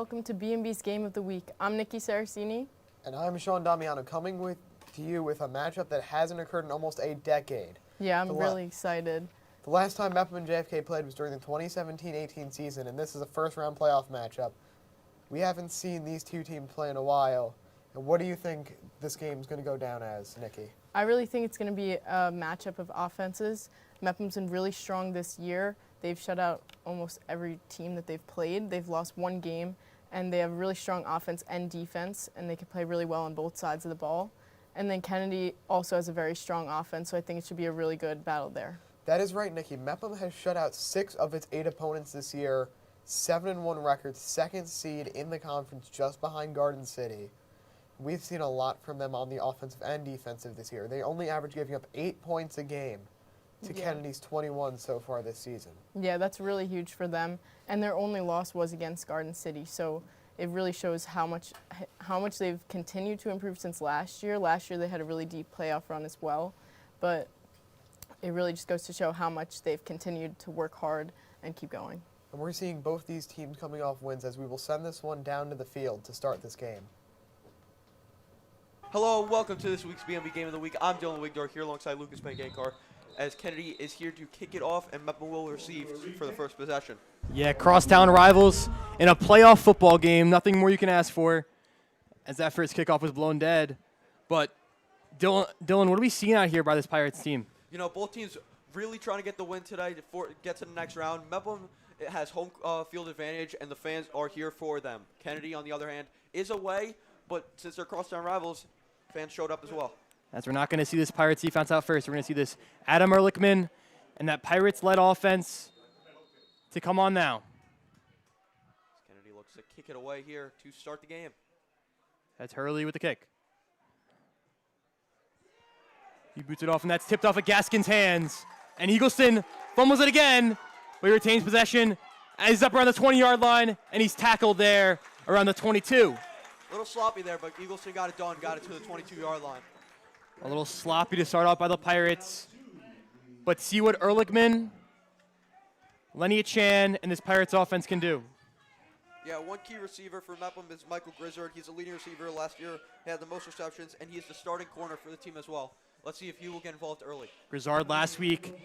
welcome to BMB's Game of the Week. I'm Nikki Saracini. And I'm Sean Damiano, coming to you with a matchup that hasn't occurred in almost a decade. Yeah, I'm really excited. The last time Mepham and JFK played was during the 2017-18 season, and this is a first-round playoff matchup. We haven't seen these two teams play in a while. And what do you think this game is going to go down as, Nikki? I really think it's going to be a matchup of offenses. Mepham's been really strong this year. They've shut out almost every team that they've played. They've lost one game, and they have really strong offense and defense, and they can play really well on both sides of the ball. And then Kennedy also has a very strong offense, so I think it should be a really good battle there. That is right, Nikki. Mepham has shut out 6 of its 8 opponents this year, 7-1 record, second seed in the conference just behind Garden City. We've seen a lot from them on the offensive and defensive this year. They only average giving up 8 points a game to Kennedy's 21 so far this season. Yeah, that's really huge for them. And their only loss was against Garden City, so it really shows how much they've continued to improve since last year. Last year they had a really deep playoff run as well, but it really just goes to show how much they've continued to work hard and keep going. And we're seeing both these teams coming off wins as we will send this one down to the field to start this game. Hello, welcome to this week's BMB Game of the Week. I'm Dylan Wigdor here alongside Lucas Pangankar as Kennedy is here to kick it off and Mepham will receive for the first possession. Yeah, crosstown rivals in a playoff football game. Nothing more you can ask for as that first kickoff was blown dead. But Dylan, what are we seeing out here by this Pirates team? You know, both teams really trying to get the win today to get to the next round. Mepham has home field advantage and the fans are here for them. Kennedy, on the other hand, is away, but since they're crosstown rivals, fans showed up as well. As we're not going to see this Pirates defense out first. We're going to see this Adam Ehrlichman and that Pirates-led offense to come on now. Kennedy looks to kick it away here to start the game. That's Hurley with the kick. He boots it off, and that's tipped off at Gaskin's hands. And Eagleston fumbles it again, but he retains possession. And he's up around the 20-yard line, and he's tackled there around the 22. A little sloppy there, but Eagleston got it done, got it to the 22-yard line. A little sloppy to start off by the Pirates. But see what Ehrlichman, Lenny Chan, and this Pirates offense can do. Yeah, one key receiver for Mepham is Michael Grizzard. He's a leading receiver last year. He had the most receptions, and he's the starting corner for the team as well. Let's see if he will get involved early. Grizzard last week,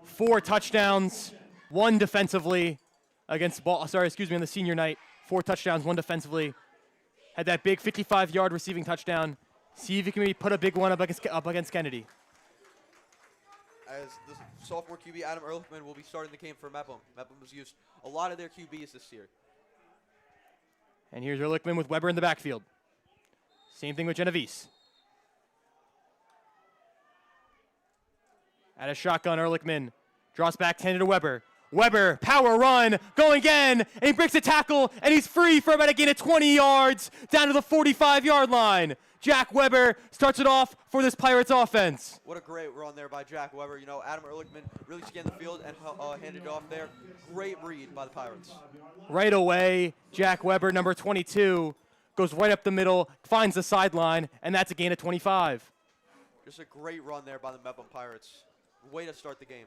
4 touchdowns, 1 defensively against on the senior night. 4 touchdowns, 1 defensively. Had that big 55-yard receiving touchdown. See if he can maybe put a big one up against Kennedy. As the sophomore QB, Adam Ehrlichman, will be starting the game for Mepham. Mepham has used a lot of their QBs this year. And here's Ehrlichman with Weber in the backfield. Same thing with Genovese. At a shotgun, Ehrlichman draws back, handed to Weber. Weber, power run, going again, and he breaks a tackle, and he's free for about a gain of 20 yards down to the 45-yard line. Jack Weber starts it off for this Pirates offense. What a great run there by Jack Weber. You know, Adam Ehrlichman really scanned the field and handed it off there. Great read by the Pirates. Right away, Jack Weber, number 22, goes right up the middle, finds the sideline, and that's a gain of 25. Just a great run there by the Mepham Pirates. Way to start the game.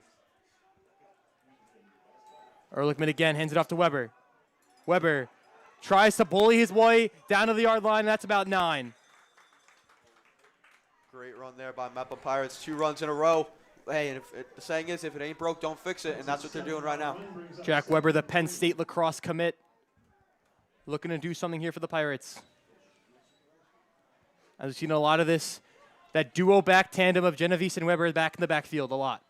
Ehrlichman again hands it off to Weber. Weber tries to bully his way down to the yard line, and that's about 9. Great run there by Mepham Pirates. 2 runs in a row. Hey, and the saying is, if it ain't broke, don't fix it, and that's what they're doing right now. Jack Weber, the Penn State lacrosse commit, looking to do something here for the Pirates. I've seen a lot of this, that duo back tandem of Genovese and Weber back in the backfield a lot.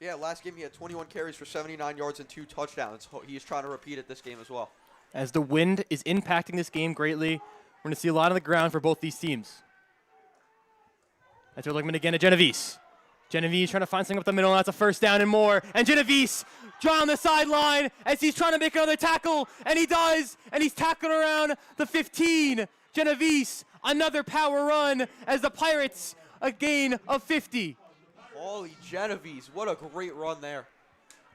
Yeah, last game he had 21 carries for 79 yards and 2 touchdowns. He's trying to repeat it this game as well. As the wind is impacting this game greatly, we're going to see a lot on the ground for both these teams. That's Ehrlichman again to Genovese. Genovese trying to find something up the middle, and that's a first down and more. And Genovese drawn on the sideline as he's trying to make another tackle, and he does, and he's tackled around the 15. Genovese, another power run as the Pirates, a gain of 50. Holy Genovese, what a great run there.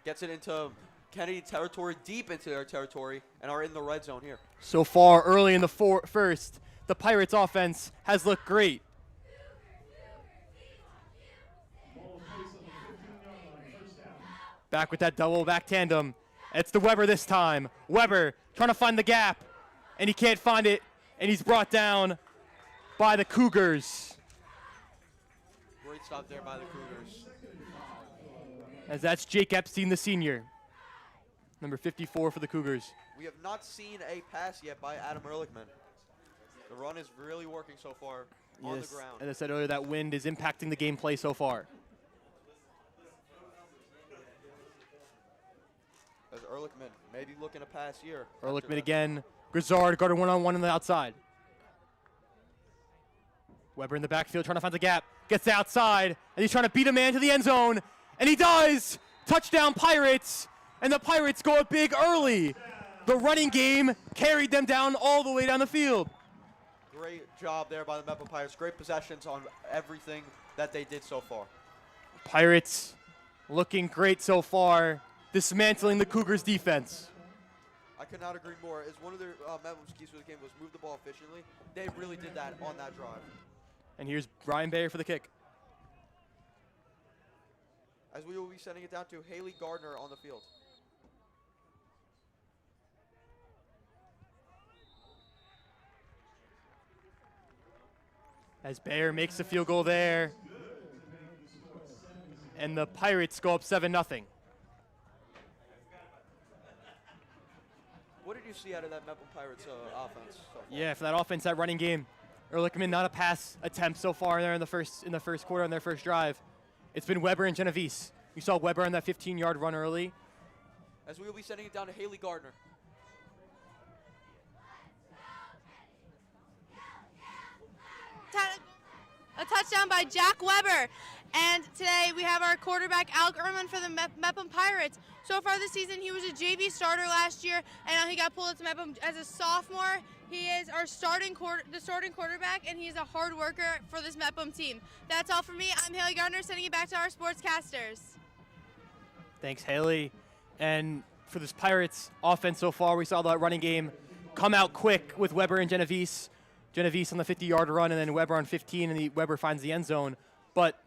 Gets it into Kennedy territory, deep into their territory, and are in the red zone here. So far, early in the first, the Pirates offense has looked great. Back with that double back tandem. It's the Weber this time. Weber trying to find the gap. and he can't find it, and he's brought down by the Cougars. Great stop there by the Cougars. As that's Jake Epstein, the senior, number 54 for the Cougars. We have not seen a pass yet by Adam Ehrlichman. The run is really working so far on the ground. As I said earlier, that wind is impacting the gameplay so far. As Ehrlichman maybe looking to pass here. Ehrlichman again. Grizzard guarded one-on-one on the outside. Weber in the backfield trying to find the gap. Gets the outside, and he's trying to beat a man to the end zone. And he does! Touchdown Pirates! And the Pirates go up big early. The running game carried them down all the way down the field. Great job there by the Mepham Pirates. Great possessions on everything that they did so far. Pirates looking great so far, dismantling the Cougars' defense. I could not agree more. As one of their Mepham's keys for the game was move the ball efficiently. They really did that on that drive. And here's Brian Bayer for the kick. As we will be sending it down to Haley Gardner on the field. As Bayer makes the field goal there. And the Pirates go up 7-0. What did you see out of that Mepham Pirates offense so far? Yeah, for that offense, that running game. Ehrlichman, not a pass attempt so far there in the first quarter on their first drive. It's been Weber and Genovese. You saw Weber on that 15-yard run early. As we will be sending it down to Haley Gardner. A touchdown by Jack Weber. And today we have our quarterback, Alec Ehrman, for the Mepham Pirates. So far this season, he was a JV starter last year, and now he got pulled into Mepham as a sophomore. He is our starting quarterback, and he's a hard worker for this Mepham team. That's all for me. I'm Haley Gardner, sending it back to our sportscasters. Thanks, Haley. And for this Pirates offense so far, we saw the running game come out quick with Weber and Genovese. Genovese on the 50-yard run, and then Weber on 15, and Weber finds the end zone. But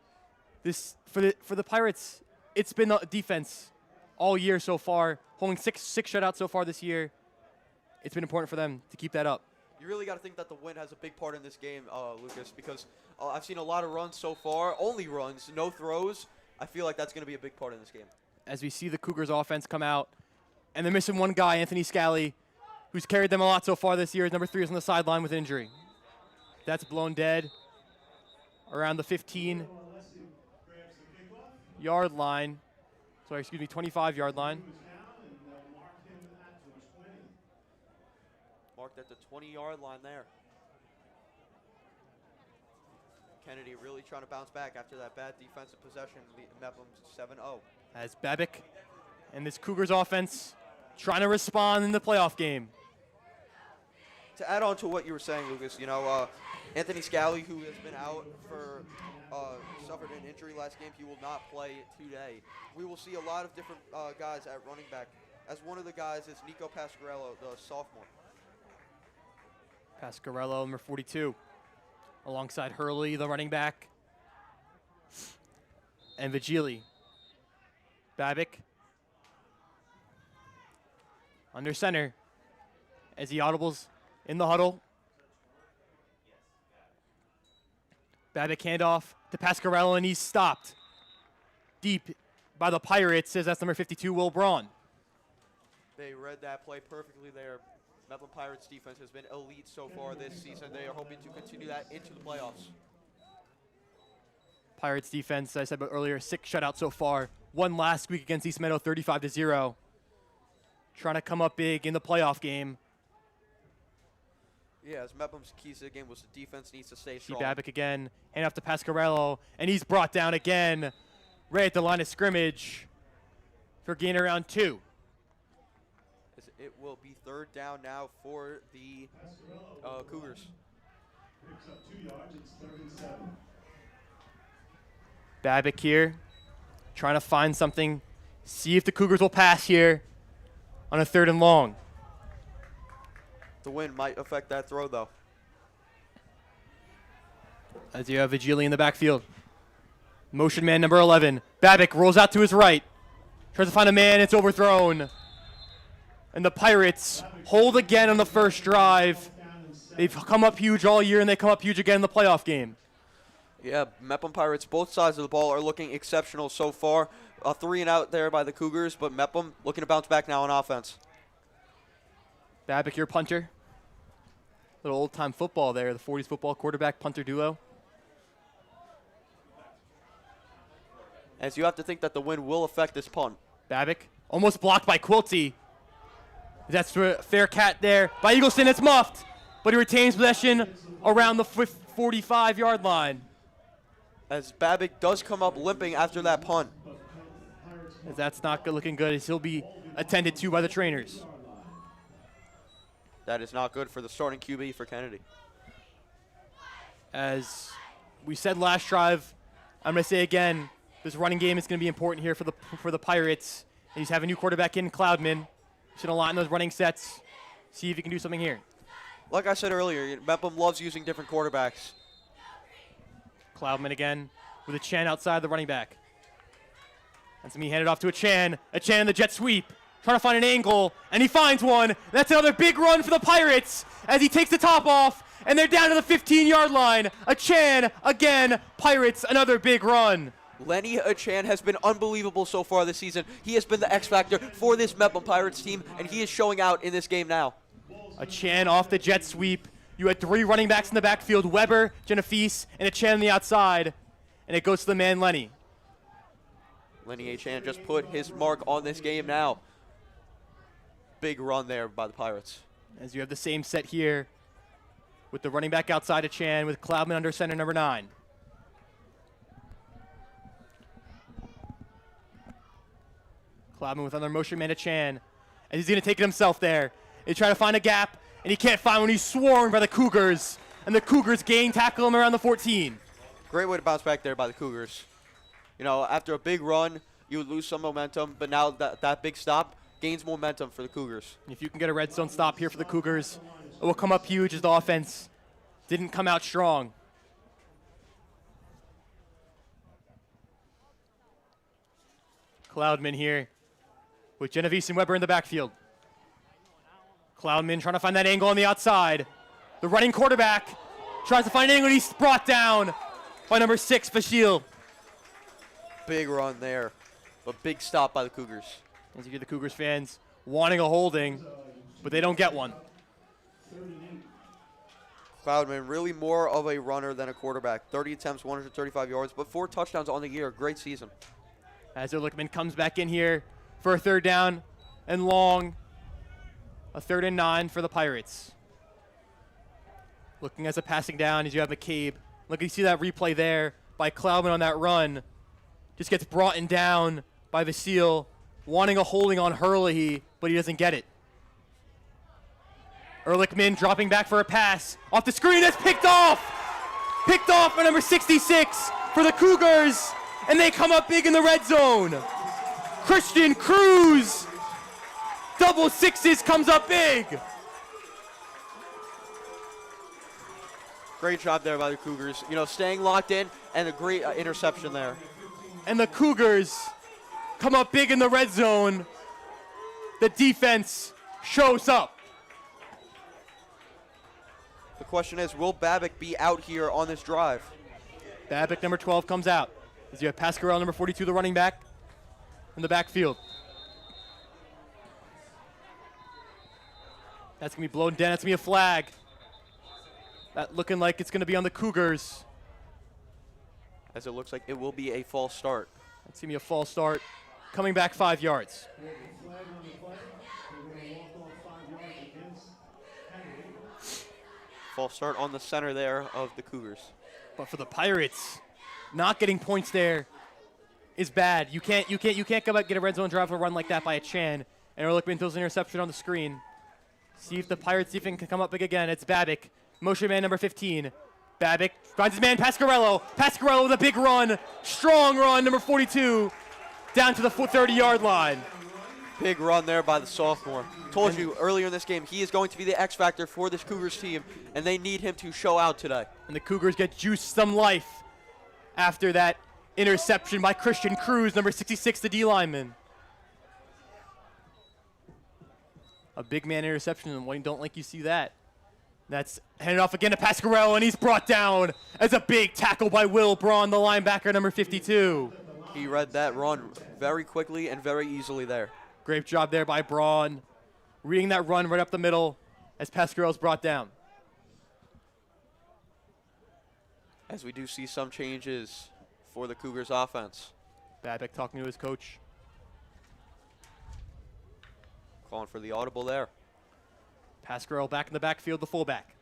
this for the Pirates, it's been the defense all year so far, holding six shutouts so far this year. It's been important for them to keep that up. You really got to think that the wind has a big part in this game, Lucas, because I've seen a lot of runs so far, only runs, no throws. I feel like that's going to be a big part in this game. As we see the Cougars offense come out, and they're missing one guy, Anthony Scally, who's carried them a lot so far this year. Number 3 is on the sideline with injury. That's blown dead around the 15-yard line. Sorry, excuse me, 25-yard line. Marked at the 20-yard line there. Kennedy really trying to bounce back after that bad defensive possession. Mepham's 7-0. As Babic and this Cougars offense trying to respond in the playoff game. To add on to what you were saying, Lucas, you know, Anthony Scally, who has been out for suffered an injury last game, he will not play today. We will see a lot of different guys at running back. As one of the guys is Nico Pasquarello, the sophomore. Pasquarello, number 42, alongside Hurley, the running back, and Vigili. Babic under center as he audibles in the huddle. Babic handoff to Pasquarello, and he's stopped deep by the Pirates, as that's number 52, Will Braun. They read that play perfectly there. Mepham Pirates defense has been elite so far this season. They are hoping to continue that into the playoffs. Pirates defense, as I said earlier, 6 shutouts so far. One last week against East Meadow, 35-0. Trying to come up big in the playoff game. Yeah, as Mepham's keys to the game was the defense needs to stay See strong. Babic again, hand off to Pasquarello, and he's brought down again right at the line of scrimmage for gain around 2. As it will be 3rd down now for the Cougars. Picks up 2 yards, it's 3rd and 7. Babic here, trying to find something, see if the Cougars will pass here on a 3rd and long. The wind might affect that throw, though. As you have Vigili in the backfield. Motion man number 11. Babic rolls out to his right. Tries to find a man, it's overthrown. And the Pirates hold again on the first drive. They've come up huge all year, and they come up huge again in the playoff game. Yeah, Mepham Pirates, both sides of the ball are looking exceptional so far. A 3-and-out there by the Cougars, but Mepham looking to bounce back now on offense. Babic, your punter. Little old-time football there, the 40s football quarterback-punter duo. As you have to think that the wind will affect this punt. Babic, almost blocked by Quilty. That's for a fair cat there by Eagleston. It's muffed, but he retains possession around the 45-yard line. As Babic does come up limping after that punt. As that's not looking good, as he'll be attended to by the trainers. That is not good for the starting QB for Kennedy. As we said last drive, I'm going to say again, this running game is going to be important here for the Pirates. And he's having a new quarterback in, Cloudman. He's going to lot in those running sets. See if he can do something here. Like I said earlier, Mepham loves using different quarterbacks. Cloudman again with a Chan outside the running back. That's going to be handed off to a Chan. A Chan in the jet sweep. Trying to find an angle, and he finds one. That's another big run for the Pirates as he takes the top off, and they're down to the 15-yard line. A Chan again. Pirates, another big run. Lenny Achan has been unbelievable so far this season. He has been the X factor for this Mepham Pirates team, and he is showing out in this game now. Achan off the jet sweep. You had 3 running backs in the backfield, Weber, Genevieve, and Achan on the outside, and it goes to the man, Lenny. Lenny Achan just put his mark on this game now. Big run there by the Pirates. As you have the same set here with the running back outside Achan with Cloudman under center number 9. Cloudman with another motion man Achan, and he's going to take it himself there. He's trying to find a gap, and he can't find one. He's swarmed by the Cougars, and the Cougars tackle him around the 14. Great way to bounce back there by the Cougars. You know, after a big run, you would lose some momentum, but now that big stop gains momentum for the Cougars. If you can get a red zone stop here for the Cougars, it will come up huge as the offense didn't come out strong. Cloudman here with Genevieve and Weber in the backfield. Cloudman trying to find that angle on the outside. The running quarterback tries to find an angle, and he's brought down by number 6, Fashil. Big run there, but big stop by the Cougars. As you hear the Cougars fans wanting a holding, but they don't get one. Cloudman really more of a runner than a quarterback. 30 attempts, 135 yards, but 4 touchdowns on the year. Great season. As Ehrlichman comes back in here for a 3rd down and long. A 3rd and 9 for the Pirates. Looking as a passing down as you have McCabe. Look, you see that replay there by Cloudman on that run. Just gets brought in down by Vasile, wanting a holding on Hurley, but he doesn't get it. Ehrlichman dropping back for a pass. Off the screen, that's picked off! Picked off by number 66 for the Cougars, and they come up big in the red zone. Christian Cruz, double sixes, comes up big. Great job there by the Cougars. You know, staying locked in and a great interception there. And the Cougars come up big in the red zone. The defense shows up. The question is, will Babic be out here on this drive? Babic, number 12, comes out. As you have Pasquarello, number 42, the running back, in the backfield. That's going to be blown down. That's going to be a flag. That looking like it's going to be on the Cougars. As it looks like it will be a false start. That's going to be a false start. Coming back 5 yards. False start on the center there of the Cougars. But for the Pirates, not getting points there is bad. You can't come out get a red zone drive or run like that by a Chan. And Ehrlichman throws an interception on the screen. See if the Pirates even can come up big again. It's Babic, motion man number 15. Babic finds his man Pasquarello. Pasquarello with a big run, strong run, number 42, down to the 30-yard line. Big run there by the sophomore. Told you earlier in this game, he is going to be the X factor for this Cougars team, and they need him to show out today. And the Cougars get juiced some life after that interception by Christian Cruz, number 66, the D lineman. A big man interception, and Wayne don't like you see that. That's handed off again to Pasquarello, and he's brought down as a big tackle by Will Braun, the linebacker, number 52. He read that run very quickly and very easily there. Great job there by Braun, reading that run right up the middle as Pasquarello's brought down. As we do see some changes for the Cougars offense. Babbitt talking to his coach. Calling for the audible there. Pasquarello back in the backfield, the fullback.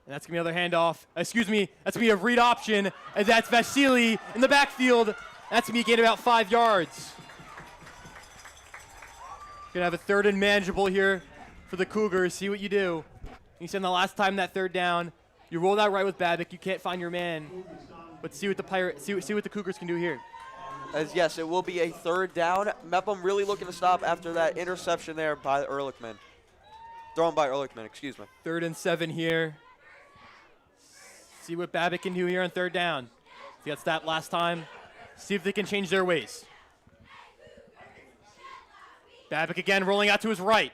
And that's going to be another handoff. Excuse me, that's going to be a read option, and that's Vasily in the backfield. That's going to be a gain about 5 yards. Going to have a 3rd and manageable here for the Cougars. See what you do. You said the last time that 3rd down, you rolled out right with Babbitt. You can't find your man. But see what the Cougars can do here. As yes, it will be a 3rd down. Mepham really looking to stop after that interception there by Ehrlichman. Thrown by Ehrlichman, excuse me. 3rd and 7 here. See what Babbitt can do here on 3rd down. He got that last time. See if they can change their ways. Babbitt again rolling out to his right.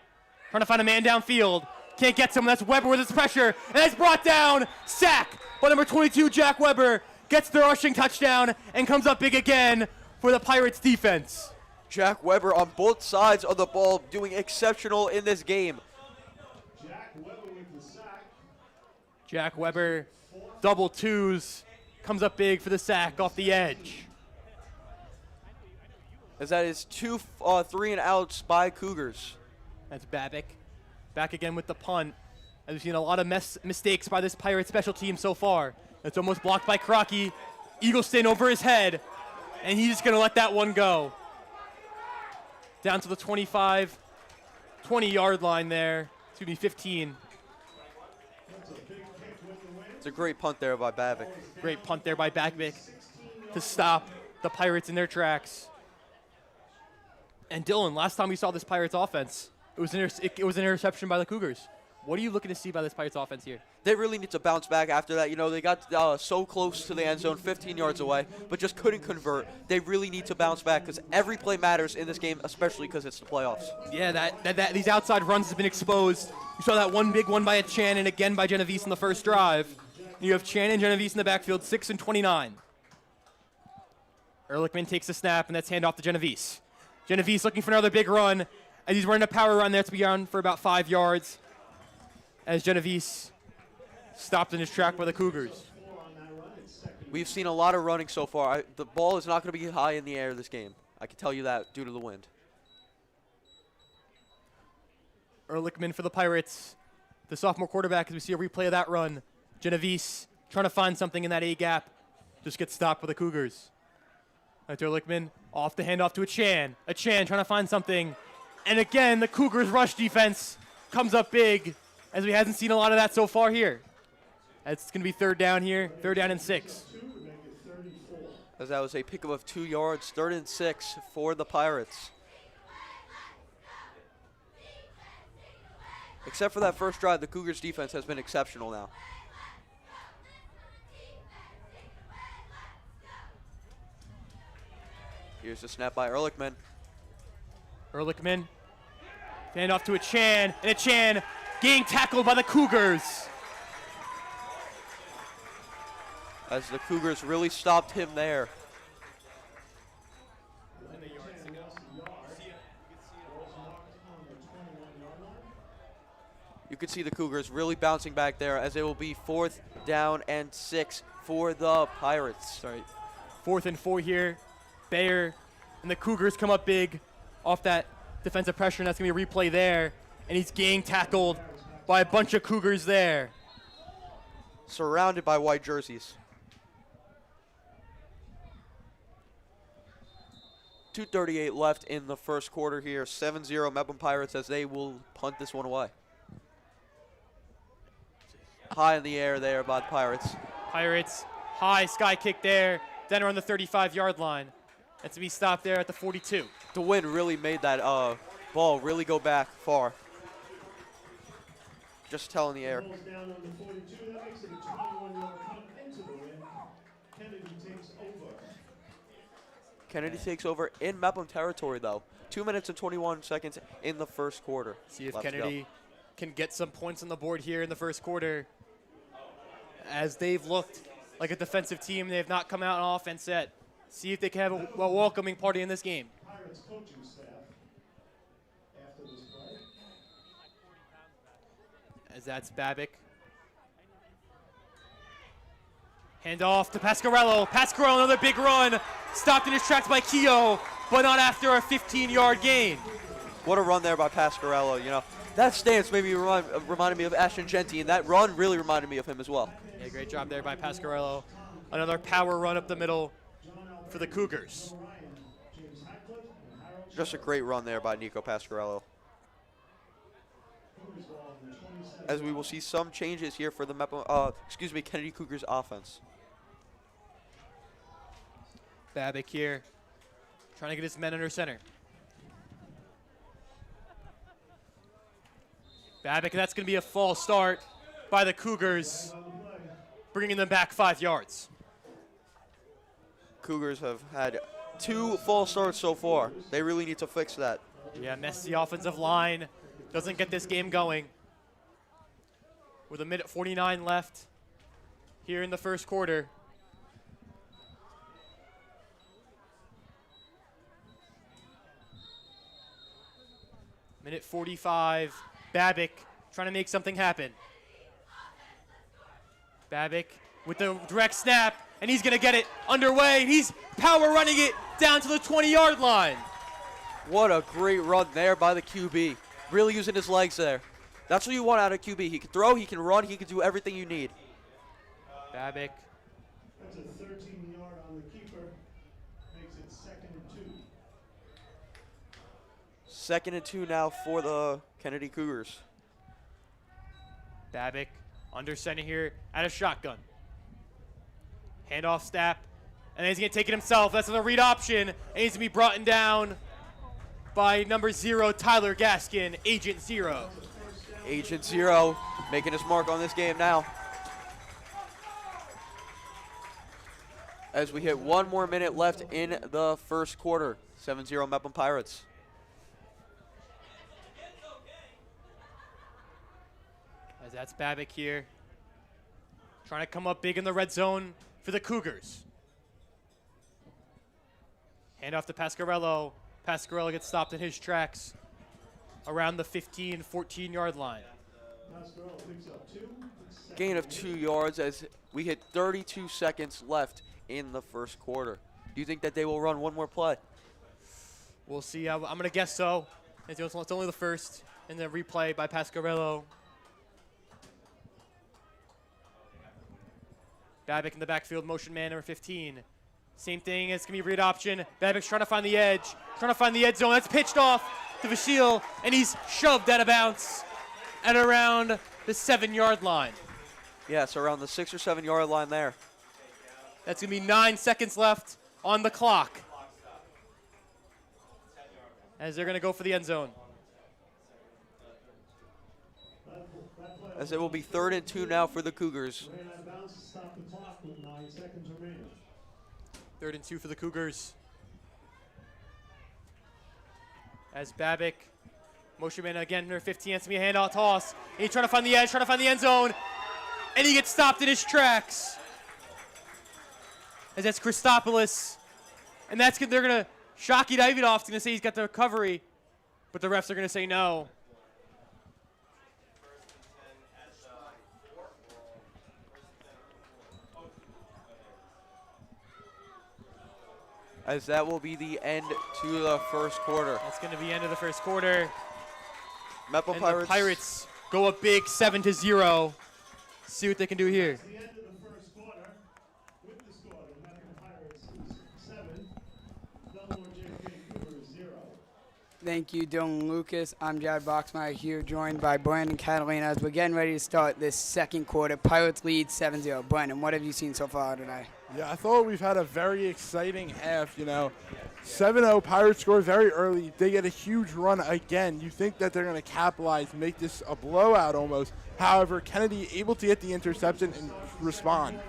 Trying to find a man downfield. Can't get someone. That's Weber with his pressure. And it's brought down. Sack by number 22, Jack Weber. Gets the rushing touchdown and comes up big again for the Pirates defense. Jack Weber on both sides of the ball doing exceptional in this game. Jack Weber with the sack. Jack Weber, double twos. Comes up big for the sack off the edge. As that is 2 3 and outs by Cougars. That's Babbitt. Back again with the punt. As we've seen a lot of mistakes by this Pirate special team so far. It's almost blocked by Crocky. Eagleston over his head. And he's just going to let that one go. Down to the 25, 20-yard line there. It's going to be 15. It's a great punt there by Babbitt. Great punt there by Babbitt to stop the Pirates in their tracks. And Dylan, last time we saw this Pirates offense, it was an interception by the Cougars. What are you looking to see by this Pirates offense here? They really need to bounce back after that. You know, they got so close to the end zone, 15 yards away, but just couldn't convert. They really need to bounce back because every play matters in this game, especially because it's the playoffs. Yeah, these outside runs have been exposed. You saw that one big one by Chan and again by Genovese in the first drive. You have Chan and Genovese in the backfield, 6 and 29. Ehrlichman takes the snap, and that's handoff to Genovese. Genovese looking for another big run, and he's running a power run there to be on for about 5 yards. As Genovese stopped in his track by the Cougars. We've seen a lot of running so far. The ball is not going to be high in the air this game. I can tell you that due to the wind. Ehrlichman for the Pirates. The sophomore quarterback, as we see a replay of that run. Genovese trying to find something in that A-gap. Just gets stopped by the Cougars. That's Ehrlichman off the handoff to a Chan. A Chan trying to find something. And again, the Cougars' rush defense comes up big, as we hasn't seen a lot of that so far here. It's going to be 3rd down here, 3rd down and 6. As that was a pickup of 2 yards, 3rd and 6 for the Pirates. Except for that first drive, the Cougars' defense has been exceptional now. Here's the snap by Ehrlichman. Ehrlichman, hand off to a Chan, and a Chan getting tackled by the Cougars. As the Cougars really stopped him there. You can see the Cougars really bouncing back there as it will be 4th down and 6 for the Pirates. Sorry, 4th and 4 here. Bayer and the Cougars come up big off that defensive pressure, and that's going to be a replay there. And he's getting tackled by a bunch of Cougars there. Surrounded by white jerseys. 2:38 left in the first quarter here. 7-0 Mepham Pirates as they will punt this one away. High in the air there by the Pirates. Pirates, high sky kick there. Then around the 35-yard line. That's to be stopped there at the 42. The wind really made that ball really go back far. Just tell in the air. Ball's down on the 42. That makes it a 21-yard punt into the wind. Kennedy takes over. Kennedy takes over in Mepham territory, though. 2 minutes and 21 seconds in the first quarter. See if Left to go. Kennedy can get some points on the board here in the first quarter. As they've looked like a defensive team, they have not come out on offense yet. See if they can have a welcoming party in this game. Pirates coaching staff after this play. As that's Babic. Hand off to Pasquarello. Pasquarello, another big run. Stopped in his tracks by Keogh, but not after a 15-yard gain. What a run there by Pasquarello. You know, that stance maybe reminded me of Ashton Genty, and that run really reminded me of him as well. Yeah, great job there by Pasquarello. Another power run up the middle for the Cougars. Just a great run there by Nico Pasquarello. As we will see some changes here for the Kennedy Cougars offense. Babic here, trying to get his men under center. Babic, that's going to be a false start by the Cougars, bringing them back 5 yards. Cougars have had 2 false starts so far. They really need to fix that. Yeah, messy offensive line doesn't get this game going. With a minute 49 left here in the first quarter. Minute 45, Babic trying to make something happen. Babic with the direct snap, and he's gonna get it underway. He's power running it down to the 20-yard line. What a great run there by the QB. Really using his legs there. That's what you want out of QB. He can throw, he can run, he can do everything you need. Babic. That's a 13-yard on the keeper. Makes it 2nd and 2. 2nd and 2 now for the Kennedy Cougars. Babic under center here at a shotgun. Handoff snap, and then he's going to take it himself. That's the read option, and he's going to be brought down by number 0, Tyler Gaskin, Agent 0. Agent 0 making his mark on this game now. As we hit 1 more minute left in the first quarter. 7-0 Mepham Pirates. As that's Babic here, trying to come up big in the red zone for the Cougars. Hand off to Pasquarello. Pasquarello gets stopped in his tracks around the 15, 14-yard line. Pasquarello picks up 2. Gain of 2 yards as we hit 32 seconds left in the first quarter. Do you think that they will run one more play? We'll see. I'm going to guess so. It's only the first in the replay by Pasquarello. Babic in the backfield, motion man number 15. Same thing, it's going to be read option. Babic's trying to find the edge, trying to find the edge zone. That's pitched off to Vashil, and he's shoved out of bounds at around the 7-yard line. Yes, around the 6 or 7 yard line there. That's going to be 9 seconds left on the clock as they're going to go for the end zone. As it will be 3rd and 2 now for the Cougars. Ran out of bounds to stop the clock with 9 seconds remaining. 3rd and 2 for the Cougars. As Babic, motion man again, number 15, has to be a handoff toss. And he's trying to find the edge, trying to find the end zone. And he gets stopped in his tracks. As that's Christopoulos. And they're going to, Shockey Davidoff's going to say he's got the recovery. But the refs are going to say no. As that will be the end to the first quarter. That's going to be the end of the first quarter. Mepham And Pirates. the Pirates go up big 7-0. See what they can do here. That's the end of the first quarter. With the score, the Mepham Pirates 7, Bellmore JFK Cougars 0. Thank you, Dylan Lucas. I'm Jared Boxmeyer here, joined by Brandon Catalina as we're getting ready to start this second quarter. Pirates lead 7-0. Brandon, what have you seen so far today? Yeah, I thought we've had a very exciting half, 7-0 Pirates score very early. They get a huge run again. You think that they're going to capitalize, make this a blowout almost. However, Kennedy able to get the interception and respond.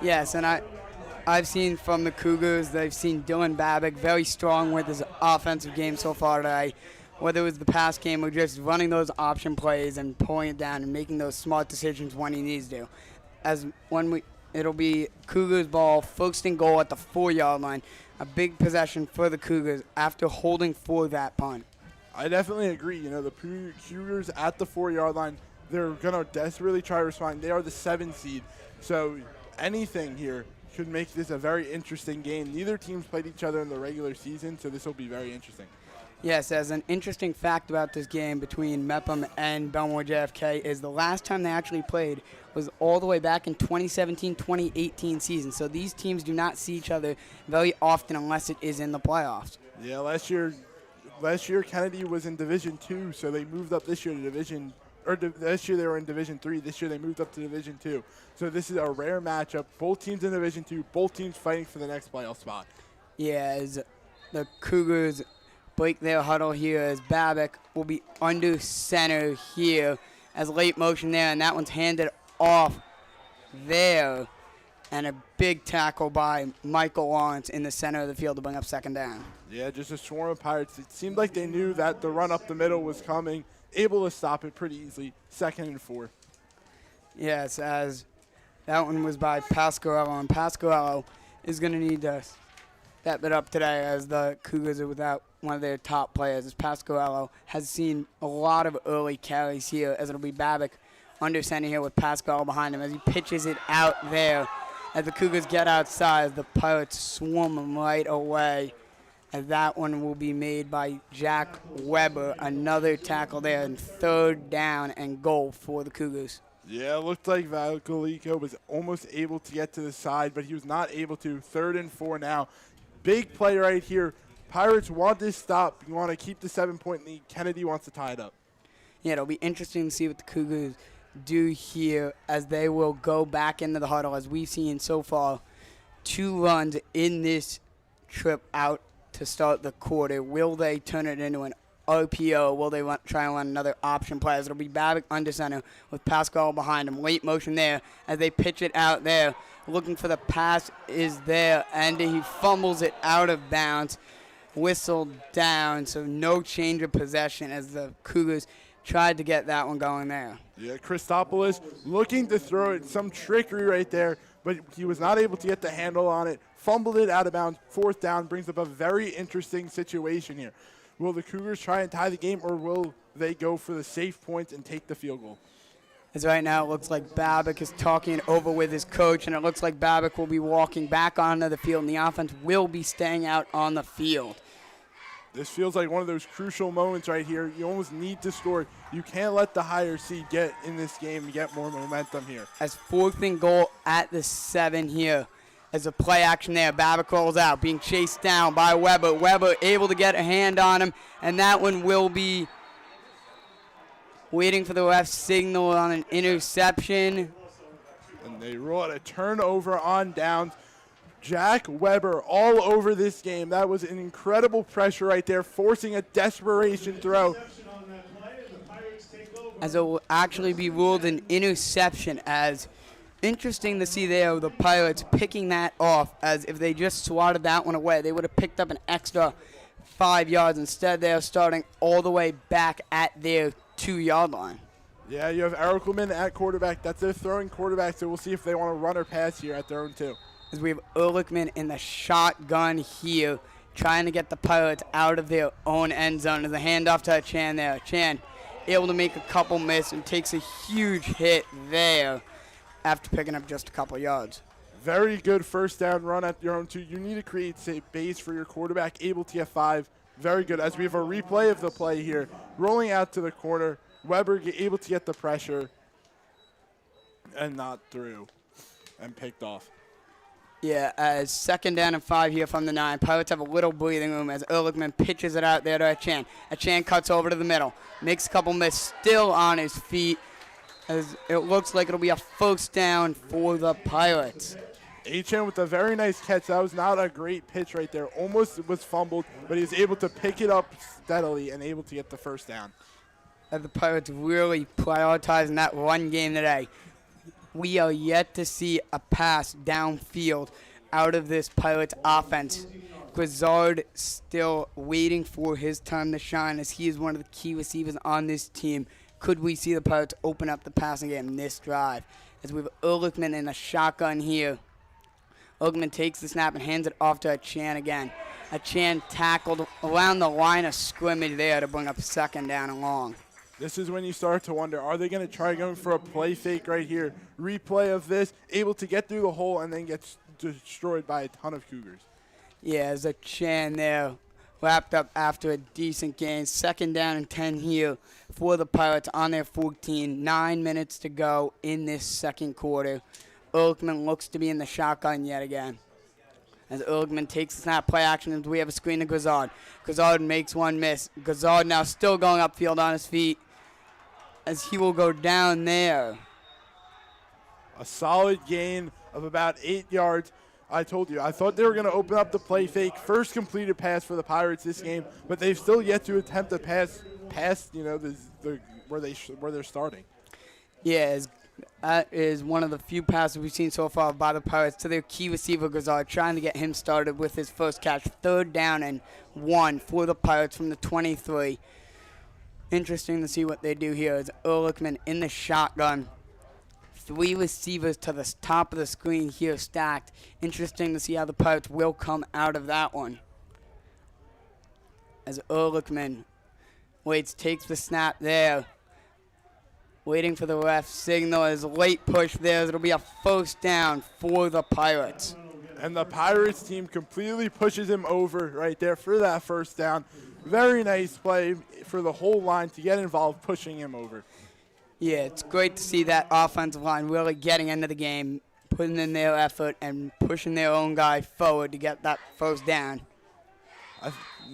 Yes, and I've seen from the Cougars, I've seen Dylan Babbitt very strong with his offensive game so far today. Whether it was the pass game or just running those option plays and pulling it down and making those smart decisions when he needs to. It'll be Cougars ball, first and goal at the 4-yard line. A big possession for the Cougars after holding for that punt. I definitely agree. The Cougars at the 4-yard line, they're going to desperately try to respond. They are the 7 seed, so anything here could make this a very interesting game. Neither team's played each other in the regular season, so this will be very interesting. Yes, as an interesting fact about this game between Mepham and Bellmore-JFK is the last time they actually played was all the way back in 2017-2018 season. So these teams do not see each other very often unless it is in the playoffs. Yeah, last year Kennedy was in Division 2, so they moved up this year to Division last year they were in Division 3. This year they moved up to Division 2. So this is a rare matchup. Both teams in Division 2, both teams fighting for the next playoff spot. Yeah, as the Cougars break their huddle here as Babbitt will be under center here as late motion there, and that one's handed off there. And a big tackle by Michael Lawrence in the center of the field to bring up second down. Yeah, just a swarm of Pirates. It seemed like they knew that the run up the middle was coming, able to stop it pretty easily. 2nd and 4. Yes, as that one was by Pasquarello, and Pasquarello is going to need to step it up today as the Cougars are without one of their top players, as Pasquarello has seen a lot of early carries here, as it'll be Babbitt under center here with Pasquarello behind him as he pitches it out there. As the Cougars get outside, the Pirates swarm them right away. And that one will be made by Jack Weber. Another tackle there, and 3rd down and goal for the Cougars. Yeah, it looked like Valgalico was almost able to get to the side, but he was not able to. 3rd and 4 now. Big play right here. Pirates want this stop. You want to keep the 7-point lead. Kennedy wants to tie it up. Yeah, it'll be interesting to see what the Cougars do here as they will go back into the huddle. As we've seen so far, 2 runs in this trip out to start the quarter. Will they turn it into an RPO? Will they try and run another option play? As it'll be Babbitt under center with Pascal behind him. Late motion there as they pitch it out there. Looking for the pass is there, and he fumbles it out of bounds. Whistled down, so no change of possession as the Cougars tried to get that one going there. Yeah, Christopoulos looking to throw it. Some trickery right there, but he was not able to get the handle on it. Fumbled it out of bounds. 4th down brings up a very interesting situation here. Will the Cougars try and tie the game, or will they go for the safe points and take the field goal? As right now it looks like Babbitt is talking over with his coach, and it looks like Babbitt will be walking back onto the field, and the offense will be staying out on the field. This feels like one of those crucial moments right here. You almost need to score. You can't let the higher seed get in this game and get more momentum here. As 4th and goal at the 7 here. As a play action there, Babbitt rolls out, being chased down by Weber. Weber able to get a hand on him, and that one will be waiting for the ref signal on an interception. And they roll a turnover on downs. Jack Weber all over this game. That was an incredible pressure right there, forcing a desperation throw. As it will actually be ruled an interception, as interesting to see there the Pirates picking that off, as if they just swatted that one away, they would have picked up an extra 5 yards. Instead, they're starting all the way back at their 2-yard line. Yeah, you have Erickelman at quarterback. That's their throwing quarterback, so we'll see if they want to run or pass here at their own 2. As we have Ehrlichman in the shotgun here, trying to get the Pirates out of their own end zone. As a handoff to Chan there. Chan able to make a couple miss and takes a huge hit there after picking up just a couple yards. Very good 1st down run at your own 2. You need to create safe base for your quarterback, able to get 5. Very good. As we have a replay of the play here, rolling out to the corner. Weber able to get the pressure and not through and picked off. Yeah, as 2nd down and 5 here from the 9. Pirates have a little breathing room as Ehrlichman pitches it out there to Achan. Achan cuts over to the middle. Makes a couple misses, still on his feet. As it looks like it'll be a 1st down for the Pirates. Achan with a very nice catch. That was not a great pitch right there. Almost was fumbled, but he was able to pick it up steadily and able to get the 1st down. As the Pirates really prioritizing that run game today. We are yet to see a pass downfield out of this Pirates offense. Grizzard still waiting for his time to shine as he is one of the key receivers on this team. Could we see the Pirates open up the passing game this drive? As we have Ehrlichman in a shotgun here. Ehrlichman takes the snap and hands it off to Achan again. Achan tackled around the line of scrimmage there to bring up 2nd down and long. This is when you start to wonder, are they going to try going for a play fake right here? Replay of this, able to get through the hole and then gets destroyed by a ton of Cougars. Yeah, as Achan there wrapped up after a decent gain. 2nd down and 10 here for the Pirates on their 14. 9 minutes to go in this second quarter. Ehrlichman looks to be in the shotgun yet again. As Ehrlichman takes the snap, play action, and we have a screen to Grizzard. Grizzard makes one miss. Grizzard now still going upfield on his feet as he will go down there. A solid gain of about 8 yards. I told you, I thought they were going to open up the play fake. First completed pass for the Pirates this game, but they've still yet to attempt a pass past, where they're starting. Yeah, that is one of the few passes we've seen so far by the Pirates to their key receiver, Grizzard, trying to get him started with his first catch. 3rd down and 1 for the Pirates from the 23. Interesting to see what they do here as Ehrlichman in the shotgun. 3 receivers to the top of the screen here stacked. Interesting to see how the Pirates will come out of that one. As Ehrlichman waits, takes the snap there. Waiting for the ref signal. His late push there. It'll be a 1st down for the Pirates. And the Pirates team completely pushes him over right there for that 1st down. Very nice play for the whole line to get involved, pushing him over. Yeah, it's great to see that offensive line really getting into the game, putting in their effort and pushing their own guy forward to get that 1st down.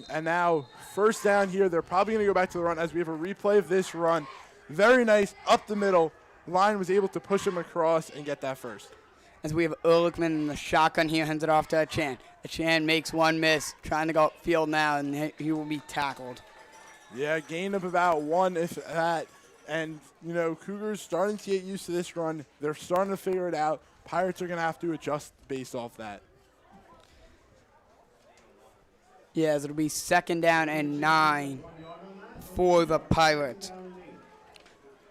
And now 1st down here. They're probably going to go back to the run as we have a replay of this run. Very nice, up the middle. Line was able to push him across and get that 1st. As we have Ehrlichman in the shotgun here, hands it off to Achan. Achan makes one miss, trying to go upfield now, and he will be tackled. Yeah, gain of about 1, if that. And, Cougars starting to get used to this run. They're starting to figure it out. Pirates are going to have to adjust based off that. Yes, it'll be 2nd down and 9 for the Pirates.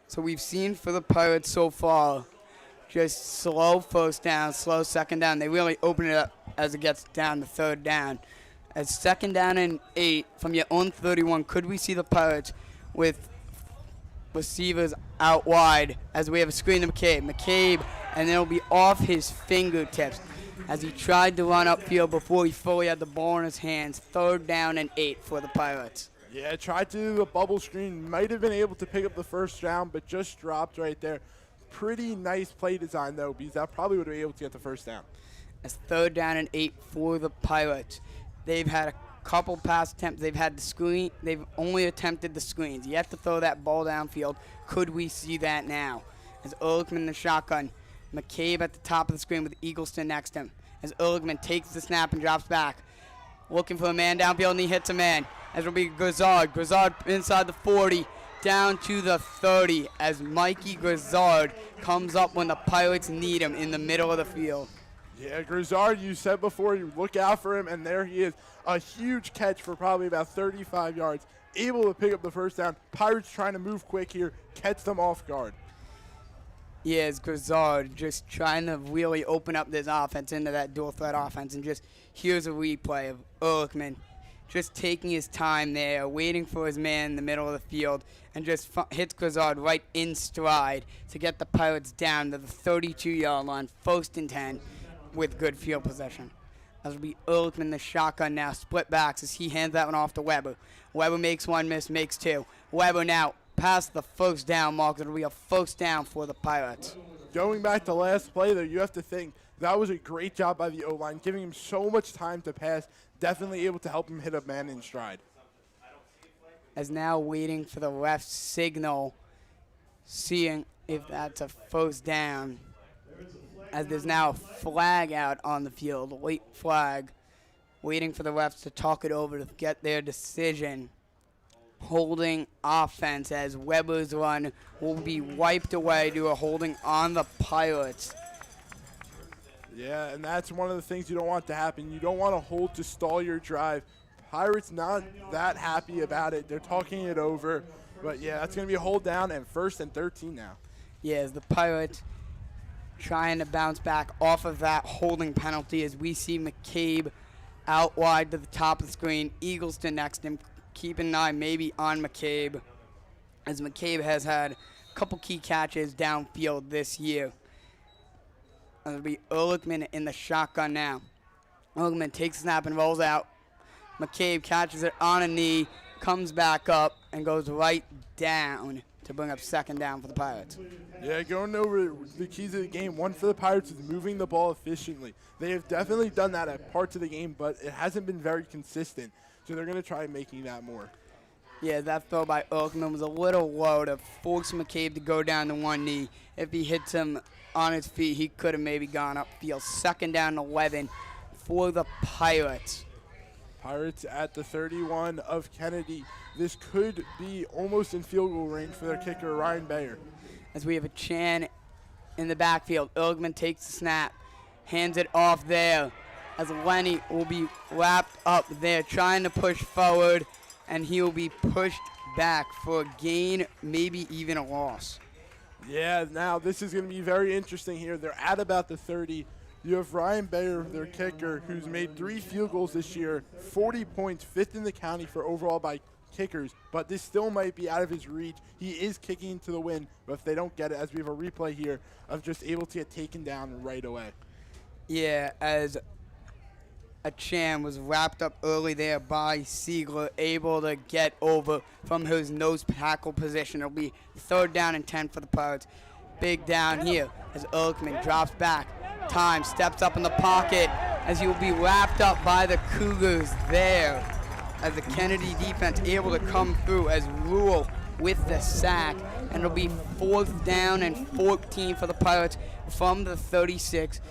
So we've seen for the Pirates so far just slow 1st down, slow 2nd down. They really open it up as it gets down to 3rd down. As 2nd down and 8 from your own 31, could we see the Pirates with receivers out wide as we have a screen to McCabe, and it'll be off his fingertips as he tried to run upfield before he fully had the ball in his hands. 3rd down and 8 for the Pirates. Yeah, tried to do the bubble screen. Might have been able to pick up the 1st down, but just dropped right there. Pretty nice play design, though, because that probably would have been able to get the 1st down. It's 3rd down and 8 for the Pirates. They've had a couple pass attempts. They've had the screen. They've only attempted the screens. You have to throw that ball downfield. Could we see that now? As Ehrlichman in the shotgun. McCabe at the top of the screen with Eagleston next to him. As Ehrlichman takes the snap and drops back. Looking for a man downfield, and he hits a man. As will be Grizzard. Grizzard inside the 40, down to the 30, as Mikey Grizzard comes up when the Pirates need him in the middle of the field. Yeah, Grizzard, you said before, you look out for him, and there he is. A huge catch for probably about 35 yards. Able to pick up the 1st down. Pirates trying to move quick here, catch them off guard. Yes, Grizzard just trying to really open up this offense into that dual threat offense. And just here's a replay of Ehrlichman just taking his time there, waiting for his man in the middle of the field, and just hits Grizzard right in stride to get the Pirates down to the 32-yard line, 1st and 10 with good field possession. As will be Ehrlichman, the shotgun now, split backs as he hands that one off to Weber. Weber makes one miss, makes 2. Weber now past the 1st down mark. It'll be a 1st down for the Pirates. Going back to last play, though, you have to think that was a great job by the O-line, giving him so much time to pass, definitely able to help him hit a man in stride. As now waiting for the ref's signal, seeing if that's a 1st down. As there's now a flag out on the field, late flag, waiting for the refs to talk it over to get their decision. Holding offense as Weber's run will be wiped away due to a holding on the Pirates. Yeah, and that's one of the things you don't want to happen. You don't want to hold to stall your drive. Pirates not that happy about it. They're talking it over. But, yeah, that's going to be a hold down and 1st and 13 now. Yeah, as the Pirates trying to bounce back off of that holding penalty as we see McCabe out wide to the top of the screen. Eagleston next to him. Keep an eye maybe on McCabe, as McCabe has had a couple key catches downfield this year. It'll be Ehrlichman in the shotgun now. Ehrlichman takes a snap and rolls out. McCabe catches it on a knee, comes back up, and goes right down to bring up 2nd down for the Pirates. Yeah, going over the keys of the game. One for the Pirates is moving the ball efficiently. They have definitely done that at parts of the game, but it hasn't been very consistent. So they're going to try making that more. Yeah, that throw by Ehrlichman was a little low to force McCabe to go down to one knee. If he hits him on his feet, he could have maybe gone upfield. 2nd down 11 for the Pirates. Pirates at the 31 of Kennedy. This could be almost in field goal range for their kicker, Ryan Bayer. As we have a Chan in the backfield. Ehrlichman takes the snap, hands it off there, as Lenny will be wrapped up there, trying to push forward, and he will be pushed back for a gain, maybe even a loss. Yeah, now this is going to be very interesting here. They're at about the 30. You have Ryan Bayer, their kicker, who's made 3 field goals this year, 40 points, 5th in the county for overall by kickers, but this still might be out of his reach. He is kicking to the wind, but if they don't get it, as we have a replay here of just able to get taken down right away. Yeah, as a Chan was wrapped up early there by Siegler, able to get over from his nose tackle position. It'll be 3rd down and 10 for the Pirates. Big down here as Ehrlichman drops back. Time steps up in the pocket as he will be wrapped up by the Cougars there. As the Kennedy defense able to come through as Rule with the sack. And it'll be 4th down and 14 for the Pirates from the 36.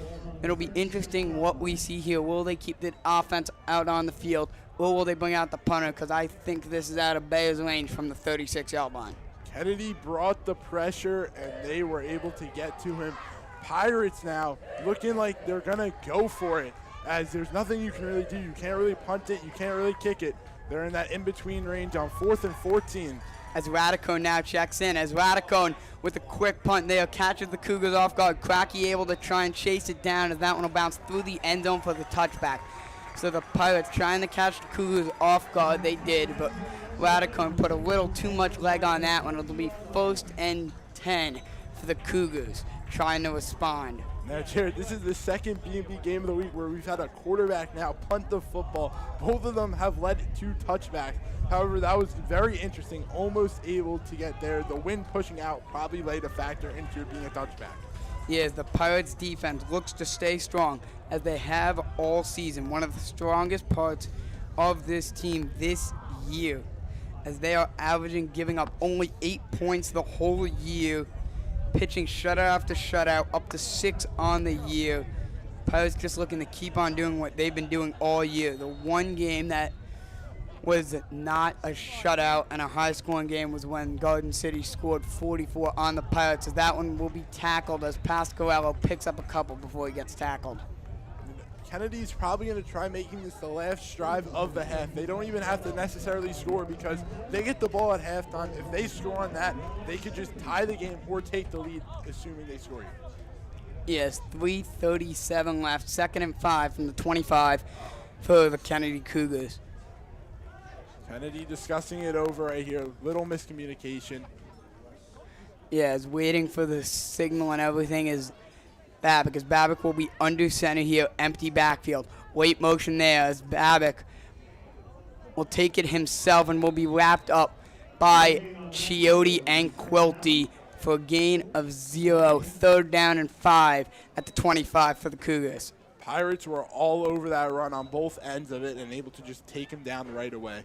It'll be interesting what we see here. Will they keep the offense out on the field, or will they bring out the punter? Because I think this is out of Bayer's range from the 36-yard line. Kennedy brought the pressure, and they were able to get to him. Pirates now looking like they're going to go for it, as there's nothing you can really do. You can't really punt it. You can't really kick it. They're in that in-between range on 4th and 14. As Radicone now checks in. As Radicone with a quick punt there catches the Cougars off guard. Cracky able to try and chase it down, as that one will bounce through the end zone for the touchback. So the Pirates trying to catch the Cougars off guard. They did, but Radicone put a little too much leg on that one. It'll be 1st and 10 for the Cougars trying to respond. Now, Jared, this is the second BMB game of the week where we've had a quarterback now punt the football. Both of them have led to touchbacks. However, that was very interesting, almost able to get there. The wind pushing out probably played a factor into it being a touchback. Yes, the Pirates defense looks to stay strong, as they have all season. One of the strongest parts of this team this year, as they are averaging giving up only 8 points the whole year, pitching shutout after shutout, up to 6 on the year. Pirates just looking to keep on doing what they've been doing all year. The one game that was not a shutout and a high-scoring game was when Garden City scored 44 on the Pirates. So that one will be tackled as Pasquarello picks up a couple before he gets tackled. Kennedy's probably going to try making this the last drive of the half. They don't even have to necessarily score, because they get the ball at halftime. If they score on that, they could just tie the game or take the lead, assuming they score here. Yes, 3:37 left, 2nd and 5 from the 25 for the Kennedy Cougars. Kennedy discussing it over right here. Little miscommunication. Yeah, is waiting for the signal and everything is Babick, as Babick will be under center here, empty backfield. Late motion there as Babick will take it himself and will be wrapped up by Chiotti and Quilty for a gain of 0. 3rd down and 5 at the 25 for the Cougars. Pirates were all over that run on both ends of it and able to just take him down right away.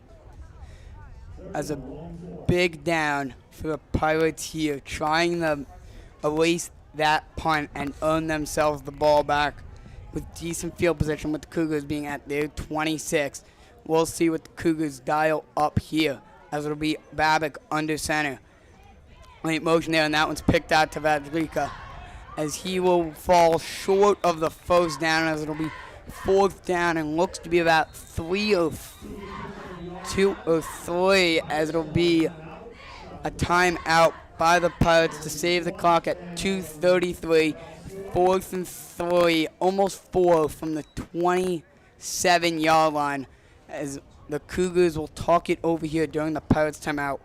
As a big down for the Pirates here, trying to erase that punt and earn themselves the ball back with decent field position, with the Cougars being at their 26. We'll see what the Cougars dial up here, as it'll be Babick under center. Late motion there, and that one's picked out to Mazeika. as he will fall short of the first down, as it'll be 4th down and looks to be about 2 or 3, as it'll be a timeout by the Pirates to save the clock at 2:33. 4th and 3, almost 4 from the 27-yard line, as the Cougars will talk it over here during the Pirates timeout.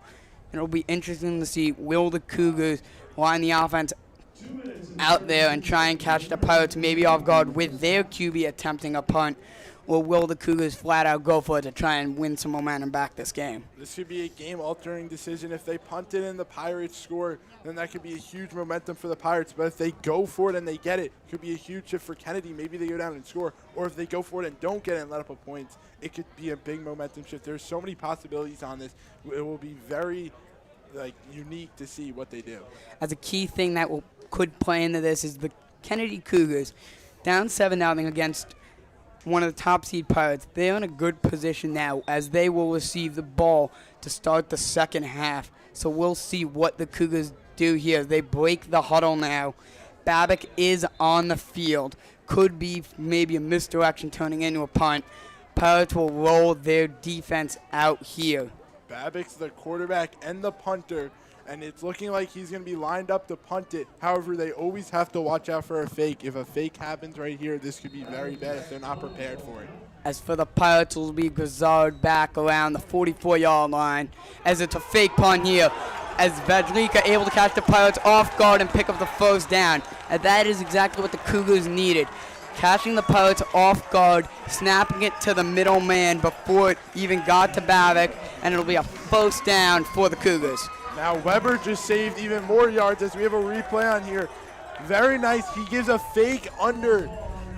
It'll be interesting to see, will the Cougars line the offense out there and try and catch the Pirates maybe off guard with their QB attempting a punt, or will the Cougars flat out go for it to try and win some momentum back this game? This could be a game-altering decision. If they punt it and the Pirates score, then that could be a huge momentum for the Pirates. But if they go for it and they get it, it could be a huge shift for Kennedy. Maybe they go down and score. Or if they go for it and don't get it and let up a point, it could be a big momentum shift. There's so many possibilities on this. It will be very unique to see what they do. As a key thing that could play into this is the Kennedy Cougars, down 7-0 against one of the top seed Pirates. They're in a good position now, as they will receive the ball to start the second half. So we'll see what the Cougars do here. They break the huddle now. Babick is on the field. Could be maybe a misdirection turning into a punt. Pirates will roll their defense out here. Babick's the quarterback and the punter, and it's looking like he's going to be lined up to punt it. However, they always have to watch out for a fake. If a fake happens right here, this could be very bad if they're not prepared for it. As for the Pirates, it will be Grizzard back around the 44-yard line, as it's a fake punt here, as Mazeika able to catch the Pirates off guard and pick up the first down. And that is exactly what the Cougars needed. Catching the Pirates off guard, snapping it to the middle man before it even got to Babick, and it'll be a first down for the Cougars. Now Weber just saved even more yards, as we have a replay on here. Very nice. He gives a fake under,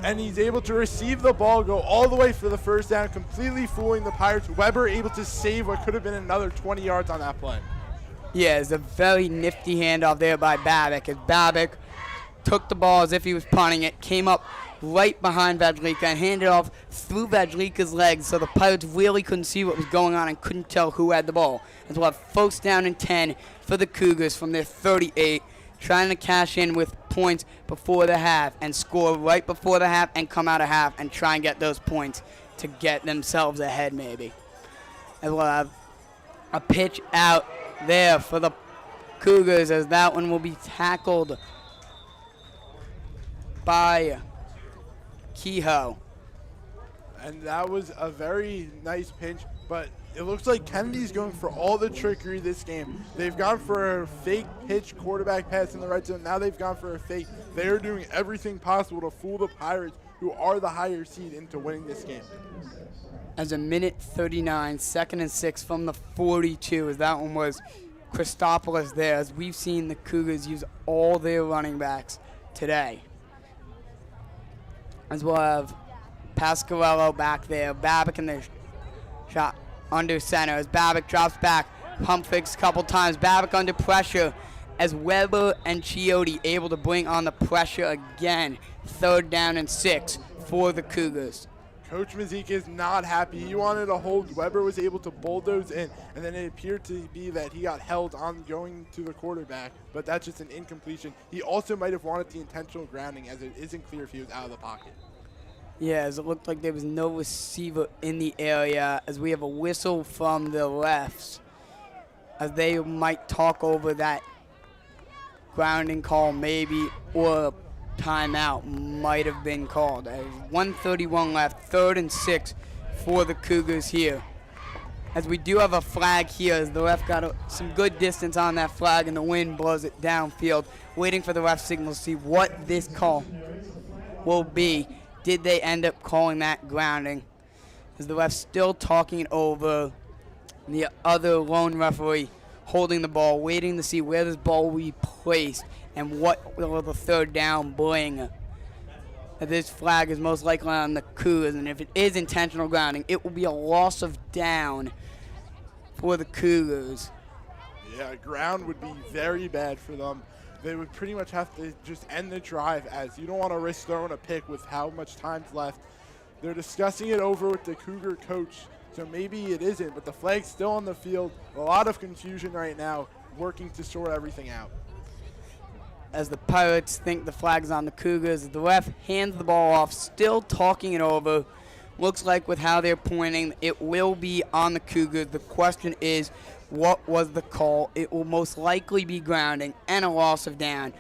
and he's able to receive the ball, go all the way for the first down, completely fooling the Pirates. Weber able to save what could have been another 20 yards on that play. Yeah, it's a very nifty handoff there by Babick, as Babick took the ball as if he was punting it, came up right behind Mazeika and handed off through Mazeika's legs, so the Pirates really couldn't see what was going on and couldn't tell who had the ball. And we'll have first down and 10 for the Cougars from their 38, trying to cash in with points before the half and score right before the half and come out of half and try and get those points to get themselves ahead maybe. And we'll have a pitch out there for the Cougars, as that one will be tackled by Kehoe. And that was a very nice pinch, but it looks like Kennedy's going for all the trickery this game. They've gone for a fake pitch quarterback pass in the red zone. Now they've gone for a fake. They are doing everything possible to fool the Pirates, who are the higher seed, into winning this game. As a minute 39, 2nd and 6 from the 42, as that one was Christopoulos there, as we've seen the Cougars use all their running backs today. As we'll have Pasquarello back there, Babick in the shot under center, as Babick drops back, pump fakes a couple times, Babick under pressure, as Weber and Chiotti able to bring on the pressure again. 3rd down and 6 for the Cougars. Coach Mazeika is not happy. He wanted to hold. Weber was able to bulldoze in, and then it appeared to be that he got held on going to the quarterback, but that's just an incompletion. He also might have wanted the intentional grounding, as it isn't clear if he was out of the pocket. Yeah, as it looked like there was no receiver in the area, as we have a whistle from the refs, as they might talk over that grounding call maybe, or a timeout might have been called. As 1:31 left, 3rd and 6 for the Cougars here. As we do have a flag here, as the ref got some good distance on that flag and the wind blows it downfield, waiting for the ref signal to see what this call will be. Did they end up calling that grounding? As the ref's still talking it over, the other lone referee holding the ball, waiting to see where this ball will be placed and what will the 3rd down bring. This flag is most likely on the Cougars, and if it is intentional grounding, it will be a loss of down for the Cougars. Yeah, ground would be very bad for them. They would pretty much have to just end the drive, as you don't want to risk throwing a pick with how much time's left. They're discussing it over with the Cougar coach, so maybe it isn't, but the flag's still on the field. A lot of confusion right now, working to sort everything out. as the Pirates think the flag's on the Cougars. The ref hands the ball off, still talking it over. Looks like with how they're pointing, it will be on the Cougars. The question is, what was the call? It will most likely be grounding and a loss of down,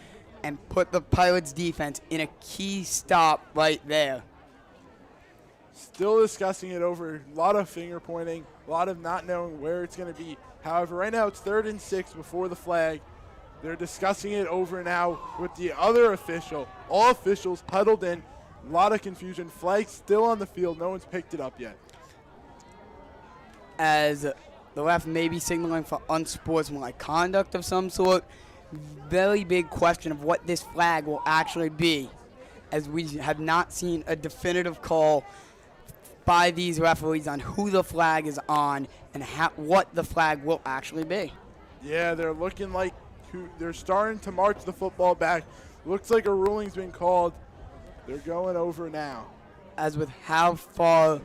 and put the Pirates defense in a key stop right there. Still discussing it over. A lot of finger pointing, a lot of not knowing where it's going to be. However, right now it's 3rd and 6 before the flag. They're discussing it over now with the other official. All officials huddled in. A lot of confusion. Flag still on the field. No one's picked it up yet. As the ref may be signaling for unsportsmanlike conduct of some sort. Very big question of what this flag will actually be, as we have not seen a definitive call by these referees on who the flag is on and what the flag will actually be. Yeah, they're looking like they're starting to march the football back. Looks like a ruling's been called. They're going over now. As with how far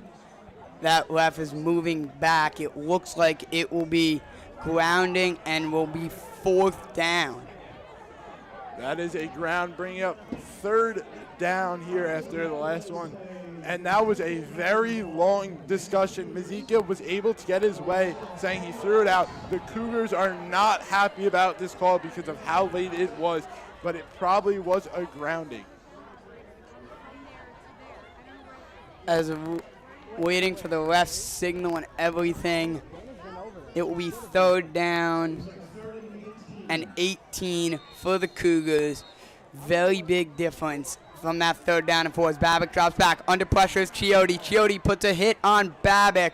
that ref is moving back, it looks like it will be grounding and will be 4th down. That is a ground, bringing up 3rd down here after the last one. And that was a very long discussion. Mazeika was able to get his way, saying he threw it out. The Cougars are not happy about this call because of how late it was, but it probably was a grounding. As waiting for the ref's signal and everything, it will be 3rd down and 18 for the Cougars. Very big difference from that 3rd down and 4 as Babic drops back. Under pressure is Chiotti. Chiotti puts a hit on Babic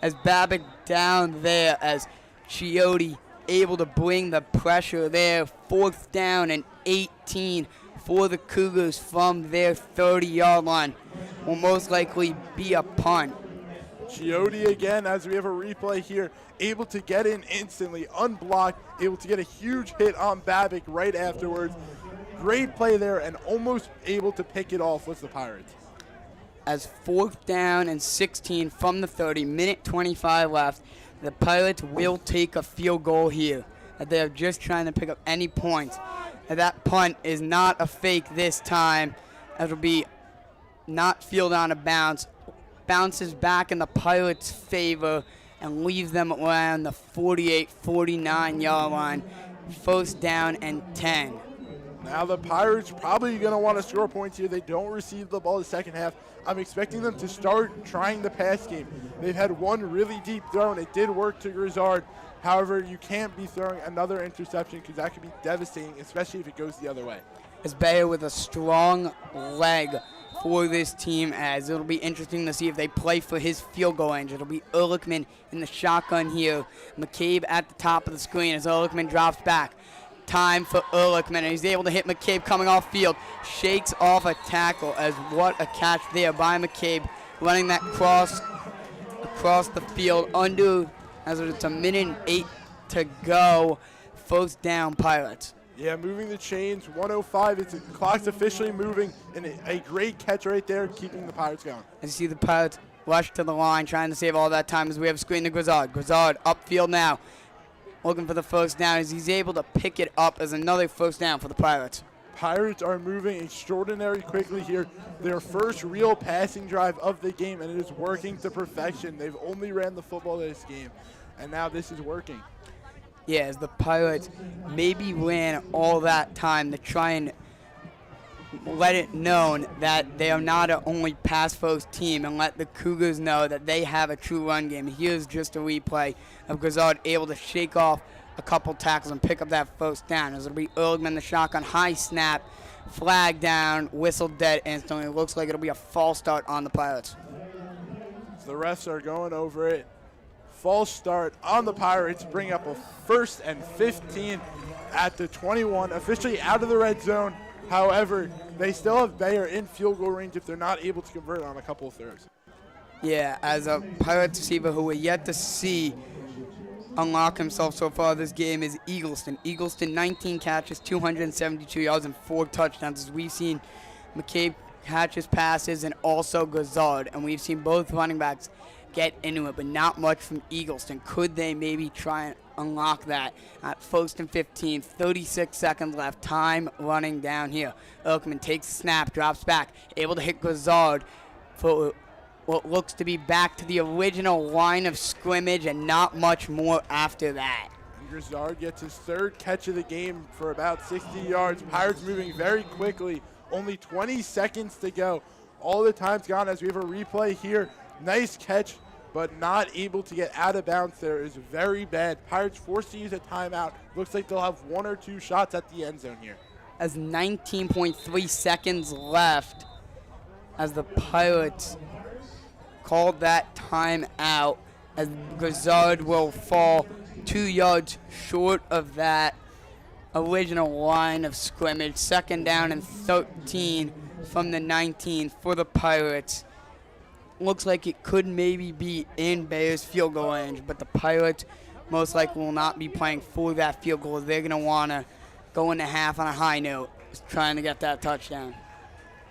as Babic down there, as Chiotti able to bring the pressure there. 4th down and 18 for the Cougars from their 30-yard line. Will most likely be a punt. Chiotti again, as we have a replay here, able to get in instantly, unblocked, able to get a huge hit on Babic right afterwards. Great play there, and almost able to pick it off with the Pirates. As 4th down and 16 from the 30, minute 25 left, the Pirates will take a field goal here. They're just trying to pick up any points. And that punt is not a fake this time, as it'll be not field on a bounce. Bounces back in the Pirates' favor and leaves them around the 48-49 yard line. 1st down and 10. Now the Pirates probably going to want to score points here. They don't receive the ball the second half. I'm expecting them to start trying the pass game. They've had one really deep throw, and it did work to Grizzard. However, you can't be throwing another interception because that could be devastating, especially if it goes the other way. As Bayer with a strong leg for this team, as it'll be interesting to see if they play for his field goal range. It'll be Ehrlichman in the shotgun here. McCabe at the top of the screen as Ehrlichman drops back. Time for Ehrlichman, and he's able to hit McCabe coming off field. Shakes off a tackle, as what a catch there by McCabe, running that cross across the field under, as it's a minute and 8 to go. 1st down, Pirates. Yeah, moving the chains, 105. The clock's officially moving, and a great catch right there, keeping the Pirates going. As you see the Pirates rush to the line, trying to save all that time as we have screen to Grizzard. Grizzard upfield now, looking for the 1st down as he's able to pick it up as another 1st down for the Pirates. Pirates are moving extraordinarily quickly here. Their first real passing drive of the game, and it is working to perfection. They've only ran the football this game, and now this is working. Yeah, as the Pirates maybe ran all that time to try and let it known that they are not an only pass-first team, and let the Cougars know that they have a true run game. Here's just a replay of Grizzard able to shake off a couple tackles and pick up that 1st down. As it'll be Ehrlichman, the shotgun, high snap, flag down, whistle dead instantly. It looks like it'll be a false start on the Pirates. So the refs are going over it. False start on the Pirates, bring up a 1st and 15 at the 21, officially out of the red zone. However, they still have Bayer in field goal range if they're not able to convert on a couple of throws. Yeah, as a Pirates receiver who we're yet to see unlock himself so far this game is Eagleston. Eagleston, 19 catches, 272 yards, and 4 touchdowns. As we've seen McCabe catches passes and also Grizzard, and we've seen both running backs get into it, but not much from Eagleston. Could they maybe try and unlock that at 1st and 15, 36 seconds left, time running down here. Ehrlichman takes the snap, drops back, able to hit Grizzard for what looks to be back to the original line of scrimmage and not much more after that. And Grizzard gets his 3rd catch of the game for about 60 yards. Pirates moving very quickly, only 20 seconds to go. All the time's gone as we have a replay here. Nice catch, but not able to get out of bounds there is very bad. Pirates forced to use a timeout. Looks like they'll have 1 or 2 shots at the end zone here. As 19.3 seconds left, as the Pirates called that timeout, as Grizzard will fall 2 yards short of that original line of scrimmage. 2nd down and 13 from the 19 for the Pirates. Looks like it could maybe be in Bears field goal range, but the Pirates most likely will not be playing for that field goal. They're going to want to go into half on a high note, trying to get that touchdown.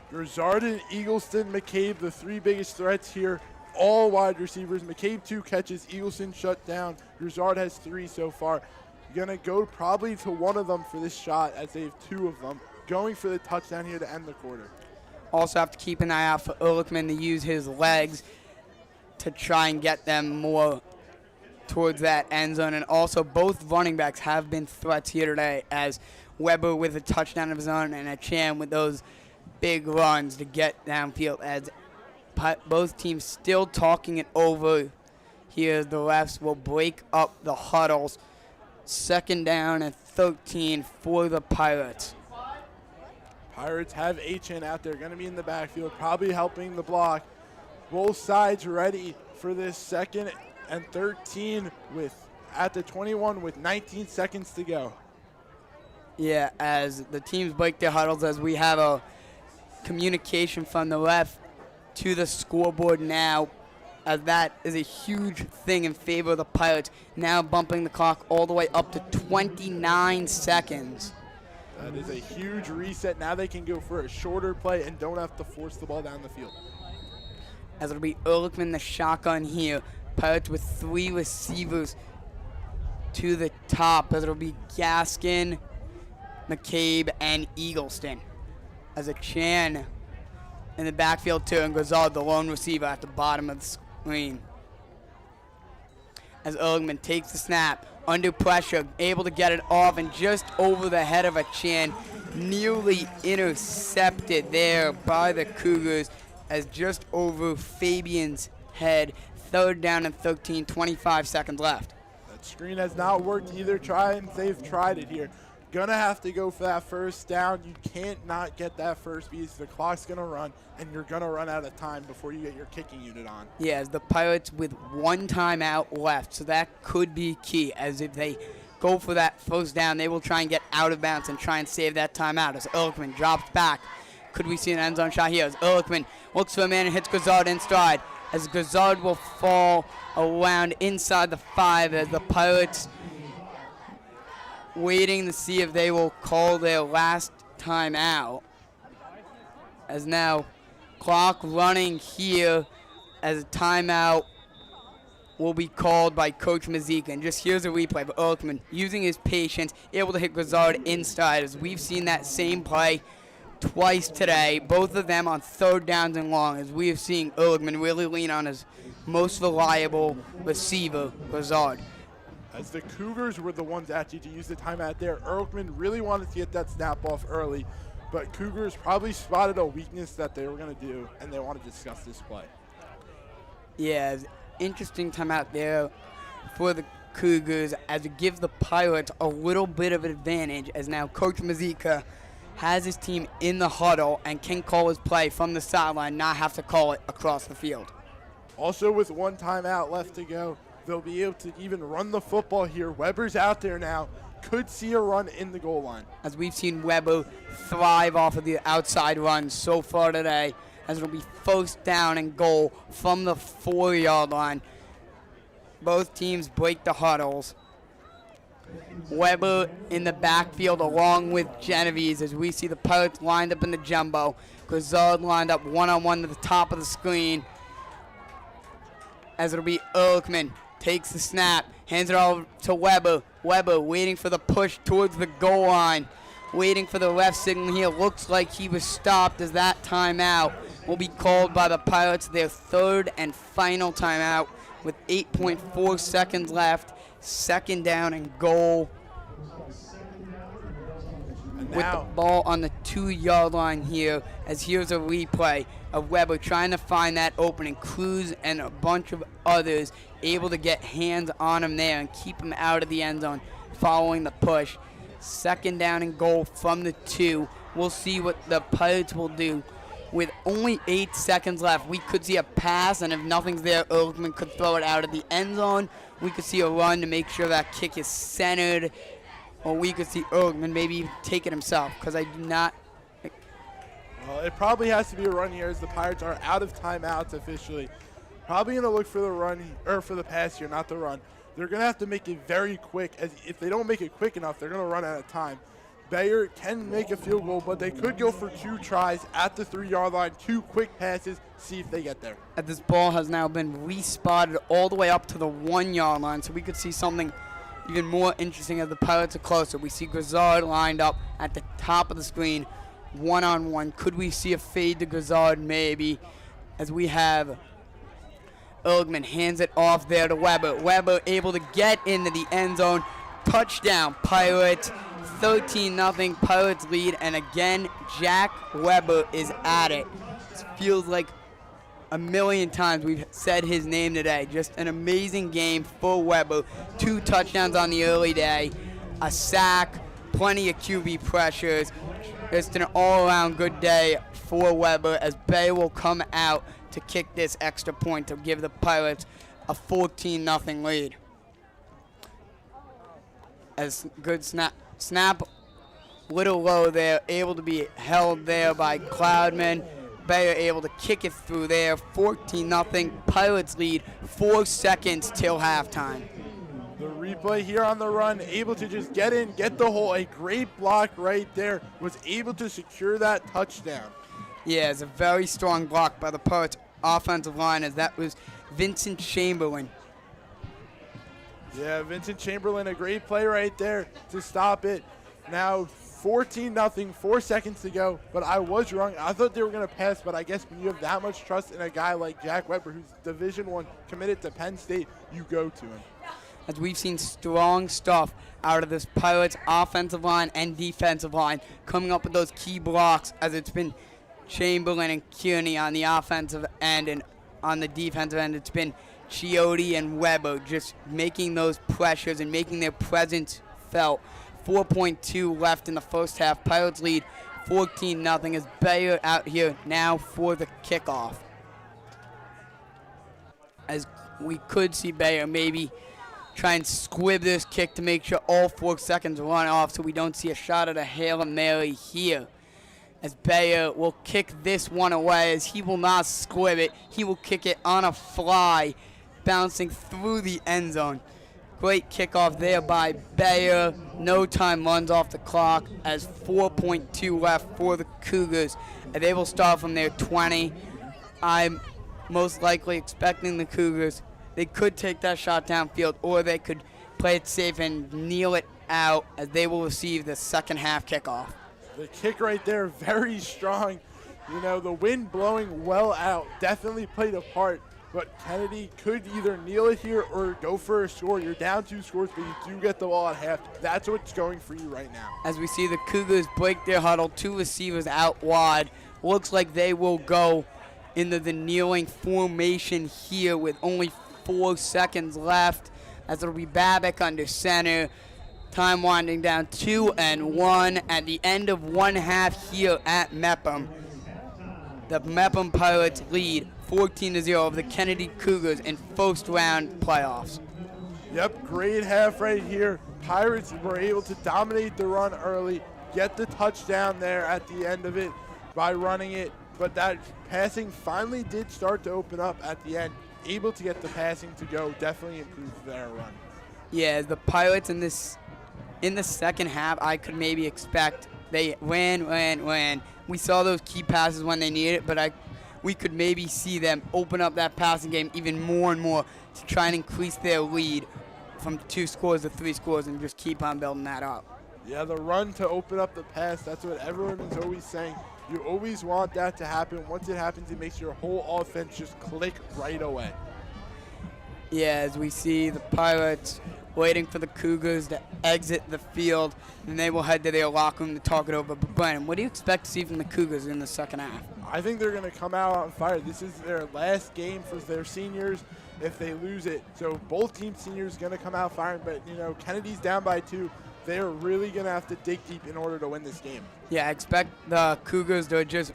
Grizzard and Eagleston, McCabe, the 3 biggest threats here. All wide receivers. McCabe 2 catches, Eagleston shut down. Grizzard has 3 so far. Going to go probably to one of them for this shot as they have 2 of them. Going for the touchdown here to end the quarter. Also have to keep an eye out for Ehrlichman to use his legs to try and get them more towards that end zone. And also both running backs have been threats here today, as Weber with a touchdown of his own and a Chan with those big runs to get downfield, as both teams still talking it over here. The refs will break up the huddles. 2nd down and 13 for the Pirates. Pirates have Achan out there, going to be in the backfield, probably helping the block. Both sides ready for this 2nd and 13 at the 21 with 19 seconds to go. Yeah, as the teams break their huddles, as we have a communication from the ref to the scoreboard now, as that is a huge thing in favor of the Pirates, now bumping the clock all the way up to 29 seconds. That is a huge reset. Now they can go for a shorter play and don't have to force the ball down the field. As it'll be Ehrlichman the shotgun here. Pirates with 3 receivers to the top, as it'll be Gaskin, McCabe, and Eagleston. As a Chan in the backfield too, and Grizzard, the lone receiver, at the bottom of the screen. As Ehrlichman takes the snap, under pressure, able to get it off and just over the head of a Chan, nearly intercepted there by the Cougars, as just over Fabian's head. 3rd down and 13, 25 seconds left. That screen has not worked either. They've tried it here. Gonna have to go for that 1st down. You can't not get that first because the clock's gonna run and you're gonna run out of time before you get your kicking unit on. Yeah, as the Pirates with 1 timeout left, so that could be key, as if they go for that 1st down, they will try and get out of bounds and try and save that timeout. As Ehrlichman drops back, could we see an end zone shot here? As Ehrlichman looks for a man and hits Grizzard in stride, as Grizzard will fall around inside the 5, as the Pirates waiting to see if they will call their last timeout. As now clock running here, as a timeout will be called by Coach Mazeika. And just here's a replay of Ehrlichman using his patience, able to hit Grizzard inside, as we've seen that same play twice today, both of them on 3rd downs and long, as we have seen Ehrlichman really lean on his most reliable receiver, Grizzard. As the Cougars were the ones actually to use the timeout there, Ehrlichman really wanted to get that snap off early, but Cougars probably spotted a weakness that they were going to do, and they want to discuss this play. Yeah, interesting timeout there for the Cougars, as it gives the Pirates a little bit of an advantage, as now Coach Mazeika has his team in the huddle and can call his play from the sideline, not have to call it across the field. Also, with 1 timeout left to go, they'll be able to even run the football here. Weber's out there now. Could see a run in the goal line. As we've seen Weber thrive off of the outside runs so far today, as it'll be 1st down and goal from the 4-yard line. Both teams break the huddles. Weber in the backfield along with Genovese, as we see the Pirates lined up in the jumbo. Grizzard lined up one-on-one to the top of the screen. as it'll be Ehrlichman. Takes the snap, hands it over to Weber. Weber waiting for the push towards the goal line. Waiting for the left signal here. Looks like he was stopped as that timeout will be called by the Pirates. Their third and final timeout with 8.4 seconds left. Second down and goal. With the ball on the 2-yard line here, as here's a replay of Weber trying to find that opening. Cruz and a bunch of others able to get hands on him there and keep him out of the end zone following the push. Second down and goal from the 2. We'll see what the Pirates will do. With only 8 seconds left, we could see a pass, and if nothing's there, Ehrlichman could throw it out of the end zone. We could see a run to make sure that kick is centered, or we could see Ehrlichman maybe take it himself, because I do not. Well, it probably has to be a run here as the Pirates are out of timeouts officially. Probably going to look for the run, or for the pass here, not the run. They're going to have to make it very quick, as if they don't make it quick enough, they're going to run out of time. Bayer can make a field goal, but they could go for 2 tries at the 3-yard line, 2 quick passes, see if they get there. As this ball has now been respotted all the way up to the 1-yard line, so we could see something even more interesting as the Pirates are closer. We see Grizzard lined up at the top of the screen, one-on-one. Could we see a fade to Grizzard? Maybe, as we have Ehrlichman hands it off there to Weber. Weber able to get into the end zone. Touchdown, Pirates. 13-0 Pirates lead, and again, Jack Weber is at it. It feels like a million times we've said his name today. Just an amazing game for Weber. 2 touchdowns on the early day, a sack, plenty of QB pressures. Just an all-around good day for Weber, as Bay will come out to kick this extra point to give the Pirates a 14-0 lead. As good snap, little low there, able to be held there by Cloudman. Bayer able to kick it through there. 14-0 Pirates lead. 4 seconds till halftime. The replay here on the run, able to just get in, get the hole. A great block right there. Was able to secure that touchdown. Yeah, it's a very strong block by the Pirates offensive line, as that was Vincent Chamberlain. Yeah, Vincent Chamberlain, a great play right there to stop it. Now 14-0, 4 seconds to go, but I was wrong. I thought they were going to pass, but I guess when you have that much trust in a guy like Jack Weber, who's Division I committed to Penn State, you go to him. As we've seen strong stuff out of this Pirates offensive line and defensive line, coming up with those key blocks, as it's been Chamberlain and Kearney on the offensive end, and on the defensive end, it's been Chiotti and Weber just making those pressures and making their presence felt. 4.2 left in the first half. Pirates lead 14-0 as Bayer out here now for the kickoff. As we could see Bayer maybe try and squib this kick to make sure all 4 seconds run off so we don't see a shot at a Hail Mary here. As Bayer will kick this one away, as he will not squib it. He will kick it on a fly, bouncing through the end zone. Great kickoff there by Bayer. No time runs off the clock, as 4.2 left for the Cougars. And they will start from their 20. I'm most likely expecting the Cougars. They could take that shot downfield, or they could play it safe and kneel it out, as they will receive the second half kickoff. The kick right there, very strong. You know, the wind blowing well out definitely played a part. But Kennedy could either kneel it here or go for a score. You're down 2 scores, but you do get the ball at half. That's what's going for you right now. As we see the Cougars break their huddle, 2 receivers out wide. Looks like they will go into the kneeling formation here with only 4 seconds left, as it'll be Babbitt under center. Time winding down 2-1 at the end of 1 half here at Mepham. The Mepham Pirates lead 14-0 over the Kennedy Cougars in first round playoffs. Yep, great half right here. Pirates were able to dominate the run early, get the touchdown there at the end of it by running it, but that passing finally did start to open up at the end. Able to get the passing to go, definitely improved their run. Yeah, the Pirates in the second half, I could maybe expect they ran. We saw those key passes when they needed it, but we could maybe see them open up that passing game even more and more to try and increase their lead from 2 scores to 3 scores and just keep on building that up. Yeah, the run to open up the pass, that's what everyone is always saying. You always want that to happen. Once it happens, it makes your whole offense just click right away. Yeah, as we see the Pirates waiting for the Cougars to exit the field, and they will head to their locker room to talk it over. But Brandon, what do you expect to see from the Cougars in the second half? I think they're going to come out on fire. This is their last game for their seniors if they lose it. So both team seniors going to come out firing, but, you know, Kennedy's down by 2. They're really going to have to dig deep in order to win this game. Yeah, I expect the Cougars to just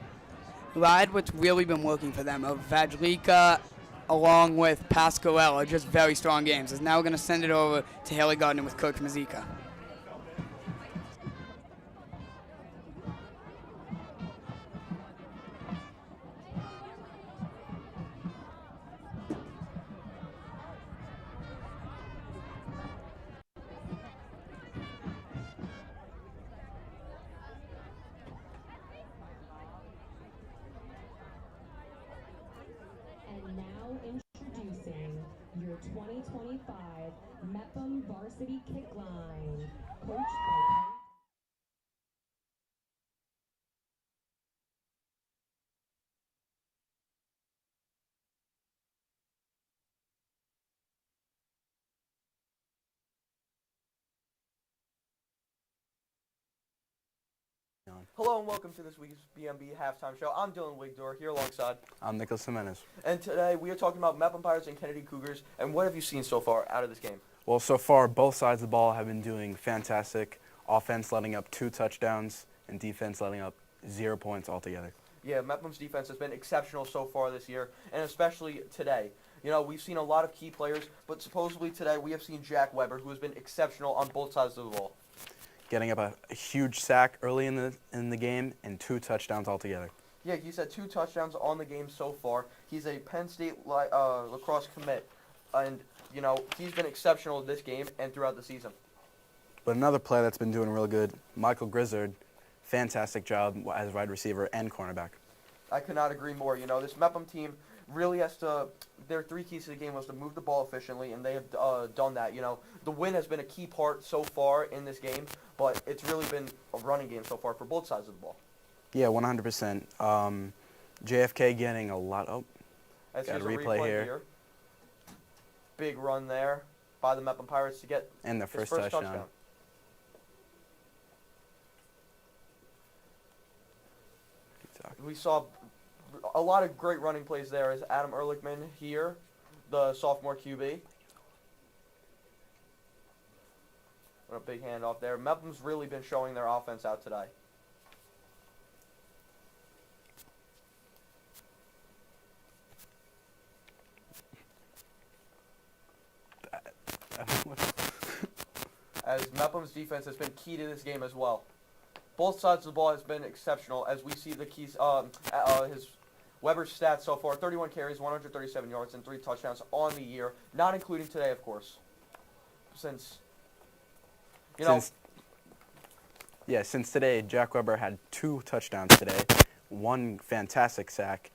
ride what's really been working for them. Mazeika along with Pasquarella, just very strong games. Is now going to send it over to Haley Gardner with Coach Mazeika. And now introducing your 2025 Mepham Varsity Kick Line, coached by Hello and welcome to this week's BMB halftime show. I'm Dylan Wigdor here alongside. I'm Nicholas Jimenez. And today we are talking about Mepham Pirates and Kennedy Cougars. And what have you seen so far out of this game? Well, so far, both sides of the ball have been doing fantastic. Offense letting up 2 touchdowns and defense letting up 0 points altogether. Yeah, Mepham's defense has been exceptional so far this year, and especially today. You know, we've seen a lot of key players, but supposedly today we have seen Jack Weber, who has been exceptional on both sides of the ball. Getting up a huge sack early in the game and 2 touchdowns altogether. Yeah, he's had 2 touchdowns on the game so far. He's a Penn State lacrosse commit, and, you know, he's been exceptional this game and throughout the season. But another player that's been doing real good, Michael Grizzard, fantastic job as wide receiver and cornerback. I could not agree more. You know, this Mepham team really has to, their 3 keys to the game was to move the ball efficiently, and they have done that. You know, the win has been a key part so far in this game, but it's really been a running game so far for both sides of the ball. Yeah, 100%. JFK getting a lot. Oh, As got a here's replay here. Big run there by the Mepham Pirates to get And the his first touchdown. We saw a lot of great running plays there as Adam Ehrlichman here, the sophomore QB. What a big handoff there. Mepham's really been showing their offense out today. As Mepham's defense has been key to this game as well. Both sides of the ball has been exceptional as we see the keys, his Weber's stats so far, 31 carries, 137 yards, and 3 touchdowns on the year, not including today, of course. Since today, Jack Weber had 2 touchdowns today, 1 fantastic sack.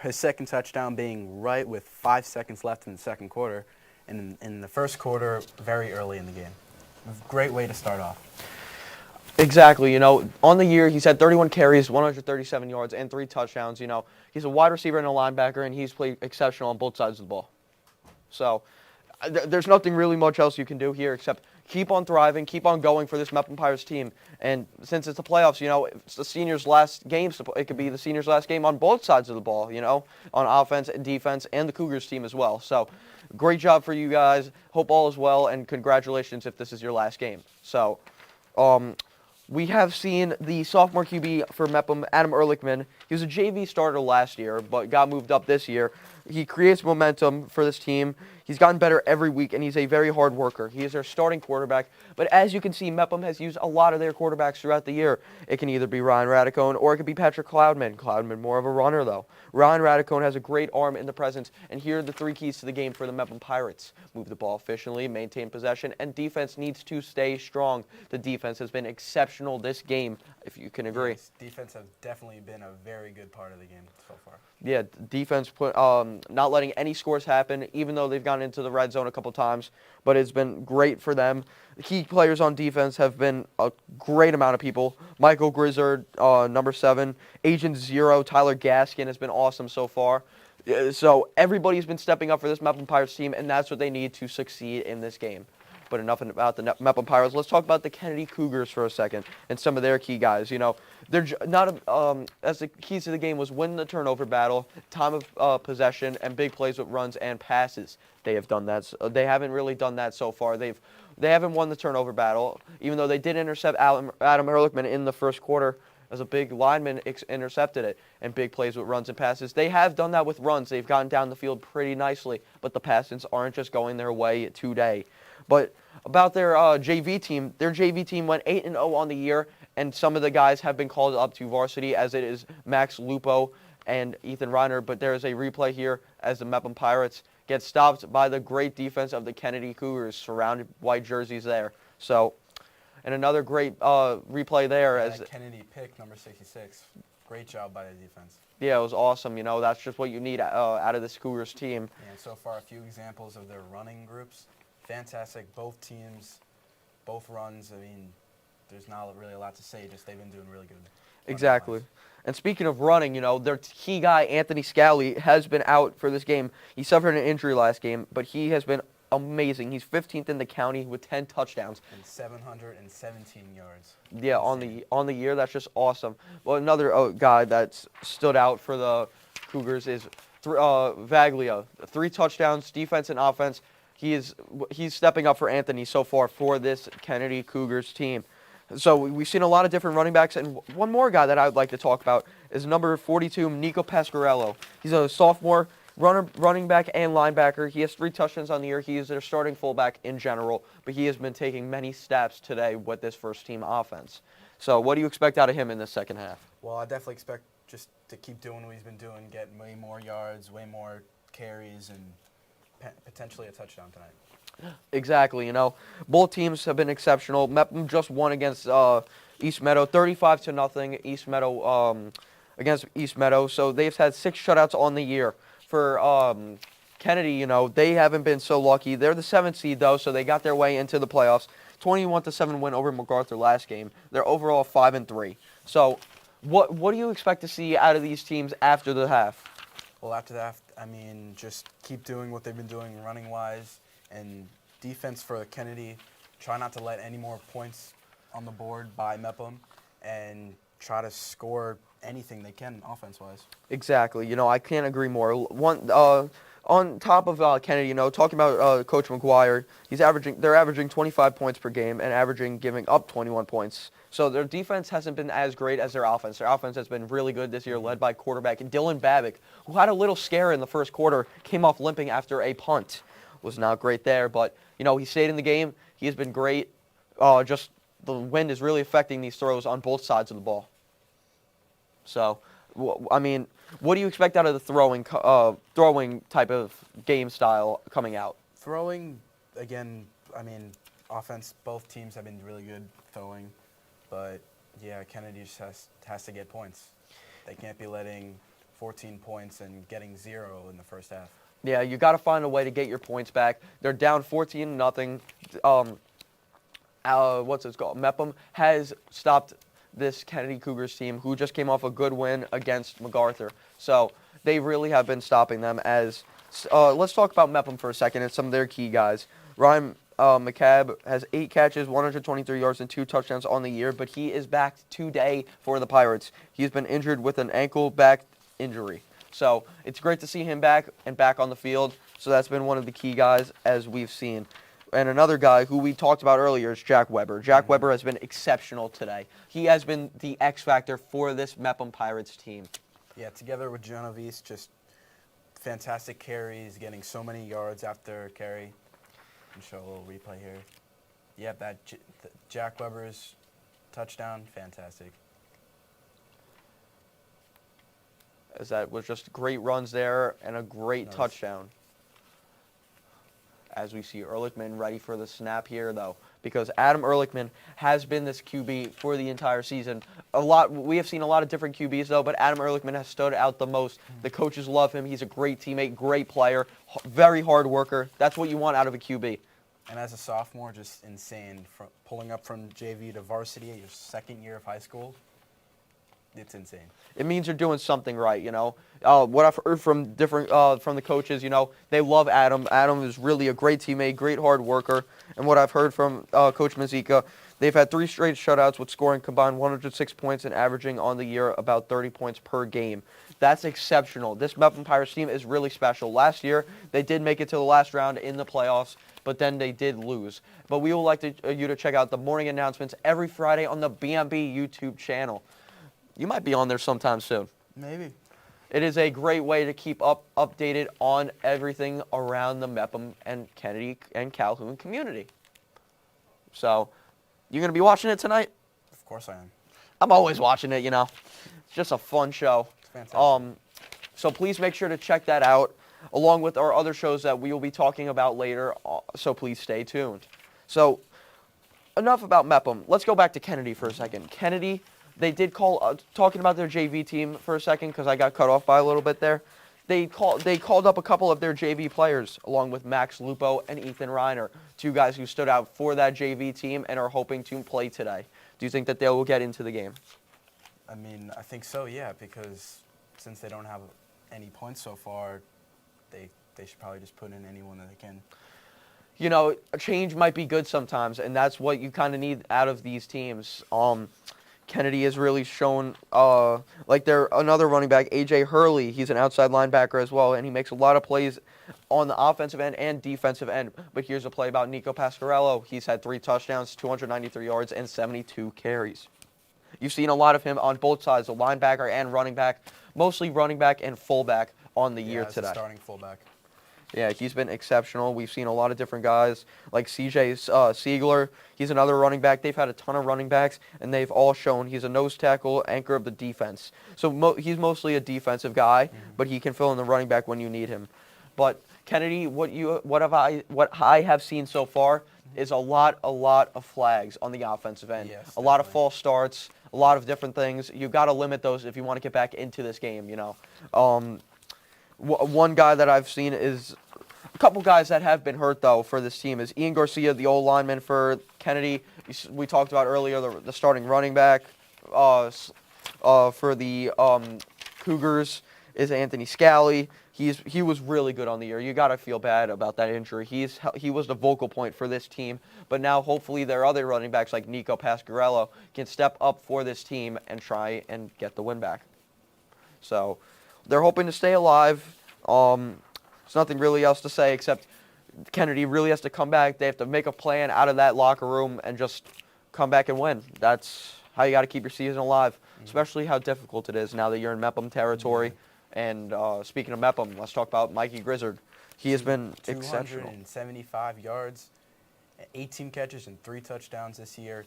His second touchdown being right with 5 seconds left in the second quarter, and in the first quarter, very early in the game. Great way to start off. Exactly. You know, on the year, he's had 31 carries, 137 yards, and 3 touchdowns. You know, he's a wide receiver and a linebacker, and he's played exceptional on both sides of the ball. So there's nothing really much else you can do here except keep on thriving, keep on going for this Mepham Pirates team. And since it's the playoffs, you know, it's the seniors' last game. It could be the seniors' last game on both sides of the ball, you know, on offense and defense and the Cougars team as well. So great job for you guys. Hope all is well, and congratulations if this is your last game. So we have seen the sophomore QB for Mepham, Adam Ehrlichman. He was a JV starter last year, but got moved up this year He creates momentum for this team. He's gotten better every week, and he's a very hard worker. He is their starting quarterback. But as you can see, Mepham has used a lot of their quarterbacks throughout the year. It can either be Ryan Radicone or it could be Patrick Cloudman. Cloudman more of a runner, though. Ryan Radicone has a great arm in the presence, and here are the 3 keys to the game for the Mepham Pirates. Move the ball efficiently, maintain possession, and defense needs to stay strong. The defense has been exceptional this game, if you can agree. Yes, defense has definitely been a very good part of the game so far. Yeah, defense not letting any scores happen, even though they've gone into the red zone a couple times. But it's been great for them. The key players on defense have been a great amount of people. Michael Grizzard, number 7. Agent 0, Tyler Gaskin has been awesome so far. So everybody's been stepping up for this Mepham Pirates team, and that's what they need to succeed in this game. But enough about the Mepham Pirates. Let's talk about the Kennedy Cougars for a second and some of their key guys. You know, they're not as the keys to the game was win the turnover battle, time of possession, and big plays with runs and passes. They have done that. They haven't really done that so far. They haven't won the turnover battle, even though they did intercept Adam Ehrlichman in the first quarter. As a big lineman intercepted it, and big plays with runs and passes. They have done that with runs. They've gotten down the field pretty nicely, but the passes aren't just going their way today. But about their JV team, their JV team went 8-0 on the year, and some of the guys have been called up to varsity, as it is Max Lupo and Ethan Reiner. But there is a replay here as the Mepham Pirates get stopped by the great defense of the Kennedy Cougars, surrounded white jerseys there. So, and another great replay there as Kennedy pick, number 66. Great job by the defense. Yeah, it was awesome. You know, that's just what you need out of this Cougars team. And so far, a few examples of their running groups. Fantastic. Both teams, both runs. I mean, there's not really a lot to say. Just they've been doing really good. Exactly. And speaking of running, you know, their key guy, Anthony Scally, has been out for this game. He suffered an injury last game, but he has been amazing. He's 15th in the county with 10 touchdowns. And 717 yards. Yeah, on the year, that's just awesome. Well, another guy that's stood out for the Cougars is Vaglia. 3 touchdowns, defense and offense. He's stepping up for Anthony so far for this Kennedy Cougars team. So we've seen a lot of different running backs, and one more guy that I would like to talk about is number 42, Nico Pasquarello. He's a sophomore running back and linebacker. He has 3 touchdowns on the year. He is their starting fullback in general, but he has been taking many steps today with this first-team offense. So what do you expect out of him in the second half? Well, I definitely expect just to keep doing what he's been doing, get way more yards, way more carries, and potentially a touchdown tonight. Exactly, you know. Both teams have been exceptional. Mepham just won against East Meadow, 35-0 East Meadow against East Meadow. So they've had 6 shutouts on the year. For Kennedy, you know, they haven't been so lucky. They're the 7th seed, though, so they got their way into the playoffs. 21-7 win over MacArthur last game. They're overall 5-3. So what do you expect to see out of these teams after the half? Well, after that, I mean, just keep doing what they've been doing running-wise. And defense for Kennedy, try not to let any more points on the board by Mepham, and try to score anything they can offense-wise. Exactly. You know, I can't agree more. On top of Kennedy, you know, talking about Coach McGuire, they're averaging 25 points per game and giving up 21 points. So their defense hasn't been as great as their offense. Their offense has been really good this year, led by quarterback Dylan Babick, who had a little scare in the first quarter, came off limping after a punt. Was not great there, but, you know, he stayed in the game. He has been great. Just the wind is really affecting these throws on both sides of the ball. So, I mean, what do you expect out of the throwing type of game style coming out? Throwing, again, I mean, offense, both teams have been really good throwing. But, yeah, Kennedy just has to get points. They can't be letting 14 points and getting 0 in the first half. Yeah, you got to find a way to get your points back. They're down 14-0. What's it called? Mepham has stopped this Kennedy Cougars team, who just came off a good win against MacArthur. So they really have been stopping them. Let's talk about Mepham for a second and some of their key guys. Ryan McCabe has 8 catches, 123 yards, and 2 touchdowns on the year, but he is back today for the Pirates. He's been injured with an ankle back injury. So it's great to see him back on the field. So that's been one of the key guys, as we've seen. And another guy who we talked about earlier is Jack Weber. Jack Weber has been exceptional today. He has been the X factor for this Mepham Pirates team. Yeah, together with Genovese, just fantastic carries, getting so many yards after carry. And show a little replay here. Yep, Jack Weber's touchdown, fantastic. As that was just great runs there and a great touchdown. As we see Ehrlichman ready for the snap here, though, because Adam Ehrlichman has been this QB for the entire season. We have seen a lot of different QBs, though, but Adam Ehrlichman has stood out the most. The coaches love him. He's a great teammate, great player, very hard worker. That's what you want out of a QB. And as a sophomore, just insane. Pulling up from JV to varsity at your second year of high school, it's insane. It means you're doing something right, you know. What I've heard from from the coaches, you know, they love Adam. Adam is really a great teammate, great hard worker. And what I've heard from Coach Mazeika, they've had 3 straight shutouts with scoring combined 106 points and averaging on the year about 30 points per game. That's exceptional. This Mepham Pirates team is really special. Last year, they did make it to the last round in the playoffs, but then they did lose. But we would like you to check out the morning announcements every Friday on the BMB YouTube channel. You might be on there sometime soon. Maybe. It is a great way to keep updated on everything around the Mepham and Kennedy and Calhoun community. So, you going to be watching it tonight? Of course I am. I'm always watching it, you know. It's just a fun show. It's fantastic. So please make sure to check that out, along with our other shows that we will be talking about later, so please stay tuned. So, enough about Mepham. Let's go back to Kennedy for a second. Kennedy, they did call, talking about their JV team for a second, because I got cut off by a little bit there. They called up a couple of their JV players, along with Max Lupo and Ethan Reiner, 2 guys who stood out for that JV team and are hoping to play today. Do you think that they will get into the game? I mean, I think so, yeah, because since they don't have any points so far, they should probably just put in anyone that they can. You know, a change might be good sometimes, and that's what you kind of need out of these teams. Kennedy has really shown, like they're another running back, A.J. Hurley. He's an outside linebacker as well, and he makes a lot of plays on the offensive end and defensive end. But here's a play about Nico Pasquarello. He's had 3 touchdowns, 293 yards, and 72 carries. You've seen a lot of him on both sides, the linebacker and running back, mostly running back and fullback on the year today. Starting fullback. Yeah, he's been exceptional. We've seen a lot of different guys like C.J. Siegler. He's another running back. They've had a ton of running backs, and they've all shown he's a nose tackle, anchor of the defense. So he's mostly a defensive guy, but he can fill in the running back when you need him. But Kennedy, what I have seen so far is a lot of flags on the offensive end. Yes, a lot of false starts, a lot of different things. You've got to limit those if you want to get back into this game, you know. One guy that I've seen is a couple guys that have been hurt, though, for this team is Ian Garcia, the old lineman for Kennedy. We talked about earlier the starting running back for the Cougars is Anthony Scally. He was really good on the year. You got to feel bad about that injury. He was the vocal point for this team, but now hopefully their other running backs like Nico Pasquarello can step up for this team and try and get the win back. So they're hoping to stay alive. There's nothing really else to say except Kennedy really has to come back. They have to make a plan out of that locker room and just come back and win. That's how you got to keep your season alive, especially how difficult it is now that you're in Mepham territory. And speaking of Mepham, let's talk about Mikey Grizzard. He has been exceptional. 275 yards, 18 catches, and 3 touchdowns this year.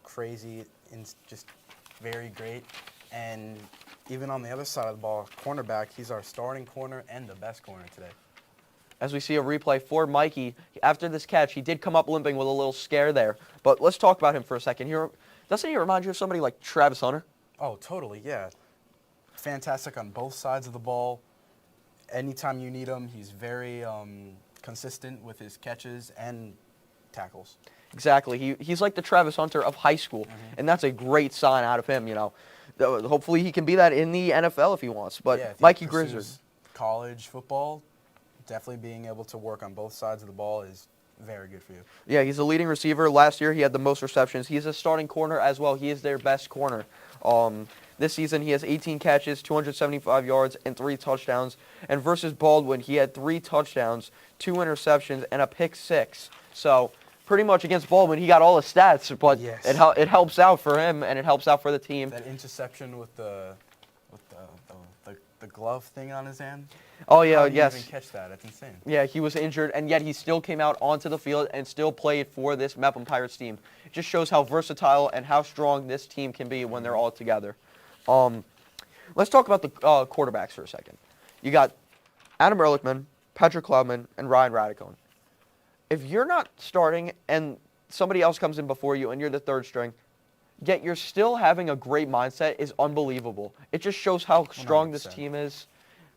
Crazy and just very great. And even on the other side of the ball, cornerback, he's our starting corner and the best corner today. As we see a replay for Mikey, after this catch, he did come up limping with a little scare there. But let's talk about him for a second. Doesn't he remind you of somebody like Travis Hunter? Oh, totally, yeah. Fantastic on both sides of the ball. Anytime you need him, he's very consistent with his catches and tackles. Exactly. He's like the Travis Hunter of high school, and that's a great sign out of him, you know. Hopefully he can be that in the NFL if he wants. But yeah, if Mikey he Grizzard. College football, definitely being able to work on both sides of the ball is very good for you. Yeah, he's a leading receiver. Last year he had the most receptions. He's a starting corner as well. He is their best corner. This season he has 18 catches, 275 yards, and 3 touchdowns. And versus Baldwin, he had 3 touchdowns, 2 interceptions, and a pick 6. So pretty much against Baldwin, he got all the stats, but yes, it helps out for him and it helps out for the team. That interception with the glove thing on his hand? Oh, yeah, How did yes. he even catch that? That's insane. Yeah, he was injured, and yet he still came out onto the field and still played for this Mepham Pirates team. It just shows how versatile and how strong this team can be when they're all together. Let's talk about the quarterbacks for a second. You got Adam Ehrlichman, Patrick Cloudman, and Ryan Radicone. If you're not starting and somebody else comes in before you and you're the third string, yet you're still having a great mindset is unbelievable. It just shows how strong this 100%. team is.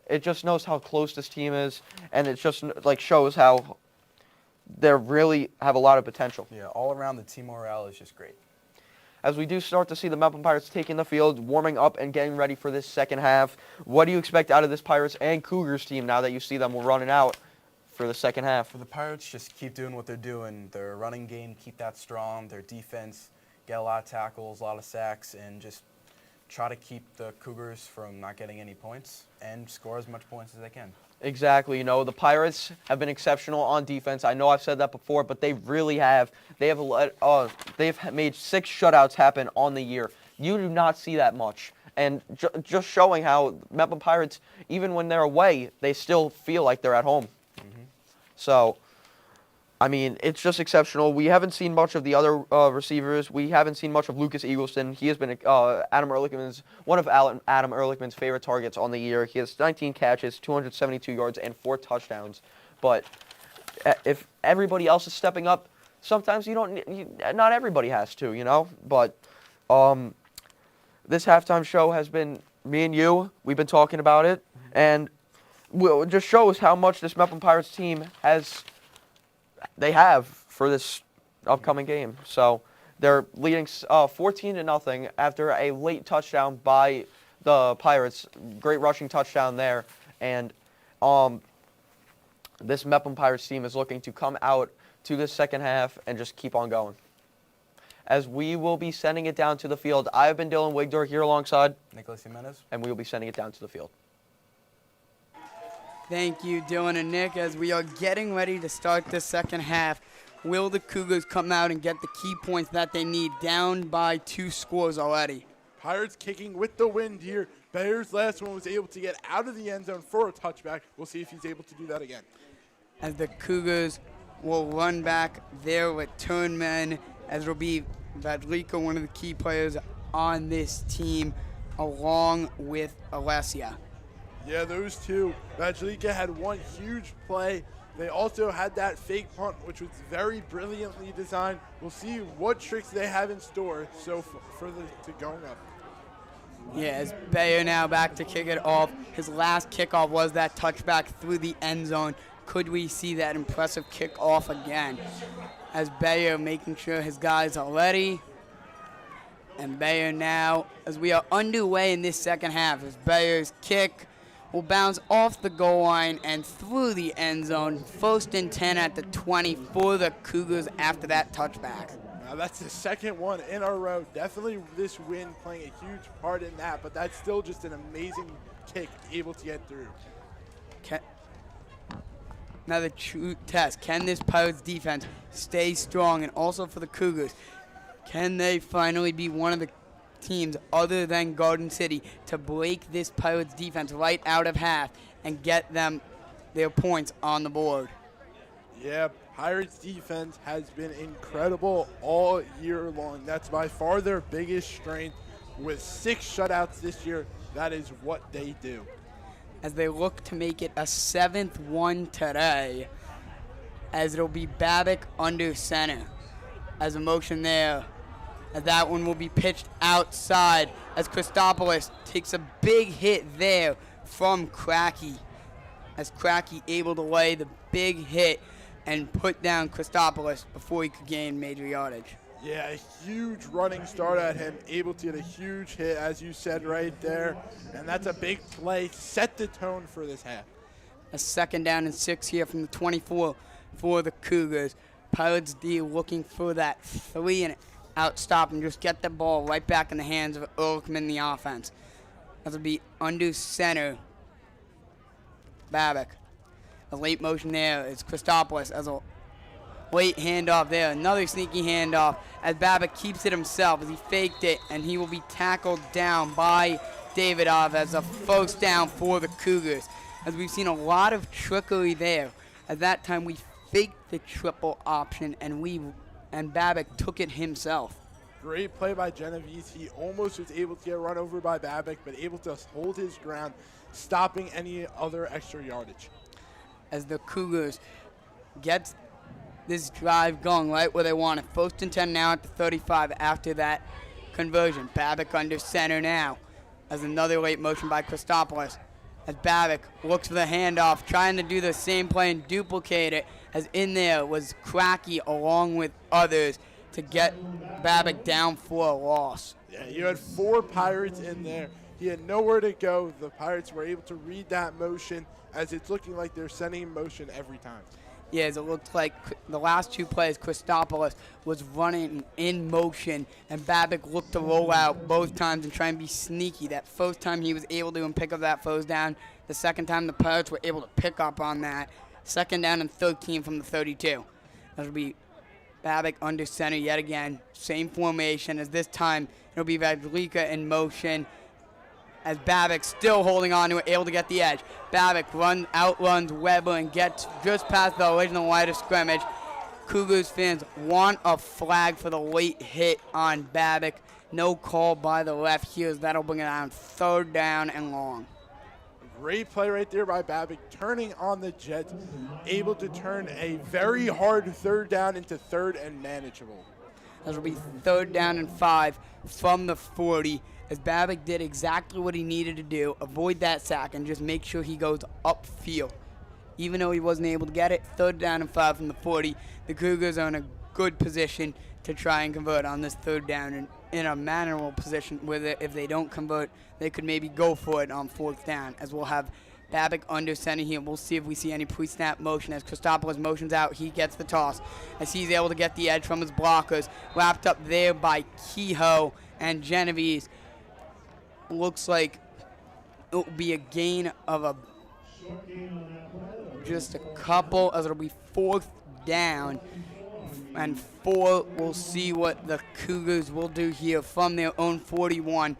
It just knows how close this team is, and it just like shows how they really have a lot of potential. Yeah, all around the team morale is just great. As we do start to see the Mepham Pirates taking the field, warming up and getting ready for this second half, what do you expect out of this Pirates and Cougars team now that you see them running out for the second half? For the Pirates, just keep doing what they're doing. Their running game, keep that strong. Their defense, get a lot of tackles, a lot of sacks, and just try to keep the Cougars from not getting any points and score as much points as they can. Exactly. You know, the Pirates have been exceptional on defense. I know I've said that before, but they really have. They've made 6 shutouts happen on the year. You do not see that much. And just showing how Mepham Pirates, even when they're away, they still feel like they're at home. So, I mean, it's just exceptional. We haven't seen much of the other receivers. We haven't seen much of Lucas Eagleston. He has been one of Adam Ehrlichman's favorite targets on the year. He has 19 catches, 272 yards, and 4 touchdowns. But if everybody else is stepping up, sometimes not everybody has to, you know. But this halftime show has been me and you. We've been talking about it, and it just shows how much this Mepham Pirates team they have for this upcoming game. So they're leading 14-0 after a late touchdown by the Pirates. Great rushing touchdown there. And this Mepham Pirates team is looking to come out to the second half and just keep on going. As we will be sending it down to the field, I have been Dylan Wigdor here alongside Nicholas Jimenez. And we will be sending it down to the field. Thank you, Dylan and Nick. As we are getting ready to start the second half, will the Cougars come out and get the key points that they need, down by 2 scores already? Pirates kicking with the wind here. Bayer's last one was able to get out of the end zone for a touchback. We'll see if he's able to do that again. As the Cougars will run back their return men, as it'll be Mazeika, one of the key players on this team, along with Alessia. Yeah, those two. Mazeika had one huge play. They also had that fake punt, which was very brilliantly designed. We'll see what tricks they have in store so further to going up. Yeah, as Bayer now back to kick it off. His last kickoff was that touchback through the end zone. Could we see that impressive kickoff again? As Bayer making sure his guys are ready. And Bayer now, as we are underway in this second half, as Bayer's kick will bounce off the goal line and through the end zone. 1st and 10 at the 20 for the Cougars after that touchback. Now that's the second one in a row. Definitely this win playing a huge part in that, but that's still just an amazing kick able to get through. Now the true test. Can this Pirates defense stay strong? And also for the Cougars, can they finally be one of the teams other than Garden City to break this Pirates defense right out of half and get them their points on the board? Yeah, Pirates defense has been incredible all year long. That's by far their biggest strength. With 6 shutouts this year, that is what they do. As they look to make it a 7th one today, as it'll be Babic under center. As a motion there, as that one will be pitched outside as Christopoulos takes a big hit there from Cracky. As Cracky able to lay the big hit and put down Christopoulos before he could gain major yardage. Yeah, a huge running start at him, able to get a huge hit, as you said right there. And that's a big play, set the tone for this half. A 2nd down and 6 here from the 24 for the Cougars. Pirates D looking for that 3 and out stop and just get the ball right back in the hands of Ehrlichman in the offense. That'll be under center. Babic. A late motion there is Christopoulos as a late handoff there. Another sneaky handoff as Babic keeps it himself as he faked it, and he will be tackled down by stave it off as a first down for the Cougars. As we've seen a lot of trickery there. At that time, we faked the triple option, and Babic took it himself. Great play by Genovese. He almost was able to get run over by Babic, but able to hold his ground, stopping any other extra yardage. As the Cougars get this drive going right where they want it. First and 10 now at the 35 after that conversion. Babic under center now as another late motion by Christopoulos. As Babic looks for the handoff, trying to do the same play and duplicate it, as in there was Cracky along with others to get Babic down for a loss. Yeah, you had 4 Pirates in there. He had nowhere to go. The Pirates were able to read that motion, as it's looking like they're sending him motion every time. Yeah, as it looked like the last 2 plays, Christopoulos was running in motion, and Babic looked to roll out both times and try and be sneaky. That first time he was able to and pick up that first down. The second time the Pirates were able to pick up on that. 2nd down and 13 from the 32. That'll be Babic under center yet again. Same formation as this time. It'll be Mazeika in motion, as Babic still holding on to it, able to get the edge. Babic outruns Weber and gets just past the original line of scrimmage. Cougars fans want a flag for the late hit on Babic. No call by the ref here, as that'll bring it on 3rd down and long. Great play right there by Babic, turning on the Jets, able to turn a very hard 3rd down into 3rd and manageable. That'll be 3rd down and 5 from the 40, as Babic did exactly what he needed to do, avoid that sack and just make sure he goes upfield. Even though he wasn't able to get it, 3rd down and 5 from the 40, the Cougars are in a good position to try and convert on this 3rd down, and in a manageable position where if they don't convert, they could maybe go for it on 4th down, as we'll have Babic under center here. We'll see if we see any pre-snap motion. As Christopoulos motions out, he gets the toss, as he's able to get the edge from his blockers. Wrapped up there by Kehoe and Genovese. Looks like it will be a gain of just a couple, as it'll be 4th down and 4. We'll see what the Cougars will do here from their own 41.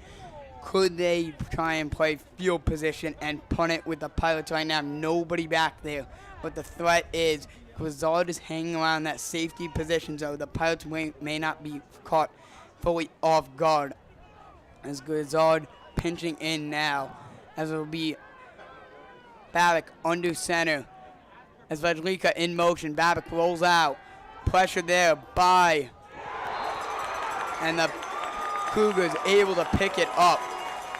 Could they try and play field position and punt it with the Pirates right now? Nobody back there, but the threat is Grizzard is hanging around that safety position, so the Pirates may not be caught fully off guard. As Grizzard pinching in now, as it will be Babic under center. As Mazeika in motion, Babic rolls out. Pressure there by, and the Cougars able to pick it up.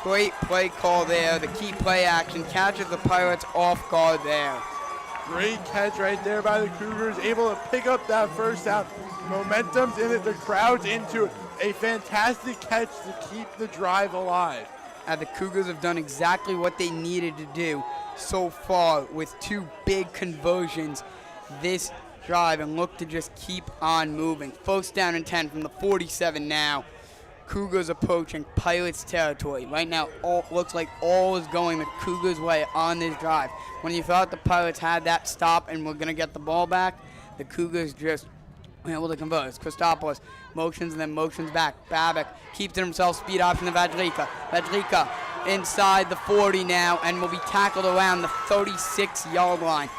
Great play call there. The key play action catches the Pirates off guard there. Great catch right there by the Cougars, able to pick up that first down. Momentum's in it, the crowd's into it. A fantastic catch to keep the drive alive. And the Cougars have done exactly what they needed to do so far with 2 big conversions this drive, and look to just keep on moving. 1st down and 10 from the 47 now. Cougars approaching Pirates territory. Right now, looks like all is going the Cougars' way on this drive. When you thought the Pirates had that stop and were going to get the ball back, the Cougars just were able to convert. Christopoulos motions and then motions back. Babic keeps it himself, speed option to Mazeika. Mazeika inside the 40 now and will be tackled around the 36-yard line.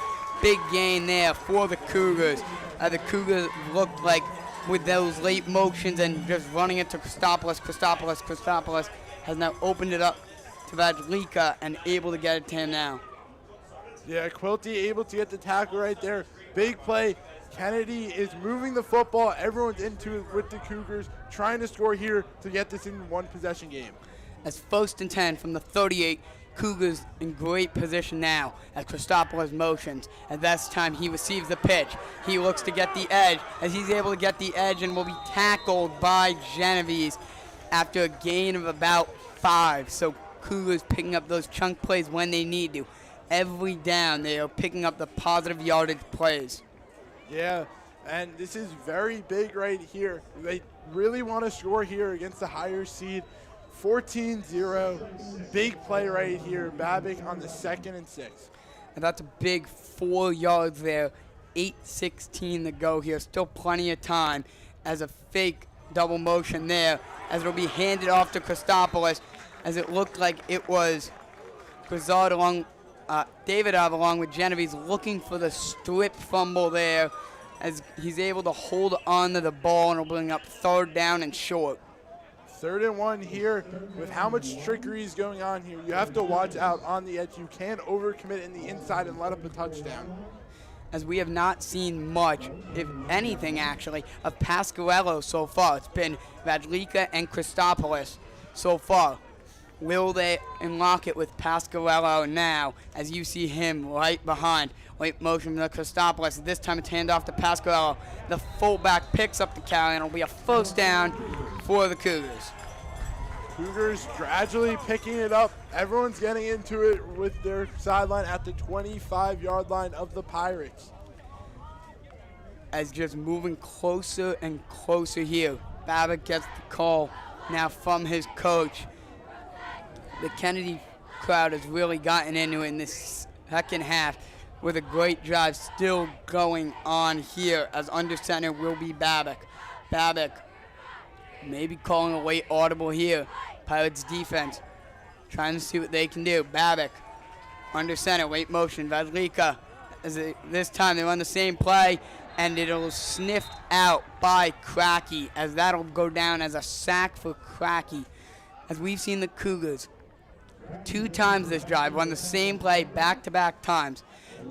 Big gain there for the Cougars. The Cougars looked like, with those late motions and just running it to Christopoulos has now opened it up to Mazeika and able to get it to him now. Yeah, Quilty able to get the tackle right there. Big play. Kennedy is moving the football. Everyone's into it with the Cougars, trying to score here to get this in 1-possession game. As 1st and 10 from the 38, Cougars in great position now as Christopoulos motions. At this time, he receives the pitch. He looks to get the edge, as he's able to get the edge and will be tackled by Genovese after a gain of about 5. So Cougars picking up those chunk plays when they need to. Every down, they are picking up the positive yardage plays. Yeah, and this is very big right here. They really want to score here against the higher seed. 14-0, big play right here. Babic on the 2nd and 6. And that's a big 4 yards there. 8:16 to go here. Still plenty of time, as a fake double motion there, as it'll be handed off to Christopoulos. as it looked like it was Grizzard David along with Genovese looking for the strip fumble there, as he's able to hold on to the ball and will bring up 3rd down and short. 3rd and 1 here. With how much trickery is going on here, you have to watch out on the edge. You can't overcommit in the inside and let up a touchdown. As we have not seen much, if anything actually, of Pasquarello so far. It's been Mazeika and Christopoulos so far. Will they unlock it with Pasquarello now, as you see him right behind? Late motion to Christopoulos. This time it's handoff to Pasquarello. The fullback picks up the carry, and it'll be a 1st down for the Cougars. Cougars gradually picking it up. Everyone's getting into it with their sideline at the 25-yard line of the Pirates. As just moving closer and closer here. Babbitt gets the call now from his coach. The Kennedy crowd has really gotten into it in this second half, with a great drive still going on here, as under center will be Babbitt. Babbitt maybe calling a late audible here. Pirates defense trying to see what they can do. Babbitt under center, late motion. Mazeika, this time they run the same play, and it'll sniffed out by Cracky, as that'll go down as a sack for Cracky. As we've seen the Cougars 2 times this drive run the same play back-to-back times.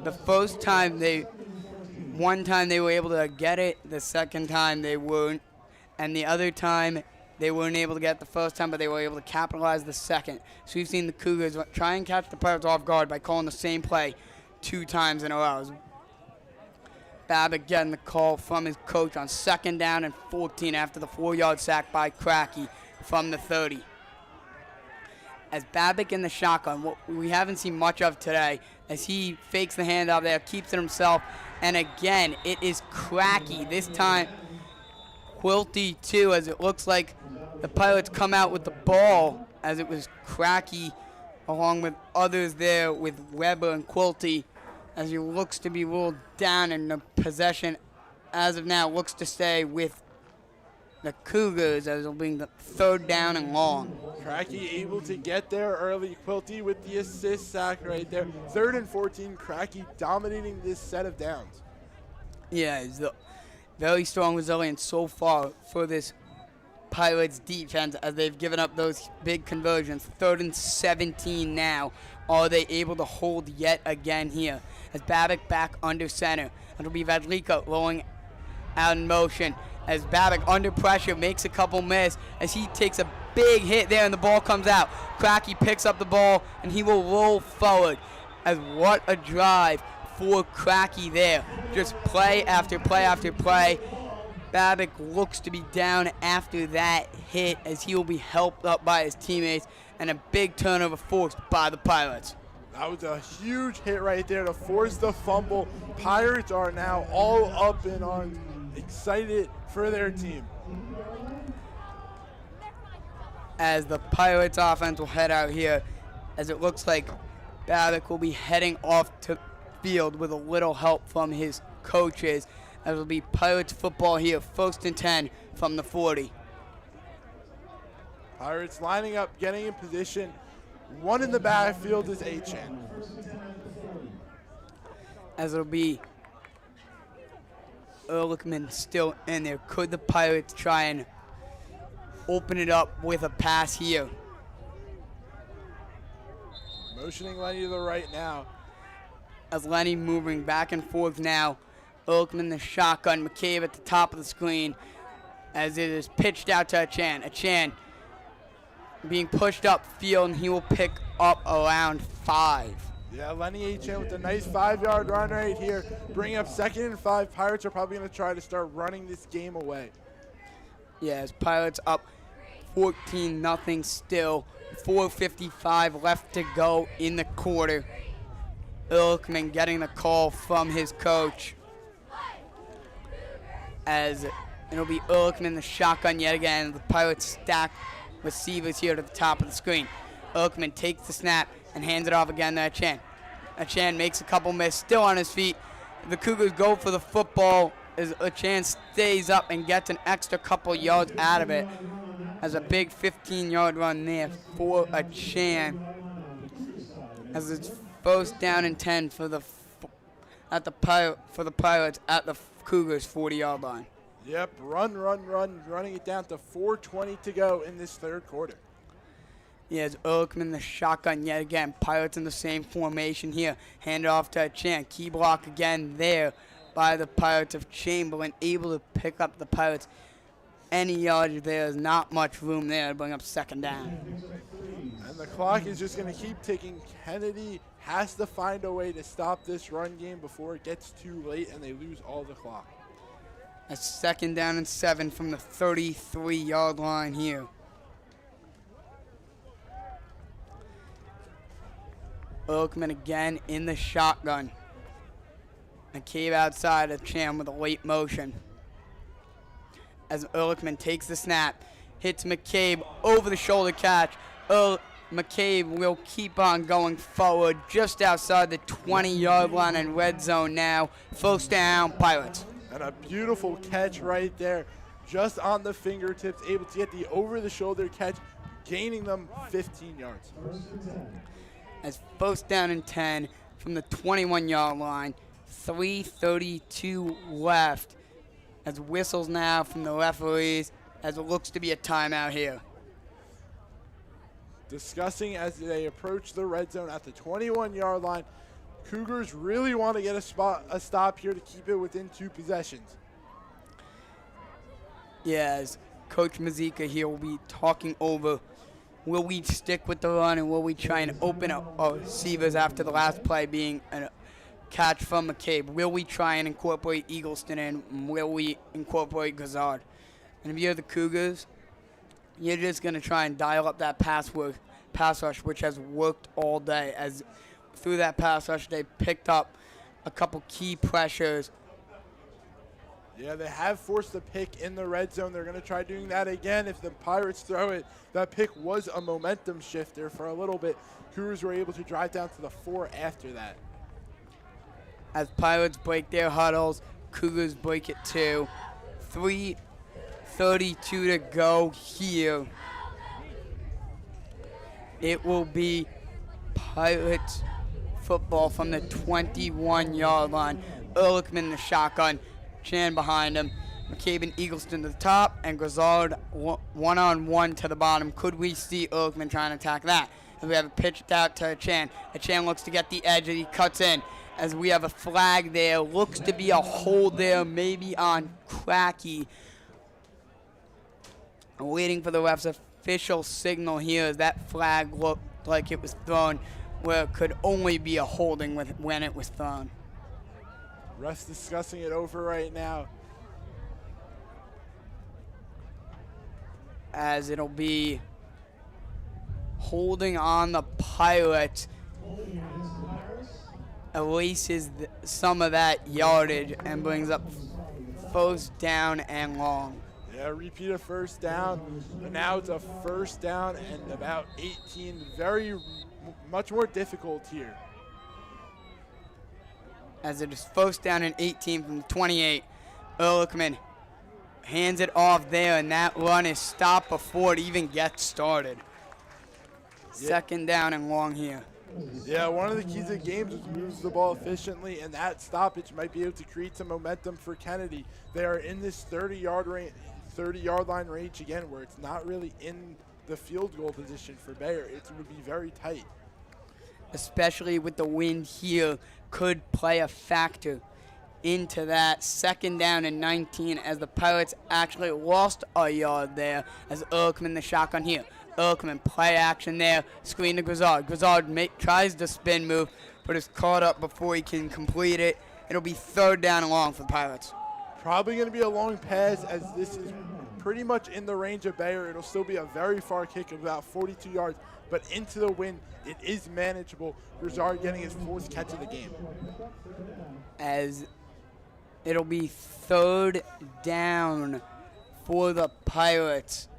The first time one time they were able to get it, the second time they weren't, and the other time they weren't able to get it the first time, but they were able to capitalize the second. So we've seen the Cougars try and catch the Pirates off guard by calling the same play 2 times in a row. Babbitt getting the call from his coach on 2nd down and 14 after the 4-yard sack by Cracky from the 30. As Babbitt in the shotgun, what we haven't seen much of today, as he fakes the handoff there, keeps it himself, and again, it is Cracky. This time, Quilty too, as it looks like the Pirates come out with the ball, as it was Cracky along with others there with Weber and Quilty, as he looks to be ruled down, and the possession as of now looks to stay with the Cougars, as it'll be the 3rd down and long. Cracky able to get there early. Quilty with the assist sack right there. 3rd and 14. Cracky dominating this set of downs. Yeah, he's the very strong resilience so far for this Pirates defense, as they've given up those big conversions. 3rd and 17 now. Are they able to hold yet again here? As Babbitt back under center. It'll be Mazeika rolling out in motion, as Babbitt under pressure makes a couple miss, as he takes a big hit there and the ball comes out. Cracky picks up the ball and he will roll forward. As what a drive for Cracky there. Just play after play after play. Babbitt looks to be down after that hit, as he will be helped up by his teammates, and a big turnover forced by the Pirates. That was a huge hit right there to force the fumble. Pirates are now all up and on, excited for their team. As the Pirates offense will head out here, as it looks like Babbitt will be heading off to field with a little help from his coaches. As it'll be Pirates football here, 1st and 10 from the 40. Pirates lining up, getting in position. One in the backfield is Achan. As it'll be Ehrlichman still in there. Could the Pirates try and open it up with a pass here? Motioning Lenny to the right now. As Lenny moving back and forth now. Ehrlichman the shotgun. McCabe at the top of the screen, as it is pitched out to Achan. Achan being pushed up field, and he will pick up around 5. Yeah, Lenny Achan with a nice 5-yard run right here. Bring up 2nd and 5. Pirates are probably going to try to start running this game away. Yeah, as Pirates up 14-0 still. 4:55 left to go in the quarter. Ehrlichman getting the call from his coach, as it'll be Ehrlichman the shotgun yet again. The Pirates stack receivers here to the top of the screen. Ehrlichman takes the snap and hands it off again to Achan. Achan makes a couple miss, still on his feet. The Cougars go for the football, as Achan stays up and gets an extra couple yards out of it. As a big 15-yard run there for a Chan. As it's first down and 10 for the Pirates at the Cougars 40-yard line. Yep, running it down to 4:20 to go in this third quarter. Here's Ehrlichman, the shotgun yet again. Pirates in the same formation here. Hand it off to Chan. Key block again there by the Pirates of Chamberlain. Able to pick up the Pirates. Any yardage there is not much room there to bring up second down. And the clock is just going to keep ticking. Kennedy has to find a way to stop this run game before it gets too late and they lose all the clock. A second down and 7 from the 33-yard line here. Ehrlichman again in the shotgun. McCabe outside of Chan with a late motion. As Ehrlichman takes the snap, hits McCabe over the shoulder catch. McCabe will keep on going forward just outside the 20-yard line in red zone now. First down, Pirates. And a beautiful catch right there, just on the fingertips, able to get the over-the-shoulder catch, gaining them 15 yards. As first down and 10 from the 21-yard line, 3:32 left. As whistles now from the referees, as it looks to be a timeout here. Discussing as they approach the red zone at the 21-yard line, Cougars really want to get a stop here to keep it within 2 possessions. Yes, Coach Mazeika here will be talking over, will we stick with the run and will we try and open up our receivers after the last play being a catch from McCabe? Will we try and incorporate Eagleston in? Will we incorporate Gazard? And if you're the Cougars, you're just going to try and dial up that pass rush, which has worked all day. As through that pass rush, they picked up a couple key pressures. Yeah, they have forced a pick in the red zone. They're going to try doing that again if the Pirates throw it. That pick was a momentum shifter for a little bit. Cougars were able to drive down to the 4 after that. As Pirates break their huddles, Cougars break it too. 3:32 to go here. It will be Pirates football from the 21-yard line. Ehrlichman in the shotgun, Chan behind him. McCabe and Eagleston to the top, and Gazard one-on-one to the bottom. Could we see Ehrlichman trying to attack that? As we have it pitched out to Chan. Chan looks to get the edge, and he cuts in. As we have a flag there, looks to be a hold there, maybe on Cracky. Waiting for the ref's official signal here, as that flag looked like it was thrown where it could only be a holding when it was thrown. Ref's discussing it over right now. As it'll be holding on the Pirates. Erases some of that yardage and brings up first down and long. Yeah, repeat a first down, but now it's a first down and about 18. Much more difficult here. As it is first down and 18 from the 28. Ehrlichman hands it off there, and that run is stopped before it even gets started. Yeah. Second down and long here. Yeah, one of the keys of the game is moves the ball efficiently, and that stoppage might be able to create some momentum for Kennedy. They are in this 30-yard line range again, where it's not really in the field goal position for Bayer. It would be very tight. Especially with the wind here, could play a factor into that. Second down and 19 as the Pirates actually lost a yard there as Ehrlichman the shotgun here. Ehrlichman play action there, screen to Gazard. Gazard tries the spin move, but is caught up before he can complete it. It'll be third down and long for the Pirates. Probably going to be a long pass, as this is pretty much in the range of Bayer. It'll still be a very far kick of about 42 yards, but into the wind, it is manageable. Gazard getting his 4th catch of the game. As it'll be third down for the Pirates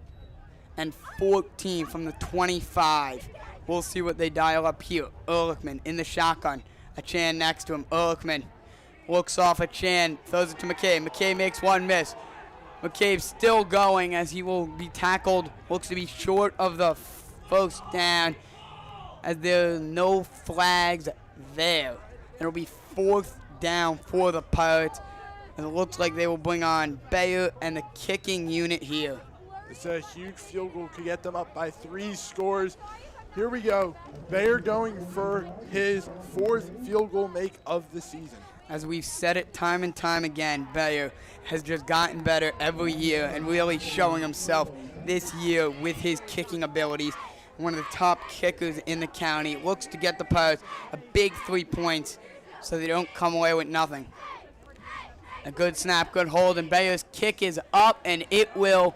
and 14 from the 25. We'll see what they dial up here. Ehrlichman in the shotgun. A Chan next to him. Ehrlichman looks off at Chan, throws it to McKay. McKay makes one miss. McCabe's still going as he will be tackled. Looks to be short of the first down as there are no flags there. It'll be 4th down for the Pirates. And it looks like they will bring on Bayer and the kicking unit here. It's a huge field goal. Could get them up by 3 scores. Here we go. Bayer going for his 4th field goal make of the season. As we've said it time and time again, Bayer has just gotten better every year and really showing himself this year with his kicking abilities. One of the top kickers in the county. Looks to get the Pirates a big 3 points so they don't come away with nothing. A good snap, good hold, and Bayer's kick is up, and it will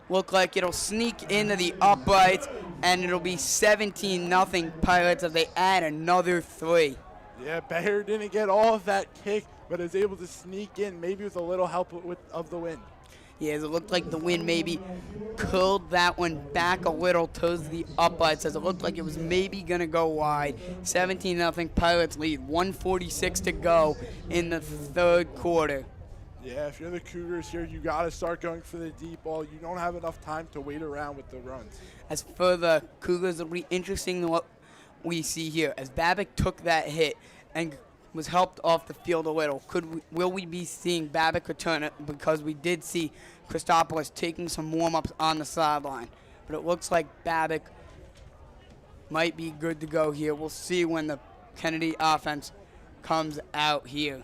look like it'll sneak into the uprights, and it'll be 17-0 Pirates as they add another 3. Yeah, Bayer didn't get all of that kick, but is able to sneak in, maybe with a little help of the wind. Yeah, it looked like the wind maybe curled that one back a little towards the uprights as it looked like it was maybe going to go wide. 17-0 Pirates lead, 1:46 to go in the 3rd quarter. Yeah, if you're the Cougars here, you got to start going for the deep ball. You don't have enough time to wait around with the runs. As for the Cougars, it'll be interesting what we see here. As Babic took that hit and was helped off the field a little, will we be seeing Babic return it? Because we did see Christopoulos taking some warm-ups on the sideline. But it looks like Babic might be good to go here. We'll see when the Kennedy offense comes out here.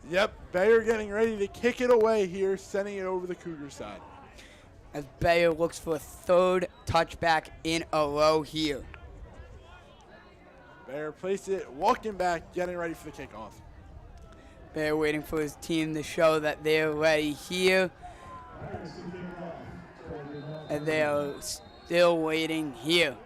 Yep, Bayer getting ready to kick it away here, sending it over the Cougar side. As Bayer looks for a 3rd touchback in a row here. Bayer placed it, walking back, getting ready for the kickoff. Bayer waiting for his team to show that they're ready here. And they are still waiting here.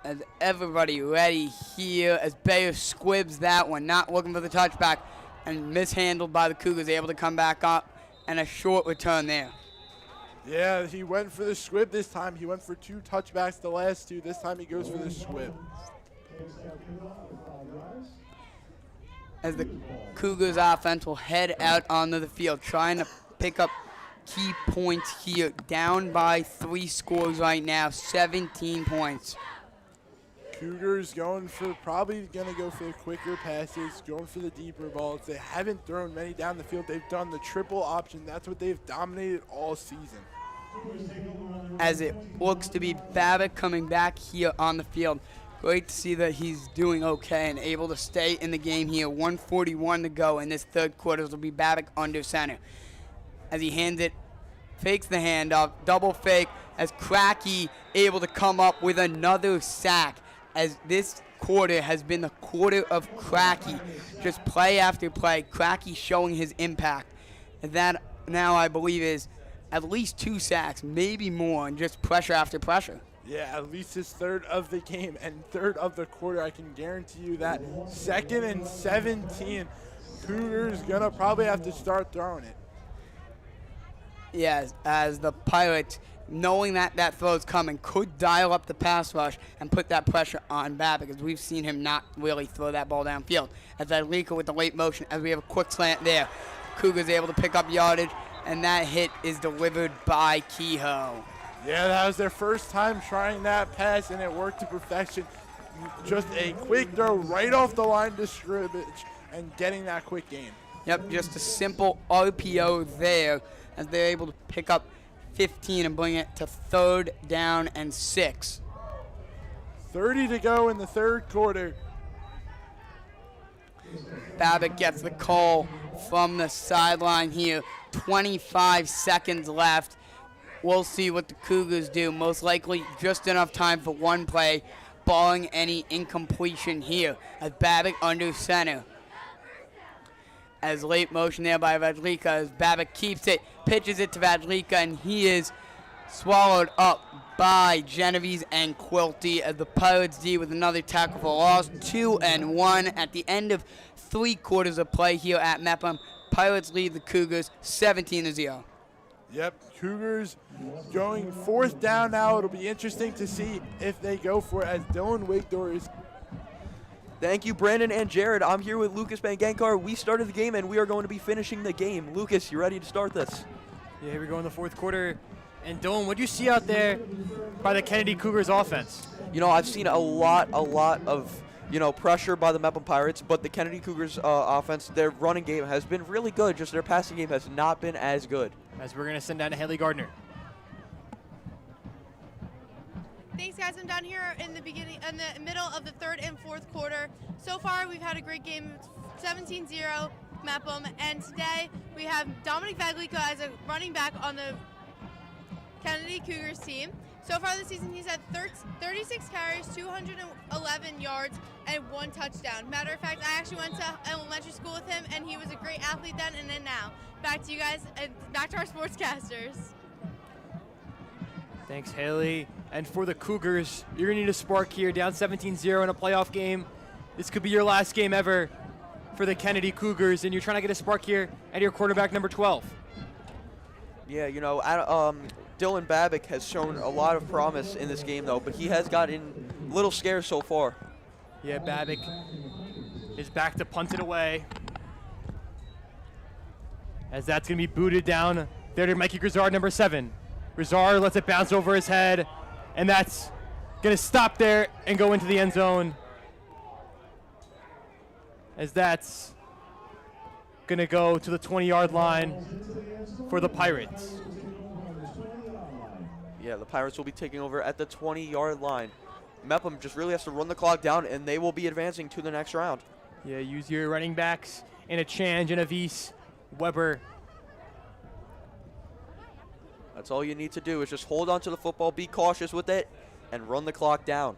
As everybody ready here as Bayer squibs that one, not looking for the touchback, and mishandled by the Cougars, able to come back up, and a short return there. Yeah, he went for the squib this time. He went for 2 touchbacks the last 2. This time he goes for the squib. As the Cougars offense will head out onto the field, trying to pick up key points here. Down by 3 scores right now, 17 points. Cougars probably going to go for the quicker passes, going for the deeper balls. They haven't thrown many down the field. They've done the triple option. That's what they've dominated all season. As it looks to be Babic coming back here on the field. Great to see that he's doing okay and able to stay in the game here. 1:41 to go in this 3rd quarter. It'll be Babic under center. As he hands it, fakes the handoff, double fake, as Cracky able to come up with another sack. As this quarter has been the quarter of Cracky. Just play after play, Cracky showing his impact. And that now I believe is at least 2 sacks, maybe more, and just pressure after pressure. Yeah, at least his 3rd of the game and 3rd of the quarter. I can guarantee you that. 2nd and 17. Cougars gonna probably have to start throwing it. Yes, as the Pirates, knowing that that throw's coming, could dial up the pass rush and put that pressure on Babic, because we've seen him not really throw that ball downfield. As Mazeika with the late motion, as we have a quick slant there. Cougars able to pick up yardage, and that hit is delivered by Kehoe. Yeah, that was their first time trying that pass, and it worked to perfection. Just a quick throw right off the line to scrimmage and getting that quick gain. Yep, just a simple RPO there as they're able to pick up 15 and bring it to 3rd down and 6. 30 to go in the 3rd quarter. Babic gets the call from the sideline here. 25 seconds left. We'll see what the Cougars do. Most likely just enough time for one play, barring any incompletion here. As Babic under center. As late motion there by Mazeika, as Babic keeps it, pitches it to Mazeika, and he is swallowed up by Genovese and Quilty as the Pirates D with another tackle for loss. 2-1 at the end of 3 quarters of play here at Mepham. Pirates lead the Cougars 17-0. Yep, Cougars going 4th down now. It'll be interesting to see if they go for it as Dylan Wigdor is Thank you, Brandon and Jared. I'm here with Lucas Bangankar. We started the game, and we are going to be finishing the game. Lucas, you ready to start this? Yeah, here we go in the fourth quarter. And Dylan, what do you see out there by the Kennedy Cougars offense? You know, I've seen a lot of, pressure by the Mepham Pirates, but the Kennedy Cougars offense, their running game has been really good, just their passing game has not been as good. As we're going to send down to Haley Gardner. Thanks, guys. I'm down here in the middle of the third and fourth quarter. So far, we've had a great game. It's 17-0 Mepham, and today we have Dominic Vaglico as a running back on the Kennedy Cougars team. So far this season, he's had 36 carries, 211 yards, and 1 touchdown. Matter of fact, I actually went to elementary school with him, and he was a great athlete then and now. Back to you guys, and back to our sportscasters. Thanks, Haley. And for the Cougars, you're going to need a spark here, down 17-0 in a playoff game. This could be your last game ever for the Kennedy Cougars, and you're trying to get a spark here at your quarterback number 12. Yeah, Dylan Babick has shown a lot of promise in this game, though, but he has gotten a little scared so far. Yeah, Babick is back to punt it away. As that's going to be booted down there to Mikey Grizzard, number 7. Grizzard lets it bounce over his head, and that's going to stop there and go into the end zone. As that's going to go to the 20-yard line for the Pirates. Yeah, the Pirates will be taking over at the 20-yard line. Mepham just really has to run the clock down, and they will be advancing to the next round. Yeah, use your running backs in a Chan, Genovese, Weber. That's all you need to do is just hold on to the football, be cautious with it, and run the clock down.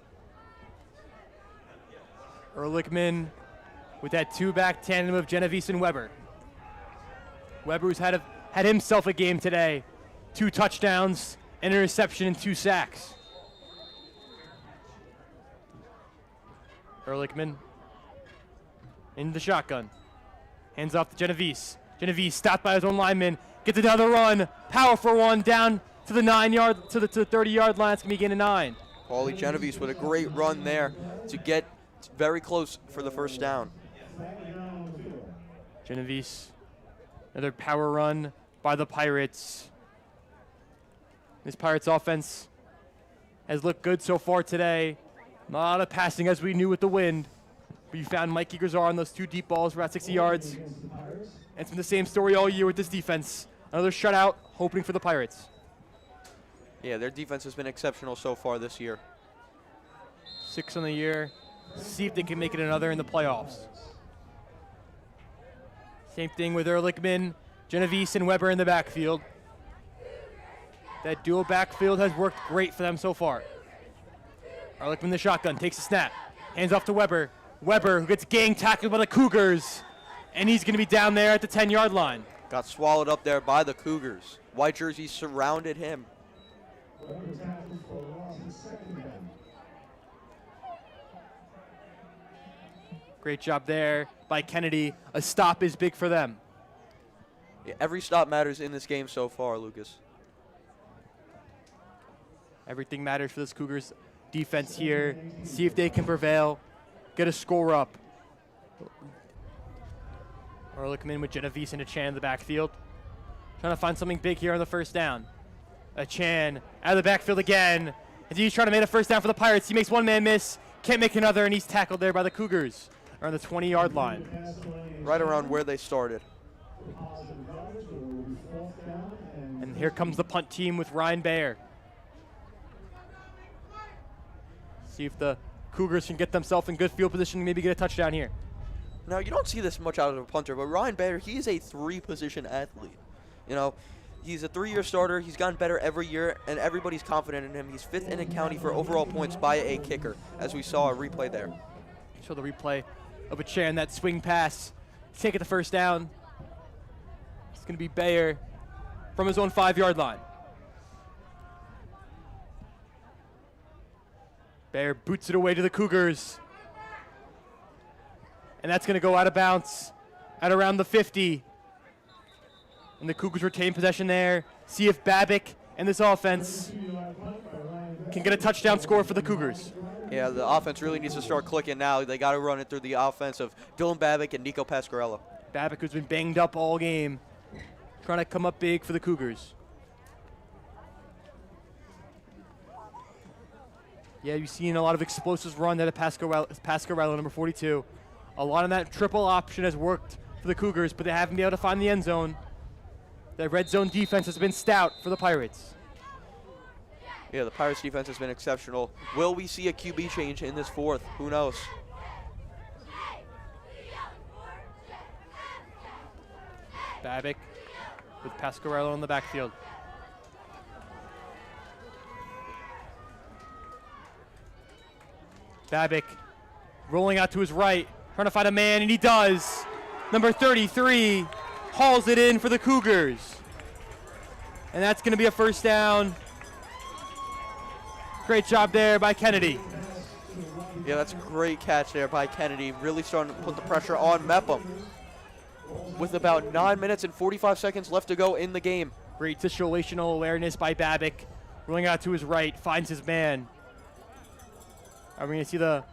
Ehrlichman with that 2-back tandem of Genovese and Weber. Weber who's had himself a game today. 2 touchdowns, an interception, and 2 sacks. Ehrlichman in the shotgun. Hands off to Genovese. Genovese stopped by his own lineman. Gets another run. Powerful one down to the 9-yard, to the 30-yard line. It's going to be gain of 9. Paulie Genovese with a great run there to get very close for the first down. Genovese, another power run by the Pirates. This Pirates offense has looked good so far today. Not a lot of passing as we knew with the wind. But you found Mikey Grizzard on those 2 deep balls for about 60 yards. And it's been the same story all year with this defense. Another shutout, hoping for the Pirates. Yeah, their defense has been exceptional so far this year. 6 on the year. See if they can make it another in the playoffs. Same thing with Ehrlichman, Genovese, and Weber in the backfield. That dual backfield has worked great for them so far. Ehrlichman the shotgun, takes a snap. Hands off to Weber. Weber, who gets gang tackled by the Cougars. And he's going to be down there at the 10-yard line. Got swallowed up there by the Cougars. White jerseys surrounded him. Great job there by Kennedy. A stop is big for them. Yeah, every stop matters in this game so far, Lucas. Everything matters for this Cougars defense here. See if they can prevail. Get a score up. Ehrlichman with Genovese and a Chan in the backfield. Trying to find something big here on the first down. A Chan out of the backfield again. As he's trying to make a first down for the Pirates. He makes one man miss. Can't make another, and he's tackled there by the Cougars around the 20-yard line. Right around where they started. And here comes the punt team with Ryan Bayer. See if the Cougars can get themselves in good field position and maybe get a touchdown here. Now, you don't see this much out of a punter, but Ryan Bader, he is a 3-position athlete. He's a 3-year starter. He's gotten better every year, and everybody's confident in him. He's 5th in the county for overall points by a kicker, as we saw a replay there. Show the replay of a Chan, that swing pass. Take it the first down. It's going to be Bayer from his own 5-yard line. Bayer boots it away to the Cougars. And that's going to go out of bounds at around the 50. And the Cougars retain possession there. See if Babick and this offense can get a touchdown score for the Cougars. Yeah, the offense really needs to start clicking now. They got to run it through the offense of Dylan Babick and Nico Pasquarello. Babick, who's been banged up all game, trying to come up big for the Cougars. Yeah, you've seen a lot of explosives run out of Pasquarello, number 42. A lot of that triple option has worked for the Cougars, but they haven't been able to find the end zone. The red zone defense has been stout for the Pirates. Yeah, the Pirates defense has been exceptional. Will we see a QB change in this fourth? Who knows? Babick with Pasquarello in the backfield. Babick rolling out to his right, trying to find a man, and he does. Number 33 hauls it in for the Cougars. And that's going to be a first down. Great job there by Kennedy. Yeah, that's a great catch there by Kennedy. Really starting to put the pressure on Mepham. With about 9 minutes and 45 seconds left to go in the game. Great situational awareness by Babick. Rolling out to his right, finds his man. Are we going to see the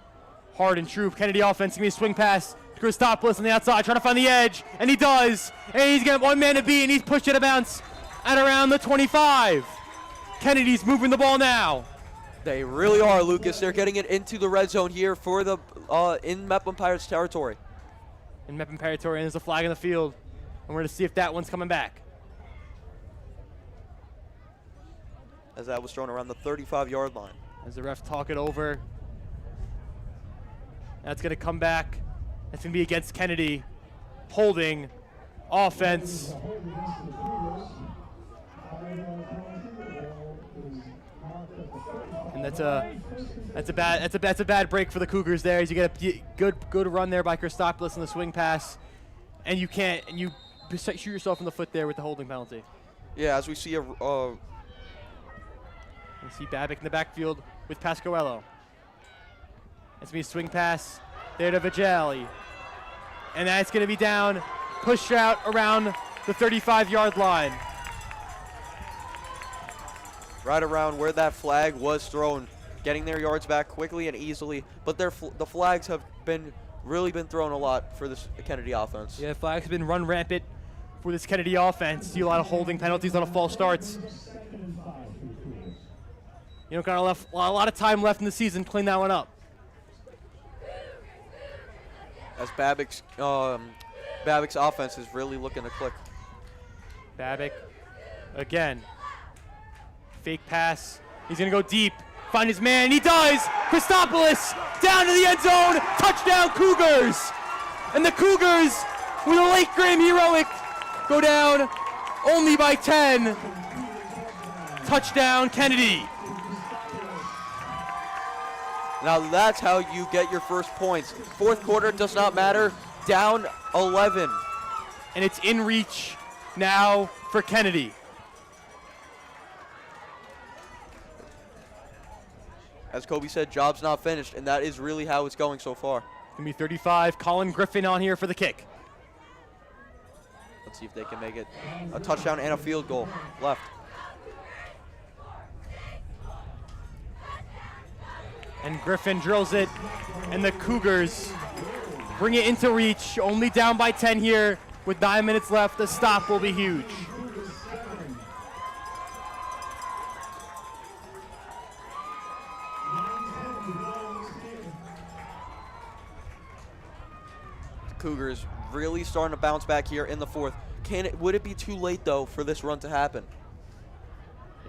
hard and true Kennedy offense? Give me a swing pass to Christopoulos on the outside, trying to find the edge, and he does. And he's got one man to beat, and he's pushed it out of bounds at around the 25. Kennedy's moving the ball now. They really are, Lucas. They're getting it into the red zone here for the in Mepham Pirates territory. In Mepham territory, and there's a flag in the field, and we're going to see if that one's coming back. As that was thrown around the 35-yard line. As the ref talk it over. That's going to come back. That's going to be against Kennedy. Holding. Offense. And that's a bad break for the Cougars there. As you get a good run there by Christopoulos in the swing pass, and you shoot yourself in the foot there with the holding penalty. Yeah, as we see You see Babick in the backfield with Pasquarello. It's going to be a swing pass there to Vigeli. And that's going to be down, pushed out around the 35-yard line. right around where that flag was thrown, getting their yards back quickly and easily. But the flags have really been thrown a lot for this Kennedy offense. Yeah, flags have been run rampant for this Kennedy offense. See a lot of holding penalties, a lot of false starts. You don't got a lot of time left in the season to clean that one up. As Babick's offense is really looking to click. Babick again. Fake pass. He's going to go deep. Find his man. He does. Christopoulos down to the end zone. Touchdown Cougars. And the Cougars, with a late game heroic, go down only by 10. Touchdown Kennedy. Now that's how you get your first points. Fourth quarter does not matter. Down 11. And it's in reach now for Kennedy. As Kobe said, job's not finished, and that is really how it's going so far. Gonna be 35. Colin Griffin on here for the kick. Let's see if they can make it a touchdown and a field goal left. And Griffin drills it, and the Cougars bring it into reach. Only down by 10 here with 9 minutes left. The stop will be huge. The Cougars really starting to bounce back here in the fourth. Would it be too late, though, for this run to happen?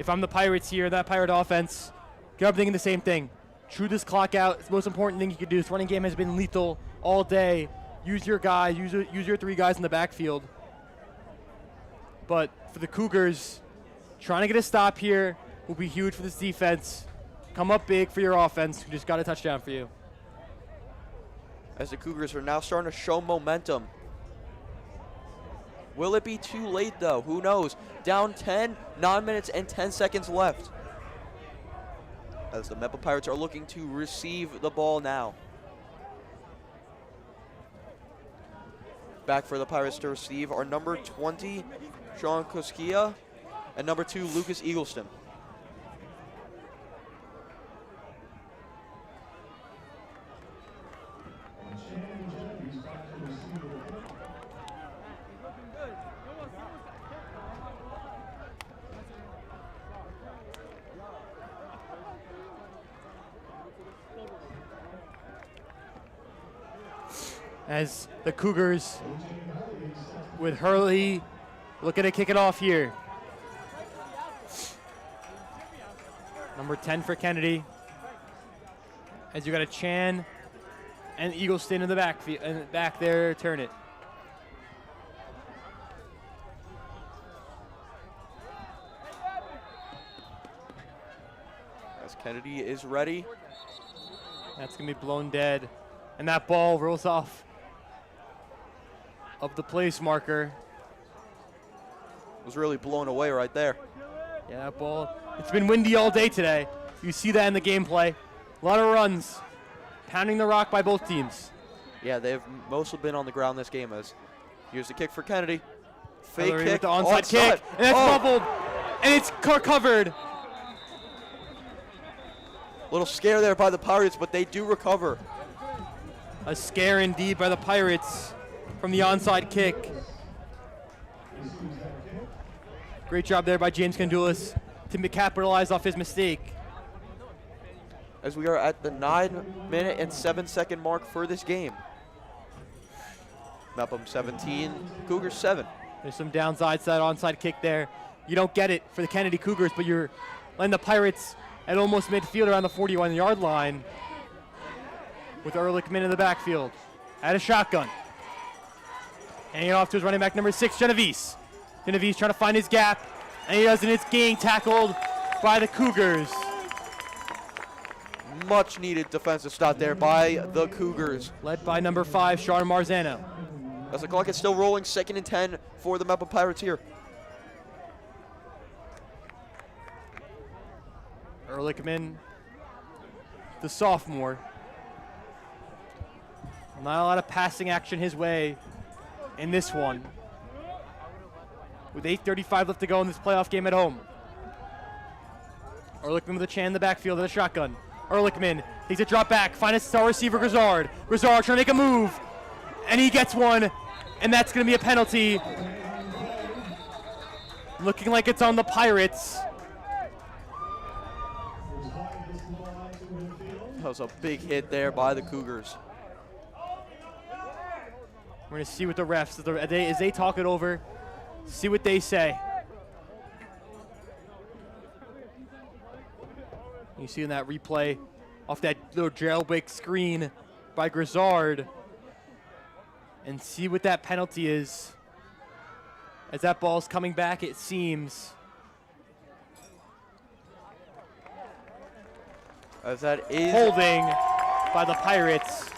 If I'm the Pirates here, that Pirate offense, I'm thinking the same thing. Chew this clock out. It's the most important thing you can do. This running game has been lethal all day. Use your guys. Use your three guys in the backfield. But for the Cougars, trying to get a stop here will be huge for this defense. Come up big for your offense, who just got a touchdown for you. As the Cougars are now starting to show momentum. Will it be too late, though? Who knows? Down 10, 9 minutes and 10 seconds left. As the Mepham Pirates are looking to receive the ball now. Back for the Pirates to receive are number 20, Sean Koskia, and number 2, Lucas Eagleston. as the Cougars with Hurley looking to kick it off here. Number 10 for Kennedy. As you got a Chan and Eagleston in the back there, turn it. As Kennedy is ready. That's going to be blown dead. And that ball rolls off of the place marker. Was really blown away right there. Yeah, that ball. It's been windy all day today. You see that in the gameplay. A lot of runs. Pounding the rock by both teams. Yeah, they've mostly been on the ground this game. As here's the kick for Kennedy. Fake Hillary kick. with the onside kick. And that's bubbled. And it's covered. Little scare there by the Pirates, but they do recover. A scare indeed by the Pirates from the onside kick. Great job there by James Candulas to capitalize off his mistake. As we are at the 9-minute and 7-second mark for this game. Mepham 17, Cougars 7. There's some downside side onside kick there. You don't get it for the Kennedy Cougars, but you're letting the Pirates at almost midfield around the 41-yard line with Ehrlichman in the backfield at a shotgun. Hanging off to his running back number 6, Genovese. Genovese trying to find his gap, and he doesn't. It's getting tackled by the Cougars. Much needed defensive stop there by the Cougars. Led by number 5, Sean Marzano. As the clock is still rolling, 2nd and 10 for the Mepham Pirates here. Ehrlichman, the sophomore. Not a lot of passing action his way in this one. With 8:35 left to go in this playoff game at home. Ehrlichman with a Chan in the backfield and a shotgun. Ehrlichman takes a drop back, finds his star receiver Grizzard. Grizzard trying to make a move, and he gets one, and that's going to be a penalty. Looking like it's on the Pirates. That was a big hit there by the Cougars. We're going to see what the refs, as they talk it over, see what they say. You see in that replay off that little jailbreak screen by Grizzard, and see what that penalty is. As that ball's coming back, it seems. As that is holding by the Pirates.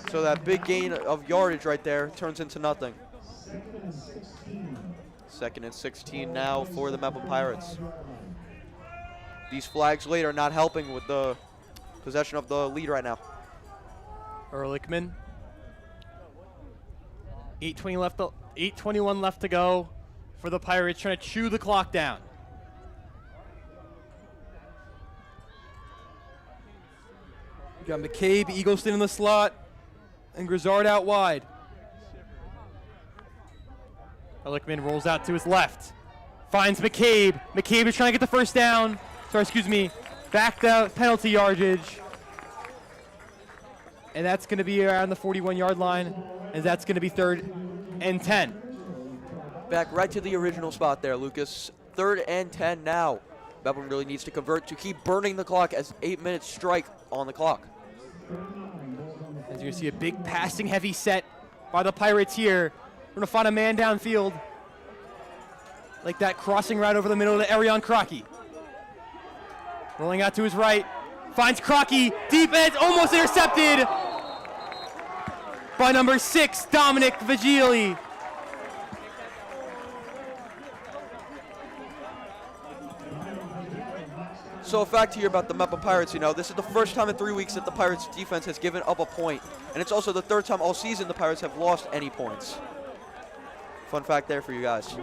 So that big gain of yardage right there turns into nothing. 2nd and 16 now for the Mepham Pirates. These flags late are not helping with the possession of the lead right now. Ehrlichman. 8:21 left to go for the Pirates, trying to chew the clock down. You got McCabe, Eagleston in the slot, and Grizzard out wide. Ehrlichman rolls out to his left, finds McCabe. McCabe is trying to get the first down. Back the penalty yardage. And that's going to be around the 41-yard line, and that's going to be 3rd and 10. Back right to the original spot there, Lucas. 3rd and 10 now. Mepham really needs to convert to keep burning the clock as 8 minutes strike on the clock. As you see a big passing heavy set by the Pirates here. We're going to find a man downfield. Like that crossing right over the middle to Arion Crocky. Rolling out to his right. Finds Crocky. Deep edge. Almost intercepted by number 6, Dominic Vigili. So a fact here about the Mepham Pirates, this is the first time in 3 weeks that the Pirates defense has given up a point. And it's also the 3rd time all season the Pirates have lost any points. Fun fact there for you guys.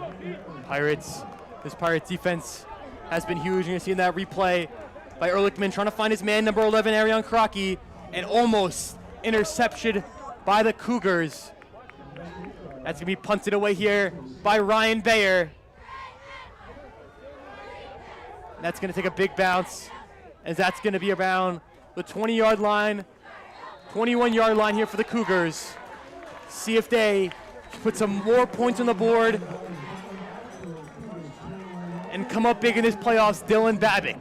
This Pirates defense has been huge. You're going to see in that replay by Ehrlichman trying to find his man, number 11, Arion Crocky, and almost interception by the Cougars. That's going to be punted away here by Ryan Bayer. That's going to take a big bounce as that's going to be around the 20-yard line, 21-yard line here for the Cougars. See if they put some more points on the board and come up big in this playoffs. Dylan Babick.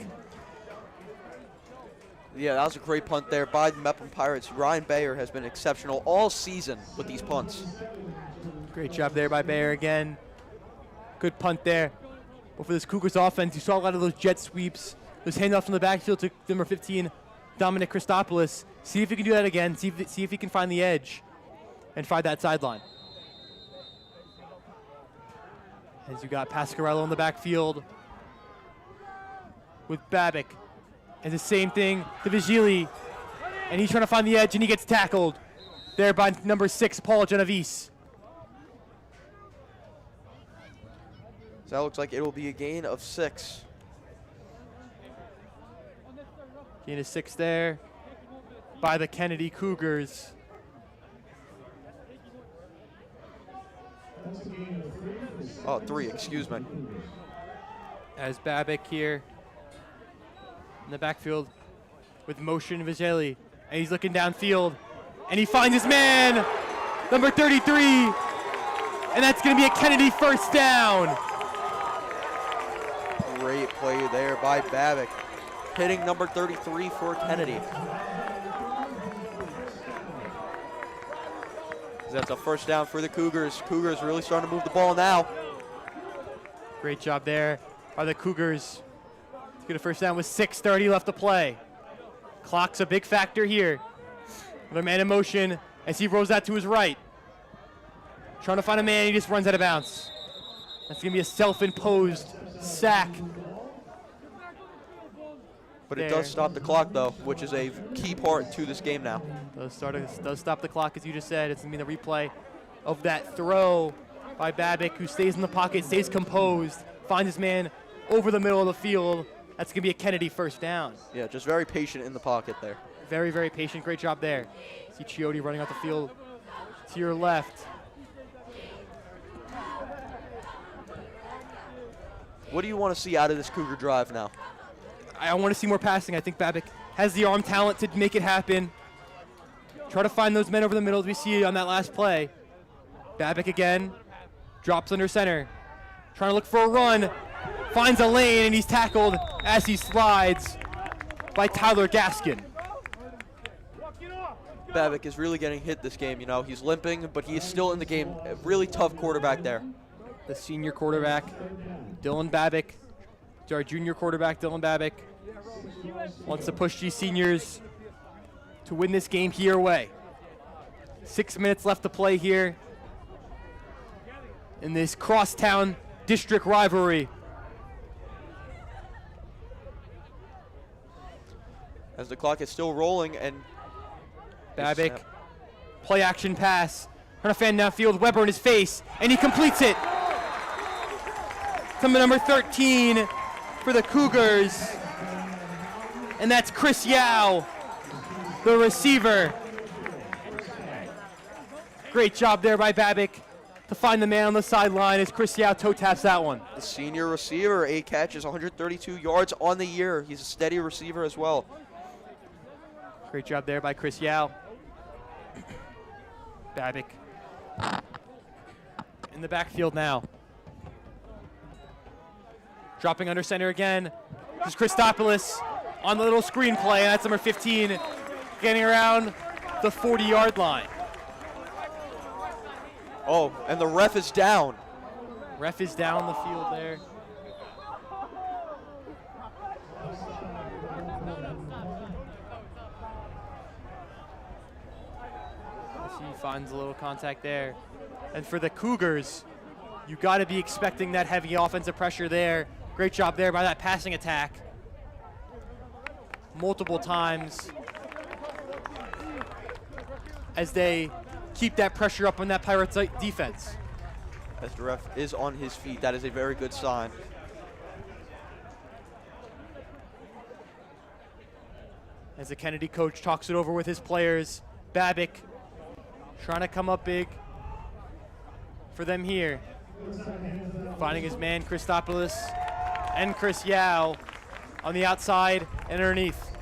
Yeah, that was a great punt there by the Mepham Pirates. Ryan Bayer has been exceptional all season with these punts. Great job there by Bayer again. Good punt there. But for this Cougars offense, you saw a lot of those jet sweeps, those handoffs from the backfield to number 15, Dominic Christopoulos. See if he can do that again. See if he can find the edge and find that sideline. As you got Pasquarello in the backfield with Babick. And the same thing to Vigili. And he's trying to find the edge, and he gets tackled there by number 6, Paul Genovese. So that looks like it will be a gain of 6. Gain of 6 there by the Kennedy Cougars. Oh, 3, excuse me. As Babick here in the backfield with motion Vigili. And he's looking downfield. And he finds his man, number 33. And that's going to be a Kennedy first down. Great play there by Babick, hitting number 33 for Kennedy. That's a first down for the Cougars. Cougars really starting to move the ball now. Great job there by the Cougars. To get a first down with 6:30 left to play. Clock's a big factor here. Another man in motion as he rolls out to his right. Trying to find a man, he just runs out of bounds. That's going to be a self-imposed sack. But it does stop the clock, though, which is a key part to this game now. Does stop the clock, as you just said. It's going to be the replay of that throw by Babick, who stays in the pocket, stays composed, finds his man over the middle of the field. That's going to be a Kennedy first down. Yeah, just very patient in the pocket there. Very, very patient. Great job there. See Chiotti running out the field to your left. What do you want to see out of this Cougar drive now? I want to see more passing. I think Babick has the arm talent to make it happen. Try to find those men over the middle as we see on that last play. Babick again, drops under center. Trying to look for a run, finds a lane, and he's tackled as he slides by Tyler Gaskin. Babick is really getting hit this game. You know, he's limping, but he is still in the game. A really tough quarterback there. The senior quarterback, Dylan Babick. Our junior quarterback, Dylan Babick, wants to push these seniors to win this game here away. 6 minutes left to play here in this crosstown district rivalry. As the clock is still rolling, and Babick, play action pass, trying to fan downfield, Weber in his face, and he completes it. To number 13 for the Cougars, and that's Chris Yao, the receiver. Great job there by Babick to find the man on the sideline as Chris Yao toe taps that one. The senior receiver, 8 catches, 132 yards on the year. He's a steady receiver as well. Great job there by Chris Yao. Babick in the backfield now. Dropping under center again. This is Christopoulos on the little screen play, and that's number 15 getting around the 40-yard line. Oh, and the ref is down. Ref is down the field there. He finds a little contact there. And for the Cougars, you got to be expecting that heavy offensive pressure there. Great job there by that passing attack. Multiple times as they keep that pressure up on that Pirates defense. As the ref is on his feet, that is a very good sign. As the Kennedy coach talks it over with his players, Babick trying to come up big for them here. Finding his man, Christopoulos, and Chris Yao on the outside and underneath.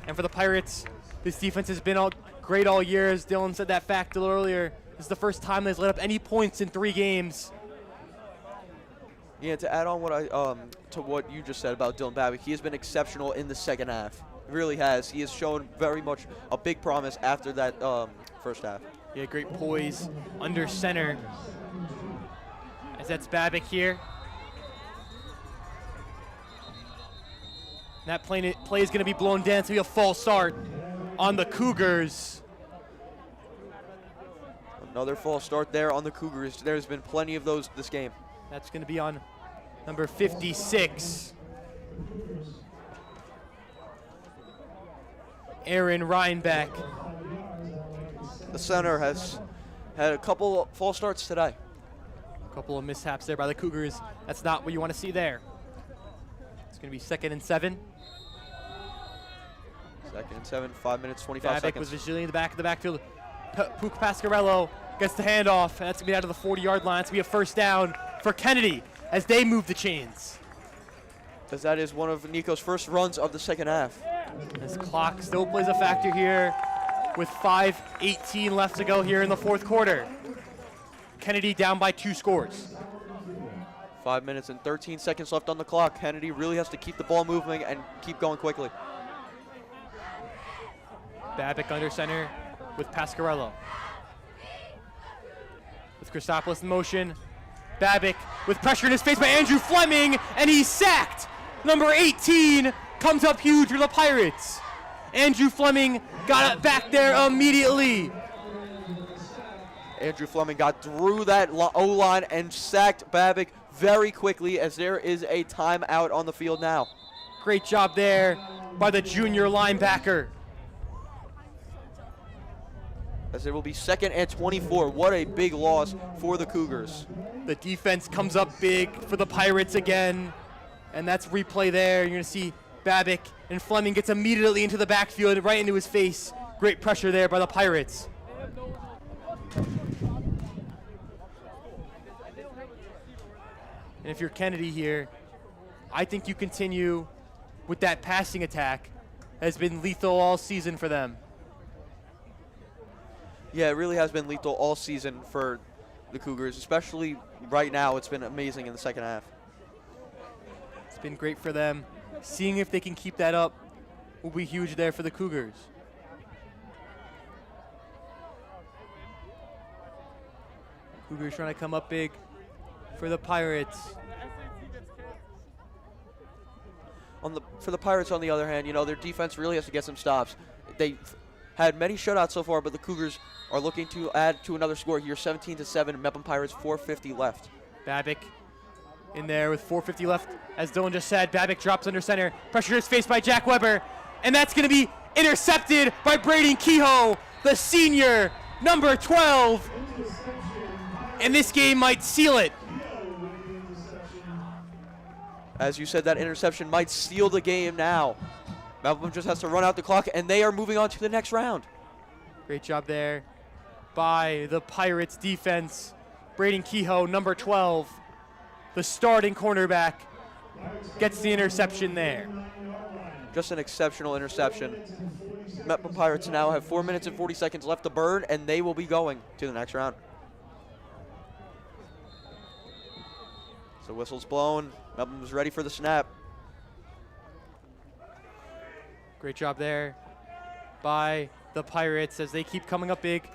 And for the Pirates, this defense has been great all year. As Dylan said that fact a little earlier, this is the first time they've let up any points in 3 games. Yeah, to add on to what you just said about Dylan Babick, he has been exceptional in the second half. Really has. He has shown very much a big promise after that first half. Yeah, great poise under center. As that's Babick here. That play is going to be blown down. It's going to be a false start on the Cougars. Another false start there on the Cougars. There's been plenty of those this game. That's going to be on number 56. Aaron Reinbeck. The center has had a couple false starts today. A couple of mishaps there by the Cougars. That's not what you want to see there. It's going to be 2nd and 7. 2nd and 7, 5 minutes, 25 Babick seconds. was visually in the back of the backfield. Puka Pasquarello gets the handoff, and that's going to be out of the 40-yard line. It's going to be a first down for Kennedy as they move the chains. Because that is one of Nico's first runs of the second half. This clock still plays a factor here with 5:18 left to go here in the 4th quarter. Kennedy down by 2 scores. 5 minutes and 13 seconds left on the clock. Kennedy really has to keep the ball moving and keep going quickly. Babick under center with Pasquarello. With Christopoulos in motion. Babick with pressure in his face by Andrew Fleming, and he's sacked. Number 18 comes up huge for the Pirates. Andrew Fleming got it back there immediately. Andrew Fleming got through that O-line and sacked Babick very quickly as there is a timeout on the field now. Great job there by the junior linebacker. As there will be 2nd and 24. What a big loss for the Cougars. The defense comes up big for the Pirates again, and that's replay there. You're going to see Babick, and Fleming gets immediately into the backfield, right into his face. Great pressure there by the Pirates. And if you're Kennedy here, I think you continue with that passing attack that has been lethal all season for them. Yeah, it really has been lethal all season for the Cougars, especially right now. It's been amazing in the second half. It's been great for them. Seeing if they can keep that up will be huge there for the Cougars. Cougars trying to come up big for the Pirates. For the Pirates, on the other hand, their defense really has to get some stops. They've had many shutouts so far, but the Cougars are looking to add to another score here, 17-7. Mepham Pirates, 4:50 left. Babick in there with 4:50 left. As Dylan just said, Babick drops under center. Pressure is faced by Jack Weber, and that's going to be intercepted by Braden Kehoe, the senior, number 12. And this game might seal it. As you said, that interception might seal the game now. Mepham just has to run out the clock, and they are moving on to the next round. Great job there by the Pirates defense. Braden Kehoe, number 12, the starting cornerback, gets the interception there. Just an exceptional interception. Mepham Pirates now have 4 minutes and 40 seconds left to burn, and they will be going to the next round. So whistle's blown. Mepham's ready for the snap. Great job there by the Pirates as they keep coming up big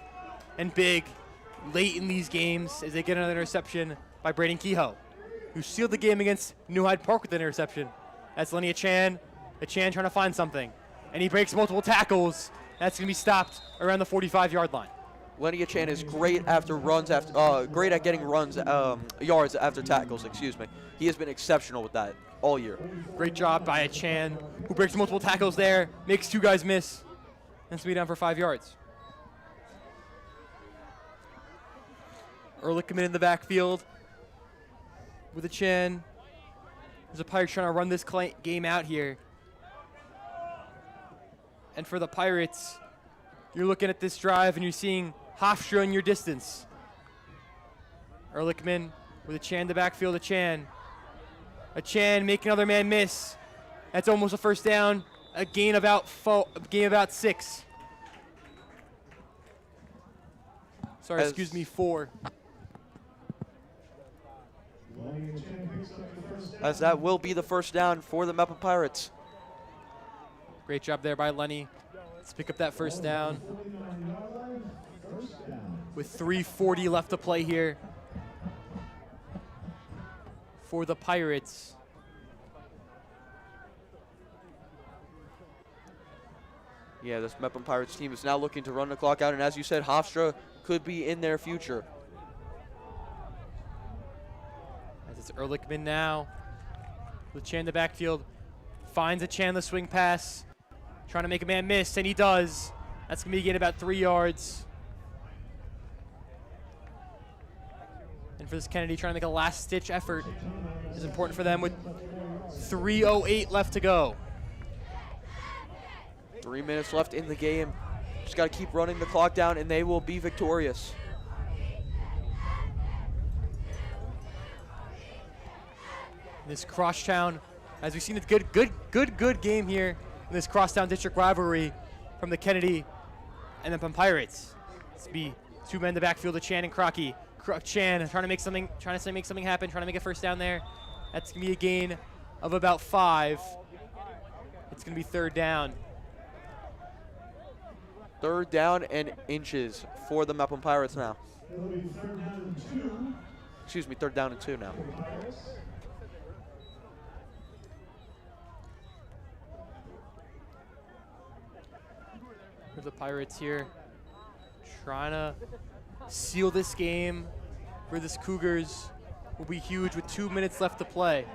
and big late in these games as they get another interception by Braden Kehoe, who sealed the game against New Hyde Park with an interception. That's Lenny Achan trying to find something, and he breaks multiple tackles. That's going to be stopped around the 45-yard line. Lenny Achan is great after runs, great at getting yards after tackles. Excuse me. He has been exceptional with that all year. Great job by Achan, who breaks multiple tackles there, makes 2 guys miss, and speed down for 5 yards. Ehrlichman in the backfield with Achan. There's a Pirates trying to run this game out here. And for the Pirates, you're looking at this drive and you're seeing Hofstra in your distance. Ehrlichman with Achan in the backfield. Achan making another man miss That's almost a first down. A gain about 6. Sorry, excuse me, 4. As that will be the first down for the Mepham Pirates. Great job there by Lenny. Let's pick up that first down. With 3:40 left to play here for the Pirates. Yeah, this Mepham Pirates team is now looking to run the clock out, and as you said, Hofstra could be in their future. As it's Ehrlichman now with Chan in the backfield. Finds a Chan the swing pass. Trying to make a man miss, and he does. That's going to be again about 3 yards. And for this Kennedy, trying to make a last-ditch effort is important for them with 3:08 left to go. 3 minutes left in the game. Just got to keep running the clock down, and they will be victorious. This crosstown, as we've seen, a good game here in this crosstown district rivalry from the Kennedy and the Pirates. It's be 2 men in the backfield of Chan and Crocky. Chan trying to make something happen, trying to make a first down there. That's gonna be a gain of about 5. It's gonna be 3rd down. 3rd down and inches for the Mepham Pirates now. Excuse me, 3rd down and 2 now. For the Pirates here, trying to seal this game for this Cougars will be huge with 2 minutes left to play.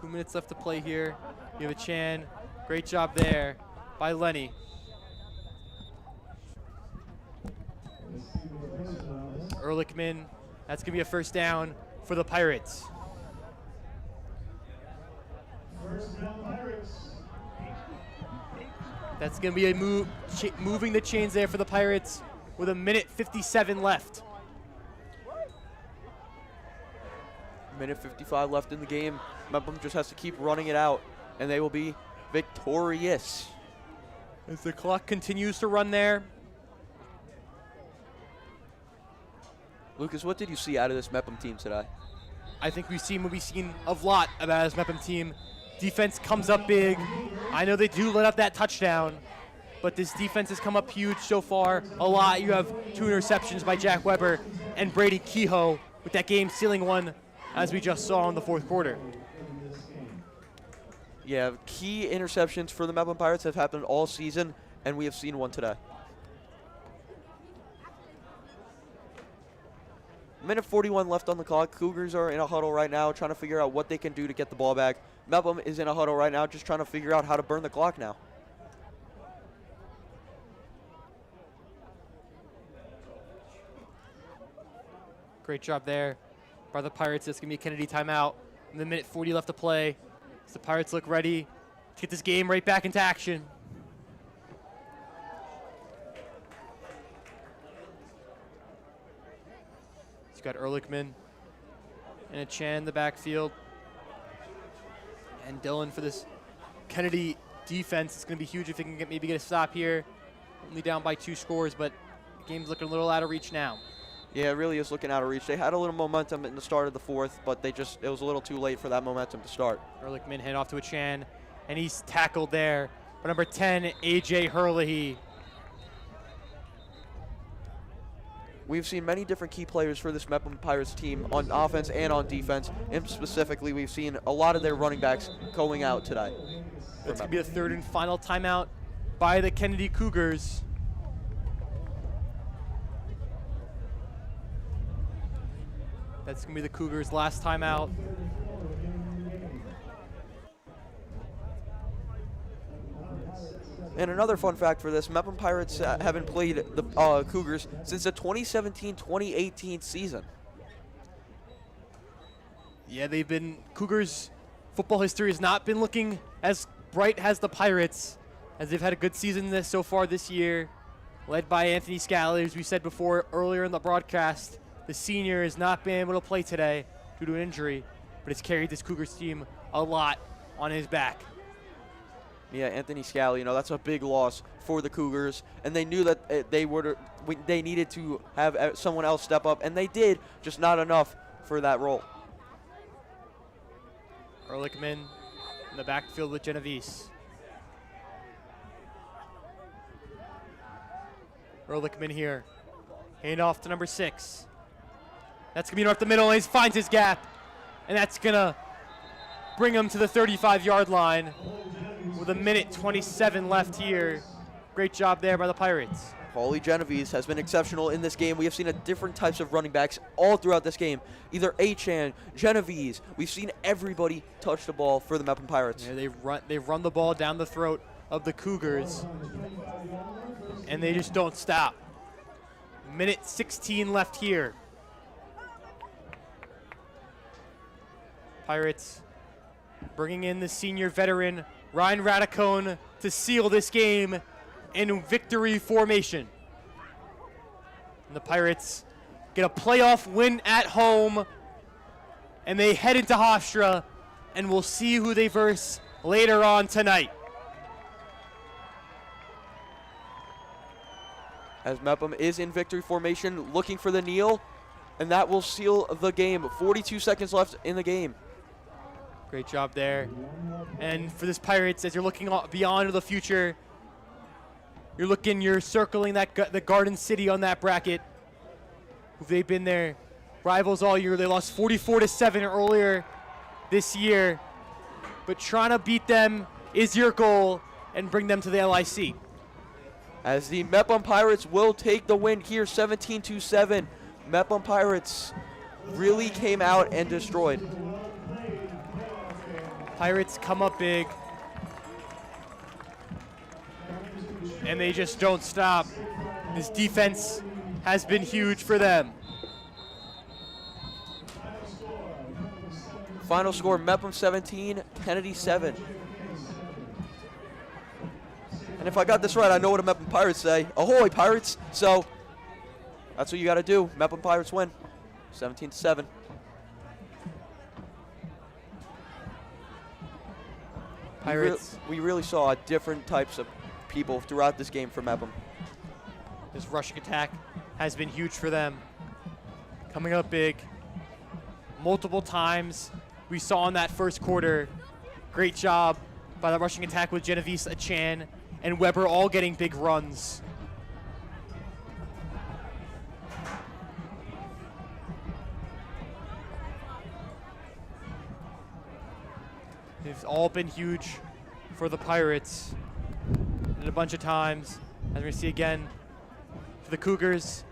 2 minutes left to play here. You have a Chan. Great job there by Lenny. Ehrlichman. That's going to be a first down for the Pirates. That's going to be a moving the chains there for the Pirates with 1:57 left. 1:55 left in the game. Mepham just has to keep running it out, and they will be victorious. As the clock continues to run there. Lucas, what did you see out of this Mepham team today? I think we've seen a lot about this Mepham team. Defense comes up big. I know they do let up that touchdown, but this defense has come up huge so far. A lot. You have 2 interceptions by Jack Weber and Brady Kehoe with that game-sealing one, as we just saw in the 4th quarter. Yeah, key interceptions for the Mepham Pirates have happened all season, and we have seen one today. 1:41 left on the clock. Cougars are in a huddle right now, trying to figure out what they can do to get the ball back. Mepham is in a huddle right now, just trying to figure out how to burn the clock now. Great job there by the Pirates. It's going to be a Kennedy timeout. And the 1:40 left to play. So the Pirates look ready to get this game right back into action. He's got Ehrlichman and a Chan in the backfield. And Dillon for this Kennedy defense. It's going to be huge if they can maybe get a stop here. Only down by 2 scores, but the game's looking a little out of reach now. Yeah, it really is looking out of reach. They had a little momentum in the start of the 4th, but it was a little too late for that momentum to start. Ehrlichman hand off to a Chan, and he's tackled there by number 10, A.J. Hurley. We've seen many different key players for this Mepham Pirates team on offense and on defense, and specifically we've seen a lot of their running backs going out today. That's going to be the 3rd and final timeout by the Kennedy Cougars. That's going to be the Cougars' last timeout. And another fun fact for this, Mepham Pirates haven't played the Cougars since the 2017-2018 season. Yeah, Cougars football history has not been looking as bright as the Pirates, as they've had a good season so far this year, led by Anthony Scally. As we said before earlier in the broadcast, the senior has not been able to play today due to an injury. but it's carried this Cougars team a lot on his back. Yeah, Anthony Scally, that's a big loss for the Cougars, and they knew that they needed to have someone else step up, and they did, just not enough for that role. Ehrlichman in the backfield with Genovese. Ehrlichman here. Hand off to number 6. That's going to be up the middle, and he finds his gap, and that's going to bring him to the 35-yard line with 1:27 left here. Great job there by the Pirates. Paulie Genovese has been exceptional in this game. We have seen different types of running backs all throughout this game. Either Achan, Genovese. We've seen everybody touch the ball for the Mepham Pirates. Yeah, they run the ball down the throat of the Cougars, and they just don't stop. 1:16 left here. Pirates bringing in the senior veteran Ryan Radicone to seal this game in victory formation. And the Pirates get a playoff win at home, and they head into Hofstra, and we'll see who they verse later on tonight. As Mepham is in victory formation, looking for the kneel, and that will seal the game. 42 seconds left in the game. Great job there. And for this Pirates, as you're looking beyond to the future, you're circling the Garden City on that bracket. They've been their rivals all year. They lost 44-7 earlier this year, but trying to beat them is your goal and bring them to the LIC. As the Mepham Pirates will take the win here, 17-7. Mepham Pirates really came out and destroyed. Pirates come up big, and they just don't stop. This defense has been huge for them. Final score, Mepham 17, Kennedy 7. And if I got this right, I know what the Mepham Pirates say. Ahoy, Pirates! So that's what you got to do. Mepham Pirates win, 17-7. Pirates. We really saw different types of people throughout this game for Mepham. This rushing attack has been huge for them. Coming up big. Multiple times we saw in that first quarter. Great job by the rushing attack with Genovese, Achan, and Weber all getting big runs. They've all been huge for the Pirates. And a bunch of times, as we see again, for the Cougars,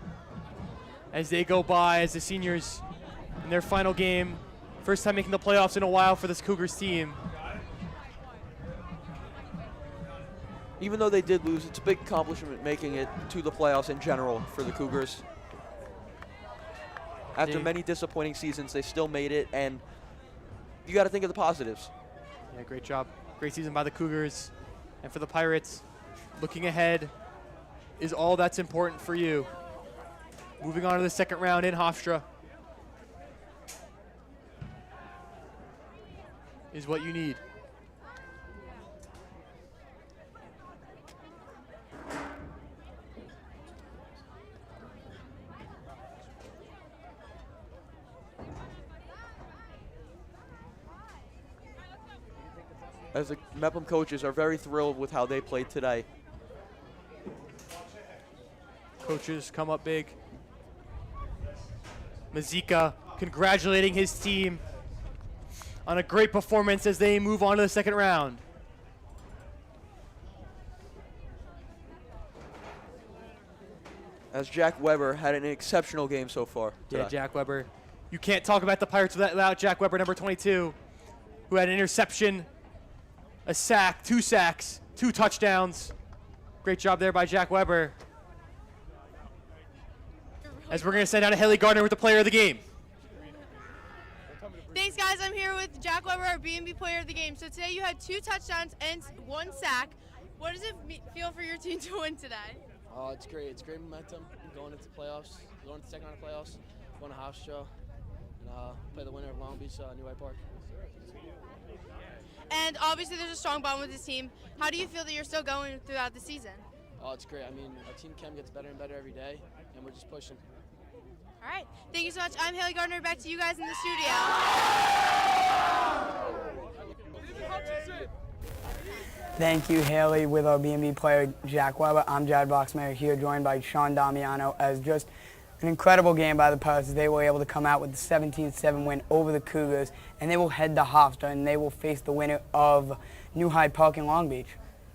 as they go by, as the seniors in their final game, first time making the playoffs in a while for this Cougars team. Even though they did lose, it's a big accomplishment making it to the playoffs in general for the Cougars. After many disappointing seasons, they still made it, and you got to think of the positives. Yeah, great job. Great season by the Cougars. And for the Pirates, looking ahead is all that's important for you. Moving on to the second round in Hofstra is what you need. As the Mepham coaches are very thrilled with how they played today. Coaches come up big. Mazeika congratulating his team on a great performance as they move on to the second round. As Jack Weber had an exceptional game so far today. Yeah, Jack Weber. You can't talk about the Pirates without Jack Weber, number 22, who had an interception, a sack, 2 sacks, 2 touchdowns. Great job there by Jack Weber. As we're going to send out a Haley Gardner with the player of the game. Thanks, guys. I'm here with Jack Weber, our BMB player of the game. So today you had 2 touchdowns and 1 sack. What does it feel for your team to win today? It's great. It's great momentum going into playoffs, going into the second round of playoffs, going to Hofstra. and play the winner of Long Beach New Hyde Park. And obviously there's a strong bond with this team. How do you feel that you're still going throughout the season? Oh, it's great. I mean, our team chem gets better and better every day, and we're just pushing. All right. Thank you so much. I'm Haley Gardner. Back to you guys in the studio. Thank you, Haley, with our BMB player, Jack Weber. I'm Jared Boxmeyer here, joined by Sean Damiano, as just an incredible game by the Pirates. They were able to come out with the 17-7 win over the Cougars, and they will head to Hofstra, and they will face the winner of New Hyde Park in Long Beach.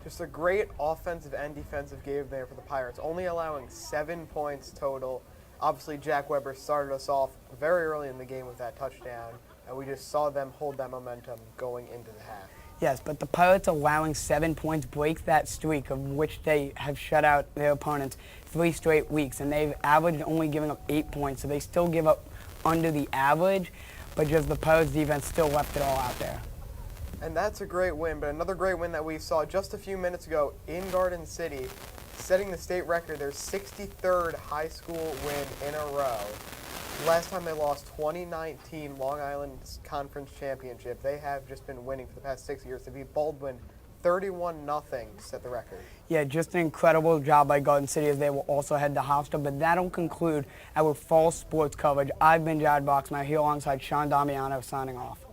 Just a great offensive and defensive game there for the Pirates, only allowing 7 points total. Obviously, Jack Weber started us off very early in the game with that touchdown, and we just saw them hold that momentum going into the half. Yes, but the Pirates allowing 7 points breaks that streak of which they have shut out their opponents 3 straight weeks, and they've averaged only giving up 8 points, so they still give up under the average, but just the Pirates defense still left it all out there. And that's a great win, but another great win that we saw just a few minutes ago in Garden City, setting the state record, their 63rd high school win in a row. Last time they lost, 2019 Long Island Conference Championship. They have just been winning for the past 6 years. They beat Baldwin 31-0 to set the record. Yeah, just an incredible job by Garden City, as they will also head to Hofstra. But that'll conclude our fall sports coverage. I've been Jared Boxmeyer here alongside Sean Damiano, signing off.